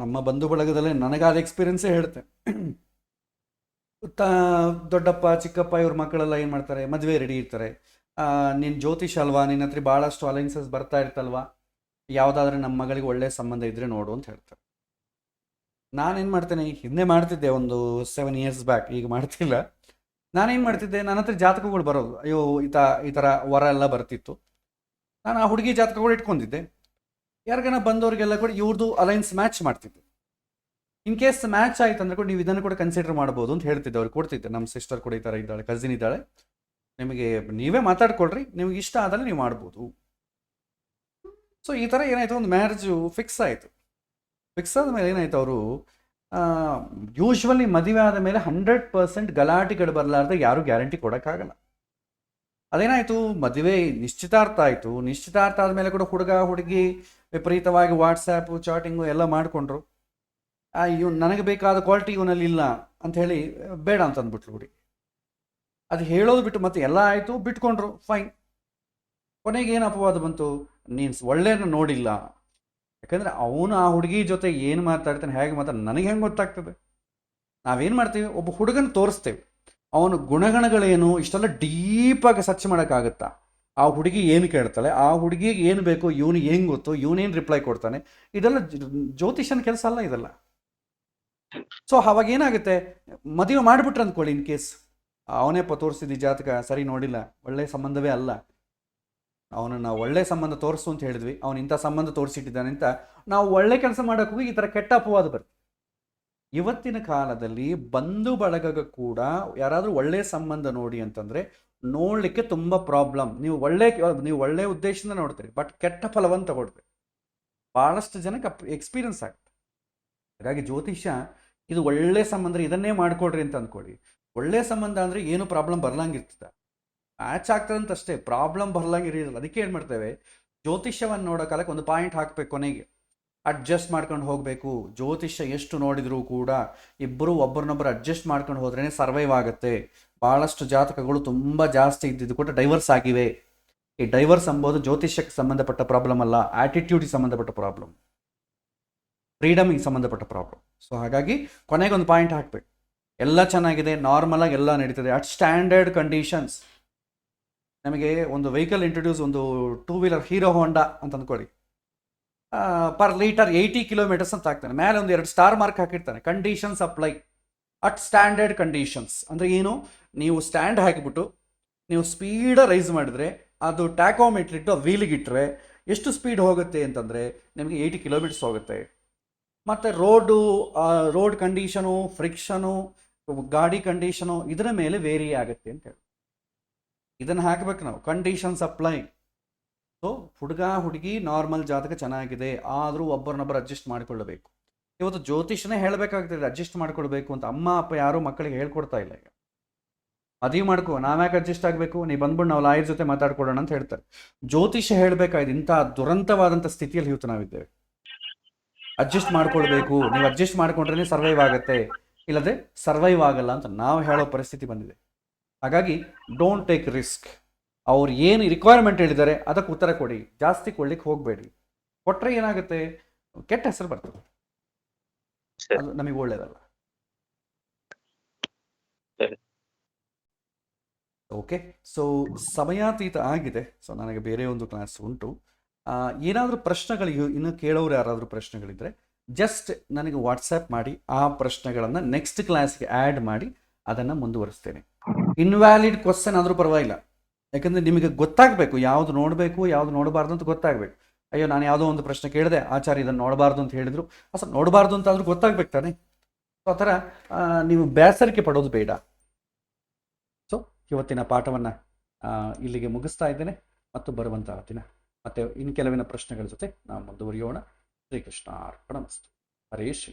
ನಮ್ಮ ಬಂಧು ಬಳಗದಲ್ಲೇ ನನಗಾದ ಎಕ್ಸ್ಪೀರಿಯನ್ಸೇ ಹೇಳ್ತೇನೆ. ದೊಡ್ಡಪ್ಪ ಚಿಕ್ಕಪ್ಪ ಇವ್ರ ಮಕ್ಕಳೆಲ್ಲ ಏನು ಮಾಡ್ತಾರೆ, ಮದುವೆ ರೆಡಿ ಇರ್ತಾರೆ. ನಿನ್ನ ಜ್ಯೋತಿಷ್ ಅಲ್ವಾ, ನಿನ್ನ ಹತ್ರ ಭಾಳಷ್ಟು ಅಲೈನ್ಸಸ್ ಬರ್ತಾ ಇರ್ತಲ್ವಾ, ಯಾವುದಾದ್ರೆ ನಮ್ಮ ಮಗಳಿಗೆ ಒಳ್ಳೆ ಸಂಬಂಧ ಇದ್ದರೆ ನೋಡು ಅಂತ ಹೇಳ್ತಾರೆ. ನಾನೇನು ಮಾಡ್ತೇನೆ, ಹಿಂದೆ ಮಾಡ್ತಿದ್ದೆ ಒಂದು 7 years ಬ್ಯಾಕ್, ಈಗ ಮಾಡ್ತಿಲ್ಲ. ನಾನೇನು ಮಾಡ್ತಿದ್ದೆ, ನನ್ನ ಹತ್ರ ಜಾತಕಗಳು ಬರೋದು, ಅಯ್ಯೋ ಈ ಥರ ವರ ಎಲ್ಲ ಬರ್ತಿತ್ತು. ನಾನು ಆ ಹುಡುಗಿ ಜಾತಕಗಳು ಇಟ್ಕೊಂಡಿದ್ದೆ. ಯಾರಿಗಾನ ಬಂದವ್ರಿಗೆಲ್ಲ ಕೂಡ ಇವ್ರದ್ದು ಅಲೈನ್ಸ್ ಮ್ಯಾಚ್ ಮಾಡ್ತಿದ್ದೆ. ಇನ್ ಕೇಸ್ ಮ್ಯಾಚ್ ಆಯ್ತು ಅಂದ್ರೆ ಕೂಡ ನೀವು ಇದನ್ನು ಕೂಡ ಕನ್ಸಿಡರ್ ಮಾಡ್ಬೋದು ಅಂತ ಹೇಳ್ತಿದ್ದೆ, ಅವ್ರಿಗೆ ಕೊಡ್ತಿದ್ದೆ. ನಮ್ಮ ಸಿಸ್ಟರ್ ಕೂಡ ಈ ಥರ ಇದ್ದಾಳೆ, ಕಸಿನ್ ಇದ್ದಾಳೆ, ನಿಮಗೆ ನೀವೇ ಮಾತಾಡ್ಕೊಳ್ರಿ, ನಿಮ್ಗೆ ಇಷ್ಟ ಆದಲ್ಲಿ ನೀವು ಮಾಡ್ಬೋದು. ಸೊ ಈ ಥರ ಏನಾಯಿತು, ಒಂದು ಮ್ಯಾರೇಜು ಫಿಕ್ಸ್ ಆಯಿತು. ಫಿಕ್ಸ್ ಆದಮೇಲೆ ಏನಾಯಿತು, ಅವರು ಯೂಶ್ವಲಿ ಮದುವೆ ಆದ ಮೇಲೆ 100% ಗಲಾಟೆಗಳು ಬರಲಾರ್ದೆ ಯಾರೂ ಗ್ಯಾರಂಟಿ ಕೊಡೋಕ್ಕಾಗಲ್ಲ. ಅದೇನಾಯಿತು, ಮದುವೆ ನಿಶ್ಚಿತಾರ್ಥ ಆಯಿತು. ನಿಶ್ಚಿತಾರ್ಥ ಆದಮೇಲೆ ಕೂಡ ಹುಡುಗ ಹುಡುಗಿ ವಿಪರೀತವಾಗಿ ವಾಟ್ಸ್ಯಾಪು ಚಾಟಿಂಗು ಎಲ್ಲ ಮಾಡಿಕೊಂಡ್ರು. ಇವ್ನು ನನಗೆ ಬೇಕಾದ ಕ್ವಾಲಿಟಿ ಇವನಲ್ಲಿ ಇಲ್ಲ ಅಂತ ಹೇಳಿ ಬೇಡ ಅಂತ ಅಂದ್ಬಿಟ್ಲು ಹುಡುಗಿ. ಅದು ಹೇಳೋದು ಬಿಟ್ಟು ಮತ್ತೆ ಎಲ್ಲ ಆಯಿತು, ಬಿಟ್ಕೊಂಡ್ರು, ಫೈನ್. ಕೊನೆಗೆ ಏನು ಅಪವಾದ ಬಂತು, ನೀನು ಒಳ್ಳೆಯನ್ನ ನೋಡಿಲ್ಲ. ಯಾಕಂದರೆ ಅವನು ಆ ಹುಡುಗಿ ಜೊತೆ ಏನು ಮಾತಾಡ್ತಾನೆ, ಹೇಗೆ ಮಾತಾಡ್ತಾನೆ ನನಗೆ ಹೆಂಗೆ ಗೊತ್ತಾಗ್ತದೆ. ನಾವೇನು ಮಾಡ್ತೀವಿ, ಒಬ್ಬ ಹುಡುಗನ ತೋರಿಸ್ತೇವೆ, ಅವನ ಗುಣಗಣಗಳೇನು ಇಷ್ಟೆಲ್ಲ ಡೀಪಾಗಿ ಸರ್ಚ್ ಮಾಡೋಕ್ಕಾಗುತ್ತಾ, ಆ ಹುಡುಗಿ ಏನು ಕೇಳ್ತಾಳೆ, ಆ ಹುಡುಗಿಗೆ ಏನು ಬೇಕು, ಇವನು ಏನು ಗೊತ್ತು, ಇವನೇನು ರಿಪ್ಲೈ ಕೊಡ್ತಾನೆ, ಇದೆಲ್ಲ ಜ್ಯೋತಿಷನ ಕೆಲಸ ಅಲ್ಲ ಇದೆಲ್ಲ. ಸೊ ಅವಾಗ ಏನಾಗುತ್ತೆ, ಮದುವೆ ಮಾಡಿಬಿಟ್ರೆ ಅಂದ್ಕೊಳ್ಳಿ, ಇನ್ ಕೇಸ್ ಅವನೇ ತೋರಿಸಿದ ಜಾತಕ ಸರಿ ನೋಡಿಲ್ಲ, ಒಳ್ಳೆಯ ಸಂಬಂಧವೇ ಅಲ್ಲ, ಅವನನ್ನು ಒಳ್ಳೆ ಸಂಬಂಧ ತೋರಿಸು ಅಂತ ಹೇಳಿದ್ವಿ, ಅವನು ಇಂಥ ಸಂಬಂಧ ತೋರಿಸಿಟ್ಟಿದ್ದಾನೆ ಅಂತ ನಾವು ಒಳ್ಳೆ ಕೆಲಸ ಮಾಡೋಕೆ ಹೋಗಿ ಈ ಥರ ಕೆಟ್ಟ ಅಪವಾದ ಬರುತ್ತೆ. ಇವತ್ತಿನ ಕಾಲದಲ್ಲಿ ಬಂಧು ಬಳಗ ಕೂಡ ಯಾರಾದರೂ ಒಳ್ಳೆಯ ಸಂಬಂಧ ನೋಡಿ ಅಂತಂದರೆ ನೋಡಲಿಕ್ಕೆ ತುಂಬ ಪ್ರಾಬ್ಲಮ್. ನೀವು ಒಳ್ಳೆ ಉದ್ದೇಶದಿಂದ ನೋಡ್ತೀರಿ, ಬಟ್ ಕೆಟ್ಟ ಫಲವನ್ನು ತಗೊಳ್ತೀರಿ. ಭಾಳಷ್ಟು ಜನಕ್ಕೆ ಎಕ್ಸ್ಪೀರಿಯನ್ಸ್ ಆಗುತ್ತೆ. ಹಾಗಾಗಿ ಜ್ಯೋತಿಷ್ಯ ಇದು ಒಳ್ಳೆ ಸಂಬಂಧ, ಇದನ್ನೇ ಮಾಡ್ಕೊಡ್ರಿ ಅಂತ ಅಂದ್ಕೊಳ್ಳಿ. ಒಳ್ಳೆಯ ಸಂಬಂಧ ಅಂದರೆ ಏನು ಪ್ರಾಬ್ಲಮ್ ಬರ್ಲಂಗಿರ್ತದೆ, ಮ್ಯಾಚ್ ಆಗ್ತದಂತ ಅಷ್ಟೇ, ಪ್ರಾಬ್ಲಮ್ ಬರ್ಲಂಗಿರಲಿಲ್ಲ. ಅದಕ್ಕೆ ಏನು ಮಾಡ್ತೇವೆ, ಜ್ಯೋತಿಷ್ಯವನ್ನು ನೋಡೋ ಕಾಲಕ್ಕೆ ಒಂದು ಪಾಯಿಂಟ್ ಹಾಕಬೇಕು, ಕೊನೆಗೆ ಅಡ್ಜಸ್ಟ್ ಮಾಡ್ಕೊಂಡು ಹೋಗಬೇಕು. ಜ್ಯೋತಿಷ್ಯ ಎಷ್ಟು ನೋಡಿದರೂ ಕೂಡ ಇಬ್ಬರು ಒಬ್ಬರನ್ನೊಬ್ಬರು ಅಡ್ಜಸ್ಟ್ ಮಾಡ್ಕೊಂಡು ಹೋದ್ರೇ ಸರ್ವೈವ್ ಆಗುತ್ತೆ. ಭಾಳಷ್ಟು ಜಾತಕಗಳು ತುಂಬ ಜಾಸ್ತಿ ಇದ್ದಿದ್ದು ಕೂಡ ಡೈವರ್ಸ್ ಆಗಿವೆ. ಈ ಡೈವರ್ಸ್ ಎಂಬುದು ಜ್ಯೋತಿಷ್ಯಕ್ಕೆ ಸಂಬಂಧಪಟ್ಟ ಪ್ರಾಬ್ಲಮ್ ಅಲ್ಲ, ಆ್ಯಟಿಟ್ಯೂಡಿಗೆ ಸಂಬಂಧಪಟ್ಟ ಪ್ರಾಬ್ಲಮ್, ಫ್ರೀಡಮಿಗೆ ಸಂಬಂಧಪಟ್ಟ ಪ್ರಾಬ್ಲಮ್. ಸೊ ಹಾಗಾಗಿ ಕೊನೆಗೆ ಒಂದು ಪಾಯಿಂಟ್ ಹಾಕಬೇಕು, ಎಲ್ಲ ಚೆನ್ನಾಗಿದೆ, ನಾರ್ಮಲಾಗಿ ಎಲ್ಲ ನಡೀತದೆ, ಅಟ್ ಸ್ಟ್ಯಾಂಡರ್ಡ್ ಕಂಡೀಷನ್ಸ್. ನಮಗೆ ಒಂದು ವೆಹಿಕಲ್ ಇಂಟ್ರೊಡ್ಯೂಸ್, ಒಂದು 2 ವೀಲರ್ ಹೀರೋ ಹೋಂಡಾ ಅಂತ ಅಂದ್ಕೊಳ್ಳಿ, ಪರ್ ಲೀಟರ್ 80 ಕಿಲೋಮೀಟರ್ಸ್ ಅಂತ ಹಾಕ್ತಾನೆ, ಮೇಲೆ ಒಂದು 2 ಸ್ಟಾರ್ ಮಾರ್ಕ್ ಹಾಕಿರ್ತಾನೆ, conditions apply at standard conditions. ಅಂದರೆ ಏನು, ನೀವು ಸ್ಟ್ಯಾಂಡ್ ಹಾಕಿಬಿಟ್ಟು ನೀವು ಸ್ಪೀಡ ರೈಸ್ ಮಾಡಿದರೆ ಅದು ಟ್ಯಾಕೋಮೀಟ್ರ್ ಇಟ್ಟು ವೀಲಿಗೆ ಇಟ್ಟರೆ ಎಷ್ಟು ಸ್ಪೀಡ್ ಹೋಗುತ್ತೆ ಅಂತಂದರೆ ನಿಮಗೆ 80 ಕಿಲೋಮೀಟರ್ಸ್ ಹೋಗುತ್ತೆ. ಮತ್ತು ರೋಡ್ ಕಂಡೀಷನು, ಫ್ರಿಕ್ಷನು, ಗಾಡಿ ಕಂಡೀಷನು ಇದರ ಮೇಲೆ ವೇರಿ ಆಗುತ್ತೆ ಅಂತ ಹೇಳಿ ಇದನ್ನು ಹಾಕಬೇಕು ನಾವು, ಕಂಡೀಷನ್ಸ್ ಅಪ್ಲೈ. ಸೊ ಹುಡುಗ ಹುಡುಗಿ ನಾರ್ಮಲ್ ಜಾತಕ ಚೆನ್ನಾಗಿದೆ, ಆದರೂ ಒಬ್ಬರನ್ನೊಬ್ಬರು ಅಡ್ಜಸ್ಟ್ ಮಾಡಿಕೊಳ್ಳಬೇಕು. ಇವತ್ತು ಜ್ಯೋತಿಷನೇ ಹೇಳಬೇಕಾಗ್ತದೆ ಅಡ್ಜಸ್ಟ್ ಮಾಡ್ಕೊಳ್ಬೇಕು ಅಂತ. ಅಮ್ಮ ಅಪ್ಪ ಯಾರೂ ಮಕ್ಕಳಿಗೆ ಹೇಳ್ಕೊಡ್ತಾ ಇಲ್ಲ. ಈಗ ಮದುವೆ ಮಾಡ್ಕೋ, ನಾವ್ಯಾಕೆ ಅಡ್ಜಸ್ಟ್ ಆಗಬೇಕು, ನೀವು ಬಂದ್ಬಿಟ್ಟು ನಾವು ಲಾಯರ್ ಜೊತೆ ಮಾತಾಡ್ಕೊಡೋಣ ಅಂತ ಹೇಳ್ತಾರೆ. ಜ್ಯೋತಿಷ ಹೇಳಬೇಕಾಯ್ತು, ಇಂಥ ದುರಂತವಾದಂಥ ಸ್ಥಿತಿಯಲ್ಲಿ ಇವತ್ತು ನಾವಿದ್ದೇವೆ. ಅಡ್ಜಸ್ಟ್ ಮಾಡ್ಕೊಳ್ಬೇಕು, ನೀವು ಅಡ್ಜಸ್ಟ್ ಮಾಡ್ಕೊಂಡ್ರೆ ಸರ್ವೈವ್ ಆಗುತ್ತೆ, ಇಲ್ಲದೆ ಸರ್ವೈವ್ ಆಗಲ್ಲ ಅಂತ ನಾವು ಹೇಳೋ ಪರಿಸ್ಥಿತಿ ಬಂದಿದೆ. ಹಾಗಾಗಿ ಡೋಂಟ್ ಟೇಕ್ ರಿಸ್ಕ್. ಅವ್ರು ಏನು ರಿಕ್ವೈರ್ಮೆಂಟ್ ಹೇಳಿದ್ದಾರೆ ಅದಕ್ಕೆ ಉತ್ತರ ಕೊಡಿ, ಜಾಸ್ತಿ ಕೊಡ್ಲಿಕ್ಕೆ ಹೋಗಬೇಡಿ. ಕೊಟ್ಟರೆ ಏನಾಗುತ್ತೆ, ಕೆಟ್ಟ ಹೆಸರು ಬರ್ತದೆ, ಅದು ನಮಗೆ ಒಳ್ಳೇದಲ್ಲ. ಓಕೆ, ಸೊ ಸಮಯಾತೀತ ಆಗಿದೆ. ಸೊ ನನಗೆ ಬೇರೆ ಒಂದು ಕ್ಲಾಸ್ ಉಂಟು. ಏನಾದರೂ ಪ್ರಶ್ನೆಗಳು ಇನ್ನು ಕೇಳೋರು ಯಾರಾದರೂ ಪ್ರಶ್ನೆಗಳಿದ್ದರೆ ಜಸ್ಟ್ ನನಗೆ ವಾಟ್ಸಪ್ ಮಾಡಿ, ಆ ಪ್ರಶ್ನೆಗಳನ್ನು ನೆಕ್ಸ್ಟ್ ಕ್ಲಾಸ್ಗೆ ಆ್ಯಡ್ ಮಾಡಿ ಅದನ್ನು ಮುಂದುವರಿಸ್ತೇನೆ. ಇನ್ವ್ಯಾಲಿಡ್ ಕ್ವಶನ್ ಆದರೂ ಪರವಾಗಿಲ್ಲ, ಯಾಕಂದರೆ ನಿಮಗೆ ಗೊತ್ತಾಗಬೇಕು ಯಾವುದು ನೋಡಬೇಕು ಯಾವುದು ನೋಡಬಾರ್ದು ಅಂತ ಗೊತ್ತಾಗಬೇಕು. ಅಯ್ಯೋ ನಾನು ಯಾವುದೋ ಒಂದು ಪ್ರಶ್ನೆ ಕೇಳಿದೆ, ಆಚಾರ್ಯ ಇದನ್ನು ನೋಡಬಾರ್ದು ಅಂತ ಹೇಳಿದರು, ಅಸಲು ನೋಡಬಾರ್ದು ಅಂತ ಆದರೂ ಗೊತ್ತಾಗಬೇಕು ತಾನೆ. ಸೊ ಆ ಥರ ನೀವು ಬೇಸರಿಕೆ ಪಡೋದು ಬೇಡ. ಸೊ ಇವತ್ತಿನ ಪಾಠವನ್ನು ಇಲ್ಲಿಗೆ ಮುಗಿಸ್ತಾ ಇದ್ದೇನೆ, ಮತ್ತು ಬರುವಂತಹ ದಿನ ಮತ್ತು ಇನ್ನು ಕೆಲವಿನ ಪ್ರಶ್ನೆಗಳ ಜೊತೆ ನಾವು ಮುಂದುವರಿಯೋಣ. ಶ್ರೀಕೃಷ್ಣ ಅರ್ಪಣಮಸ್ತು. ಹರೇ ಶ್ರೀ.